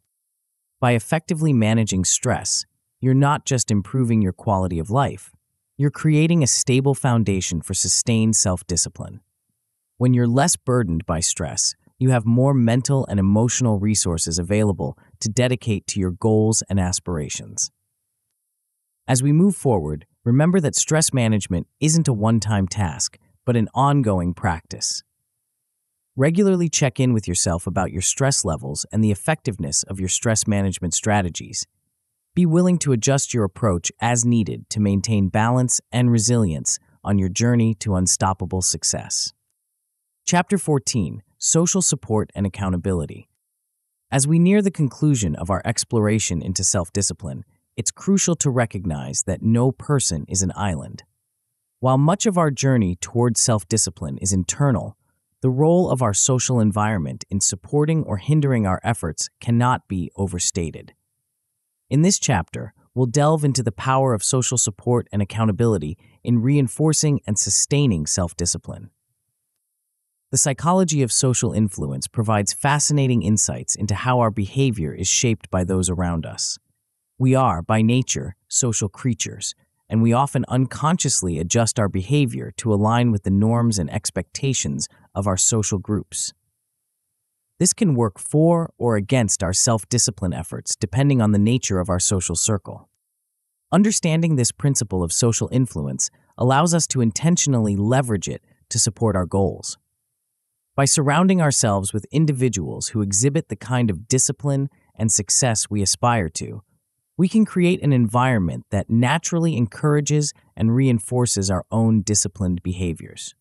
By effectively managing stress, you're not just improving your quality of life, you're creating a stable foundation for sustained self-discipline. When you're less burdened by stress, you have more mental and emotional resources available to dedicate to your goals and aspirations. As we move forward, remember that stress management isn't a one-time task, but an ongoing practice. Regularly check in with yourself about your stress levels and the effectiveness of your stress management strategies. Be willing to adjust your approach as needed to maintain balance and resilience on your journey to unstoppable success. Chapter 14: Social Support and Accountability. As we near the conclusion of our exploration into self-discipline, it's crucial to recognize that no person is an island. While much of our journey towards self-discipline is internal, the role of our social environment in supporting or hindering our efforts cannot be overstated. In this chapter, we'll delve into the power of social support and accountability in reinforcing and sustaining self-discipline. The psychology of social influence provides fascinating insights into how our behavior is shaped by those around us. We are, by nature, social creatures, and we often unconsciously adjust our behavior to align with the norms and expectations of our social groups. This can work for or against our self-discipline efforts depending on the nature of our social circle. Understanding this principle of social influence allows us to intentionally leverage it to support our goals. By surrounding ourselves with individuals who exhibit the kind of discipline and success we aspire to, we can create an environment that naturally encourages and reinforces our own disciplined behaviors.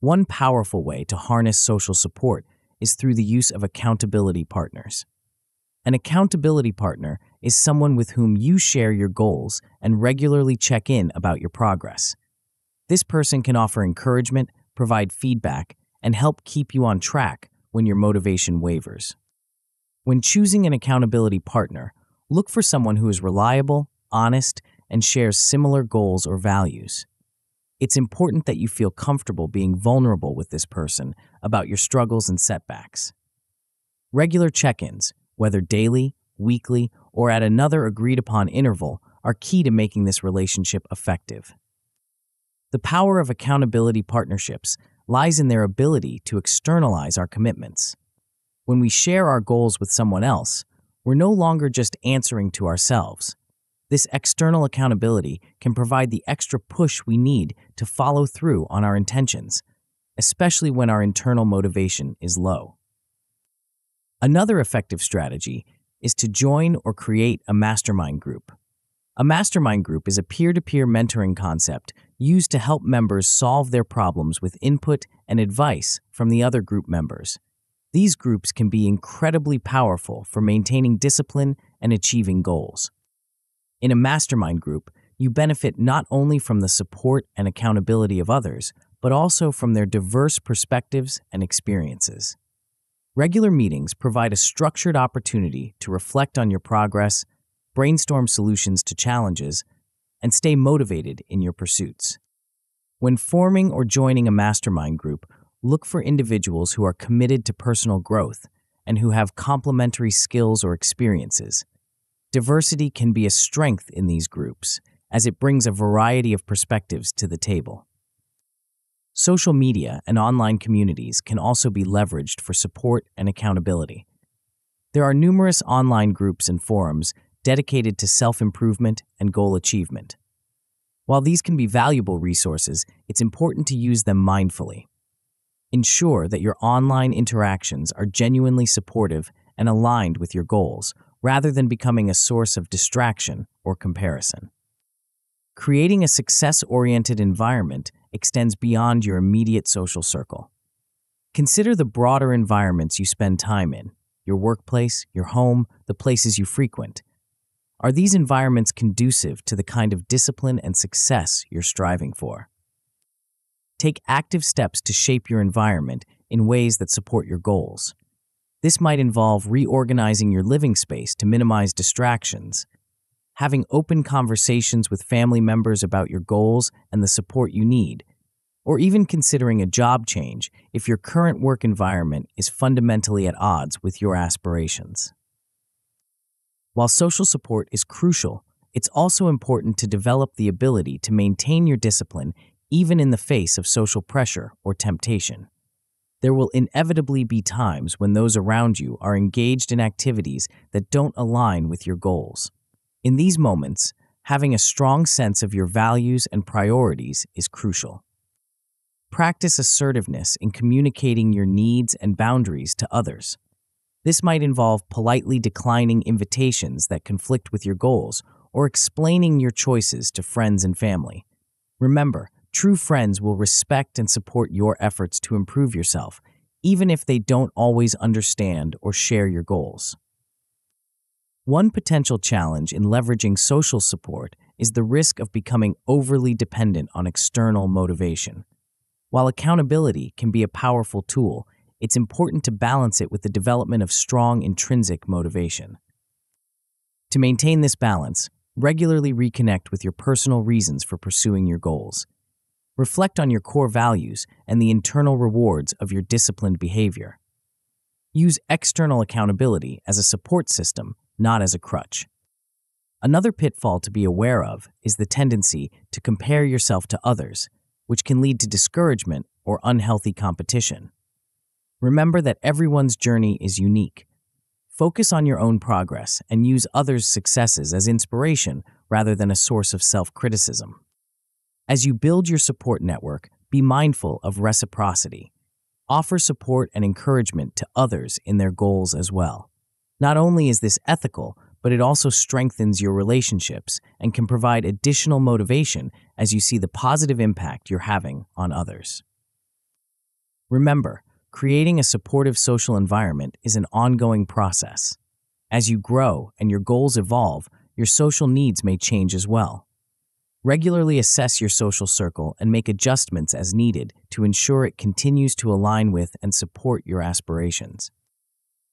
One powerful way to harness social support is through the use of accountability partners. An accountability partner is someone with whom you share your goals and regularly check in about your progress. This person can offer encouragement, provide feedback, and help keep you on track when your motivation wavers. When choosing an accountability partner, look for someone who is reliable, honest, and shares similar goals or values. It's important that you feel comfortable being vulnerable with this person about your struggles and setbacks. Regular check-ins, whether daily, weekly, or at another agreed-upon interval, are key to making this relationship effective. The power of accountability partnerships lies in their ability to externalize our commitments. When we share our goals with someone else, we're no longer just answering to ourselves. This external accountability can provide the extra push we need to follow through on our intentions, especially when our internal motivation is low. Another effective strategy is to join or create a mastermind group. A mastermind group is a peer-to-peer mentoring concept used to help members solve their problems with input and advice from the other group members. These groups can be incredibly powerful for maintaining discipline and achieving goals. In a mastermind group, you benefit not only from the support and accountability of others, but also from their diverse perspectives and experiences. Regular meetings provide a structured opportunity to reflect on your progress, brainstorm solutions to challenges, and stay motivated in your pursuits. When forming or joining a mastermind group, look for individuals who are committed to personal growth and who have complementary skills or experiences. Diversity can be a strength in these groups, as it brings a variety of perspectives to the table. Social media and online communities can also be leveraged for support and accountability. There are numerous online groups and forums dedicated to self-improvement and goal achievement. While these can be valuable resources, it's important to use them mindfully. Ensure that your online interactions are genuinely supportive and aligned with your goals, rather than becoming a source of distraction or comparison. Creating a success-oriented environment extends beyond your immediate social circle. Consider the broader environments you spend time in, your workplace, your home, the places you frequent. Are these environments conducive to the kind of discipline and success you're striving for? Take active steps to shape your environment in ways that support your goals. This might involve reorganizing your living space to minimize distractions, having open conversations with family members about your goals and the support you need, or even considering a job change if your current work environment is fundamentally at odds with your aspirations. While social support is crucial, it's also important to develop the ability to maintain your discipline even in the face of social pressure or temptation. There will inevitably be times when those around you are engaged in activities that don't align with your goals. In these moments, having a strong sense of your values and priorities is crucial. Practice assertiveness in communicating your needs and boundaries to others. This might involve politely declining invitations that conflict with your goals or explaining your choices to friends and family. Remember, true friends will respect and support your efforts to improve yourself, even if they don't always understand or share your goals. One potential challenge in leveraging social support is the risk of becoming overly dependent on external motivation. While accountability can be a powerful tool, it's important to balance it with the development of strong intrinsic motivation. To maintain this balance, regularly reconnect with your personal reasons for pursuing your goals. Reflect on your core values and the internal rewards of your disciplined behavior. Use external accountability as a support system, not as a crutch. Another pitfall to be aware of is the tendency to compare yourself to others, which can lead to discouragement or unhealthy competition. Remember that everyone's journey is unique. Focus on your own progress and use others' successes as inspiration rather than a source of self-criticism. As you build your support network, be mindful of reciprocity. Offer support and encouragement to others in their goals as well. Not only is this ethical, but it also strengthens your relationships and can provide additional motivation as you see the positive impact you're having on others. Remember, creating a supportive social environment is an ongoing process. As you grow and your goals evolve, your social needs may change as well. Regularly assess your social circle and make adjustments as needed to ensure it continues to align with and support your aspirations.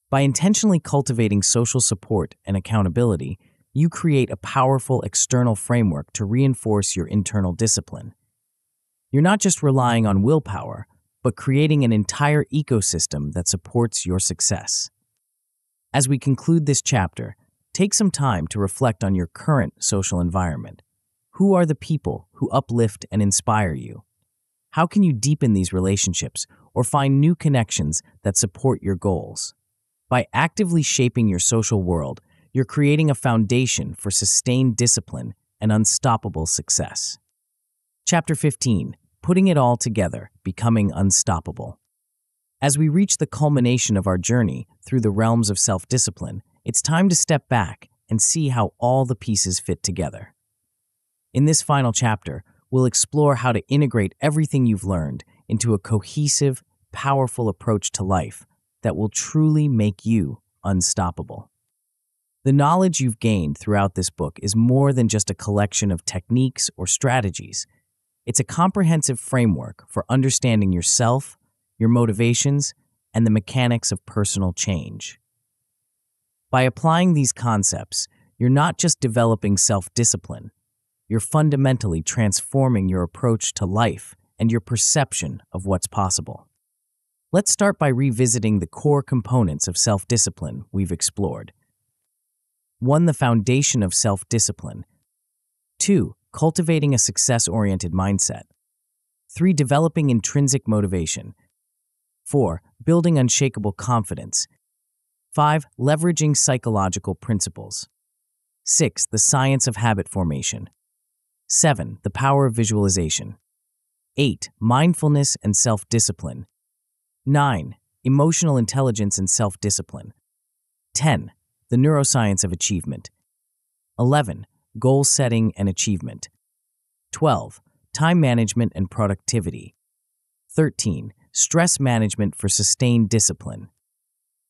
By intentionally cultivating social support and accountability, you create a powerful external framework to reinforce your internal discipline. You're not just relying on willpower, but creating an entire ecosystem that supports your success. As we conclude this chapter, take some time to reflect on your current social environment. Who are the people who uplift and inspire you? How can you deepen these relationships or find new connections that support your goals? By actively shaping your social world, you're creating a foundation for sustained discipline and unstoppable success. Chapter 15, Putting It All Together, Becoming Unstoppable. As we reach the culmination of our journey through the realms of self-discipline, it's time to step back and see how all the pieces fit together. In this final chapter, we'll explore how to integrate everything you've learned into a cohesive, powerful approach to life that will truly make you unstoppable. The knowledge you've gained throughout this book is more than just a collection of techniques or strategies. It's a comprehensive framework for understanding yourself, your motivations, and the mechanics of personal change. By applying these concepts, you're not just developing self-discipline, you're fundamentally transforming your approach to life and your perception of what's possible. Let's start by revisiting the core components of self-discipline we've explored. 1. The foundation of self-discipline. 2. Cultivating a success-oriented mindset. 3. Developing intrinsic motivation. 4. Building unshakable confidence. 5. Leveraging psychological principles. 6. The science of habit formation. 7. The power of visualization. 8. Mindfulness and self-discipline. 9. Emotional intelligence and self-discipline. 10. The neuroscience of achievement. 11. Goal setting and achievement. 12. Time management and productivity. 13. Stress management for sustained discipline.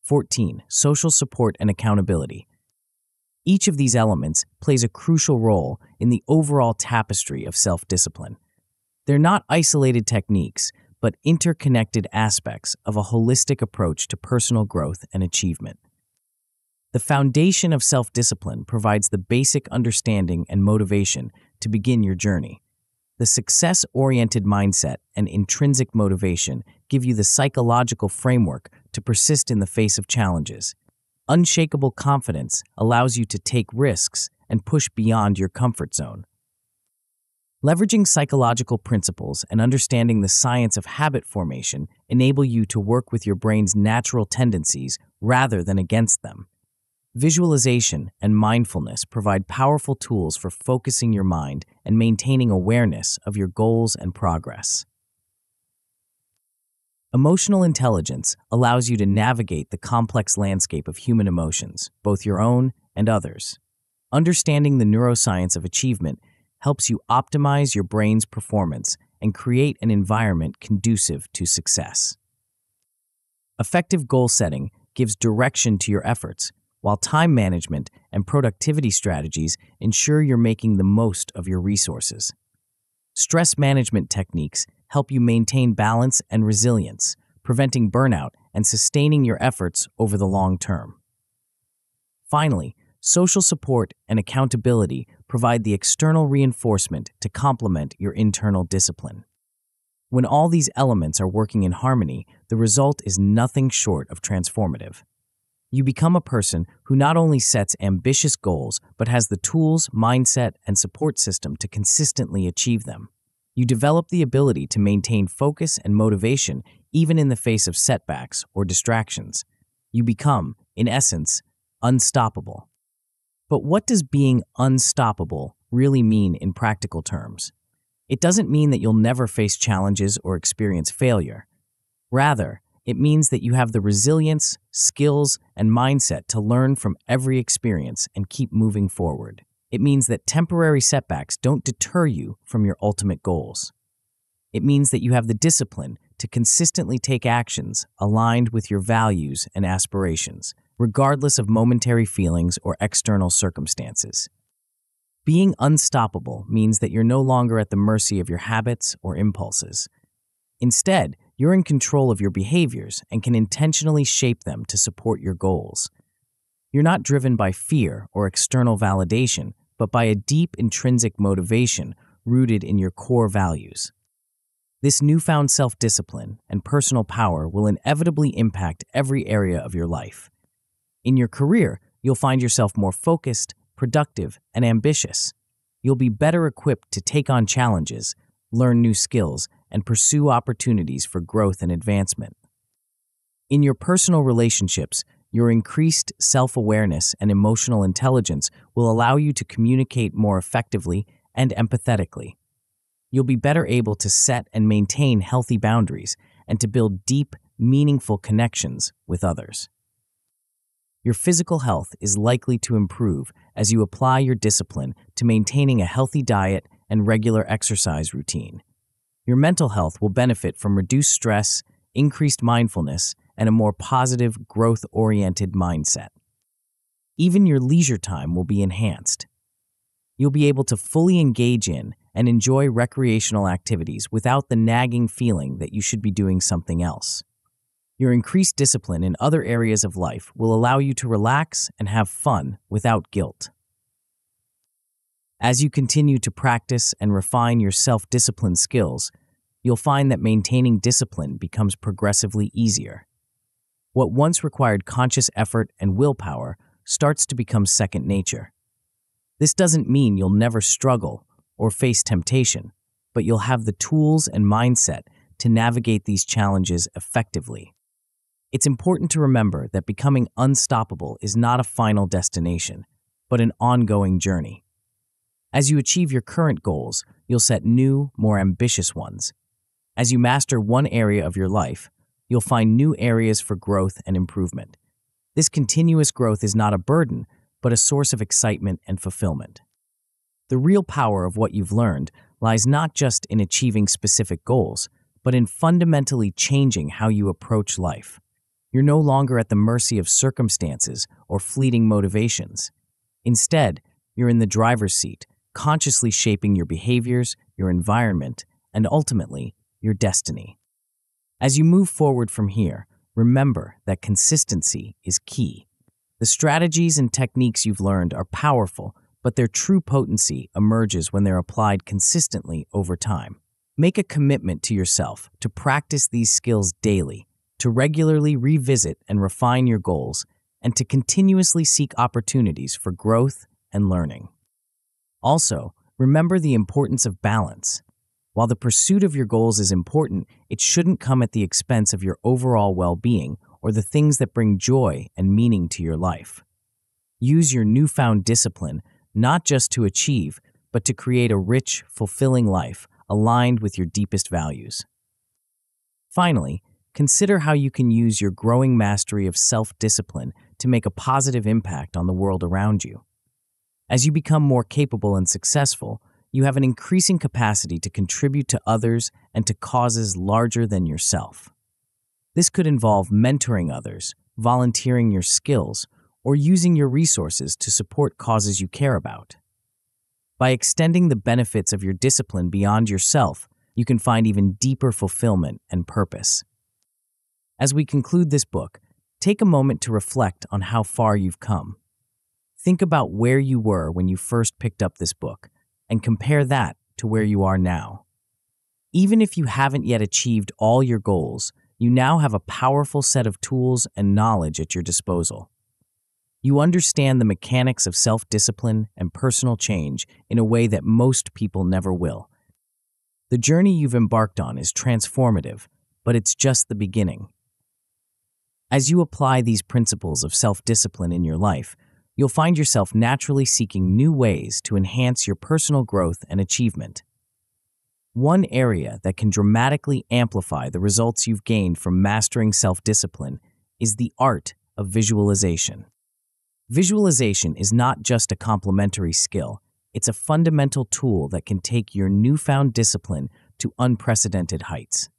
14. Social support and accountability. Each of these elements plays a crucial role in the overall tapestry of self-discipline. They're not isolated techniques, but interconnected aspects of a holistic approach to personal growth and achievement. The foundation of self-discipline provides the basic understanding and motivation to begin your journey. The success-oriented mindset and intrinsic motivation give you the psychological framework to persist in the face of challenges. Unshakable confidence allows you to take risks and push beyond your comfort zone. Leveraging psychological principles and understanding the science of habit formation enable you to work with your brain's natural tendencies rather than against them. Visualization and mindfulness provide powerful tools for focusing your mind and maintaining awareness of your goals and progress. Emotional intelligence allows you to navigate the complex landscape of human emotions, both your own and others. Understanding the neuroscience of achievement helps you optimize your brain's performance and create an environment conducive to success. Effective goal setting gives direction to your efforts, while time management and productivity strategies ensure you're making the most of your resources. Stress management techniques help you maintain balance and resilience, preventing burnout and sustaining your efforts over the long term. Finally, social support and accountability provide the external reinforcement to complement your internal discipline. When all these elements are working in harmony, the result is nothing short of transformative. You become a person who not only sets ambitious goals, but has the tools, mindset, and support system to consistently achieve them. You develop the ability to maintain focus and motivation even in the face of setbacks or distractions. You become, in essence, unstoppable. But what does being unstoppable really mean in practical terms? It doesn't mean that you'll never face challenges or experience failure. Rather, it means that you have the resilience, skills, and mindset to learn from every experience and keep moving forward. It means that temporary setbacks don't deter you from your ultimate goals. It means that you have the discipline to consistently take actions aligned with your values and aspirations, regardless of momentary feelings or external circumstances. Being unstoppable means that you're no longer at the mercy of your habits or impulses. Instead, you're in control of your behaviors and can intentionally shape them to support your goals. You're not driven by fear or external validation, but by a deep intrinsic motivation rooted in your core values. This newfound self-discipline and personal power will inevitably impact every area of your life. In your career, you'll find yourself more focused, productive, and ambitious. You'll be better equipped to take on challenges, learn new skills, and pursue opportunities for growth and advancement. In your personal relationships, your increased self-awareness and emotional intelligence will allow you to communicate more effectively and empathetically. You'll be better able to set and maintain healthy boundaries and to build deep, meaningful connections with others. Your physical health is likely to improve as you apply your discipline to maintaining a healthy diet and regular exercise routine. Your mental health will benefit from reduced stress, increased mindfulness, and a more positive, growth-oriented mindset. Even your leisure time will be enhanced. You'll be able to fully engage in and enjoy recreational activities without the nagging feeling that you should be doing something else. Your increased discipline in other areas of life will allow you to relax and have fun without guilt. As you continue to practice and refine your self-discipline skills, you'll find that maintaining discipline becomes progressively easier. What once required conscious effort and willpower starts to become second nature. This doesn't mean you'll never struggle or face temptation, but you'll have the tools and mindset to navigate these challenges effectively. It's important to remember that becoming unstoppable is not a final destination, but an ongoing journey. As you achieve your current goals, you'll set new, more ambitious ones. As you master one area of your life, you'll find new areas for growth and improvement. This continuous growth is not a burden, but a source of excitement and fulfillment. The real power of what you've learned lies not just in achieving specific goals, but in fundamentally changing how you approach life. You're no longer at the mercy of circumstances or fleeting motivations. Instead, you're in the driver's seat, consciously shaping your behaviors, your environment, and ultimately, your destiny. As you move forward from here, remember that consistency is key. The strategies and techniques you've learned are powerful, but their true potency emerges when they're applied consistently over time. Make a commitment to yourself to practice these skills daily, to regularly revisit and refine your goals, and to continuously seek opportunities for growth and learning. Also, remember the importance of balance. While the pursuit of your goals is important, it shouldn't come at the expense of your overall well-being or the things that bring joy and meaning to your life. Use your newfound discipline not just to achieve, but to create a rich, fulfilling life aligned with your deepest values. Finally, consider how you can use your growing mastery of self-discipline to make a positive impact on the world around you. As you become more capable and successful, you have an increasing capacity to contribute to others and to causes larger than yourself. This could involve mentoring others, volunteering your skills, or using your resources to support causes you care about. By extending the benefits of your discipline beyond yourself, you can find even deeper fulfillment and purpose. As we conclude this book, take a moment to reflect on how far you've come. Think about where you were when you first picked up this book, and compare that to where you are now. Even if you haven't yet achieved all your goals, you now have a powerful set of tools and knowledge at your disposal. You understand the mechanics of self-discipline and personal change in a way that most people never will. The journey you've embarked on is transformative, but it's just the beginning. As you apply these principles of self-discipline in your life, you'll find yourself naturally seeking new ways to enhance your personal growth and achievement. One area that can dramatically amplify the results you've gained from mastering self-discipline is the art of visualization. Visualization is not just a complementary skill, it's a fundamental tool that can take your newfound discipline to unprecedented heights.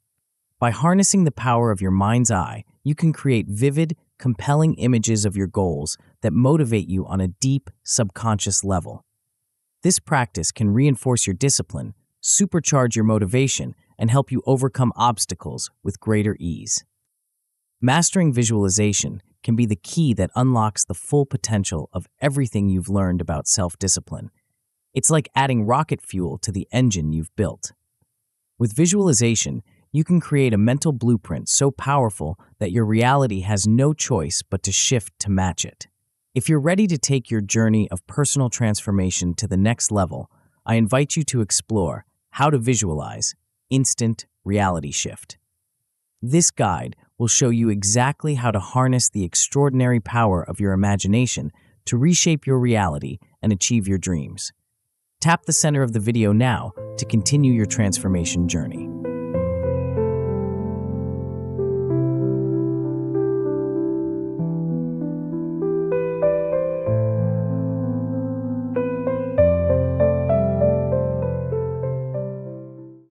By harnessing the power of your mind's eye, you can create vivid, compelling images of your goals that motivate you on a deep, subconscious level. This practice can reinforce your discipline, supercharge your motivation, and help you overcome obstacles with greater ease. Mastering visualization can be the key that unlocks the full potential of everything you've learned about self-discipline. It's like adding rocket fuel to the engine you've built. With visualization, you can create a mental blueprint so powerful that your reality has no choice but to shift to match it. If you're ready to take your journey of personal transformation to the next level, I invite you to explore How to Visualize Instant Reality Shift. This guide will show you exactly how to harness the extraordinary power of your imagination to reshape your reality and achieve your dreams. Tap the center of the video now to continue your transformation journey.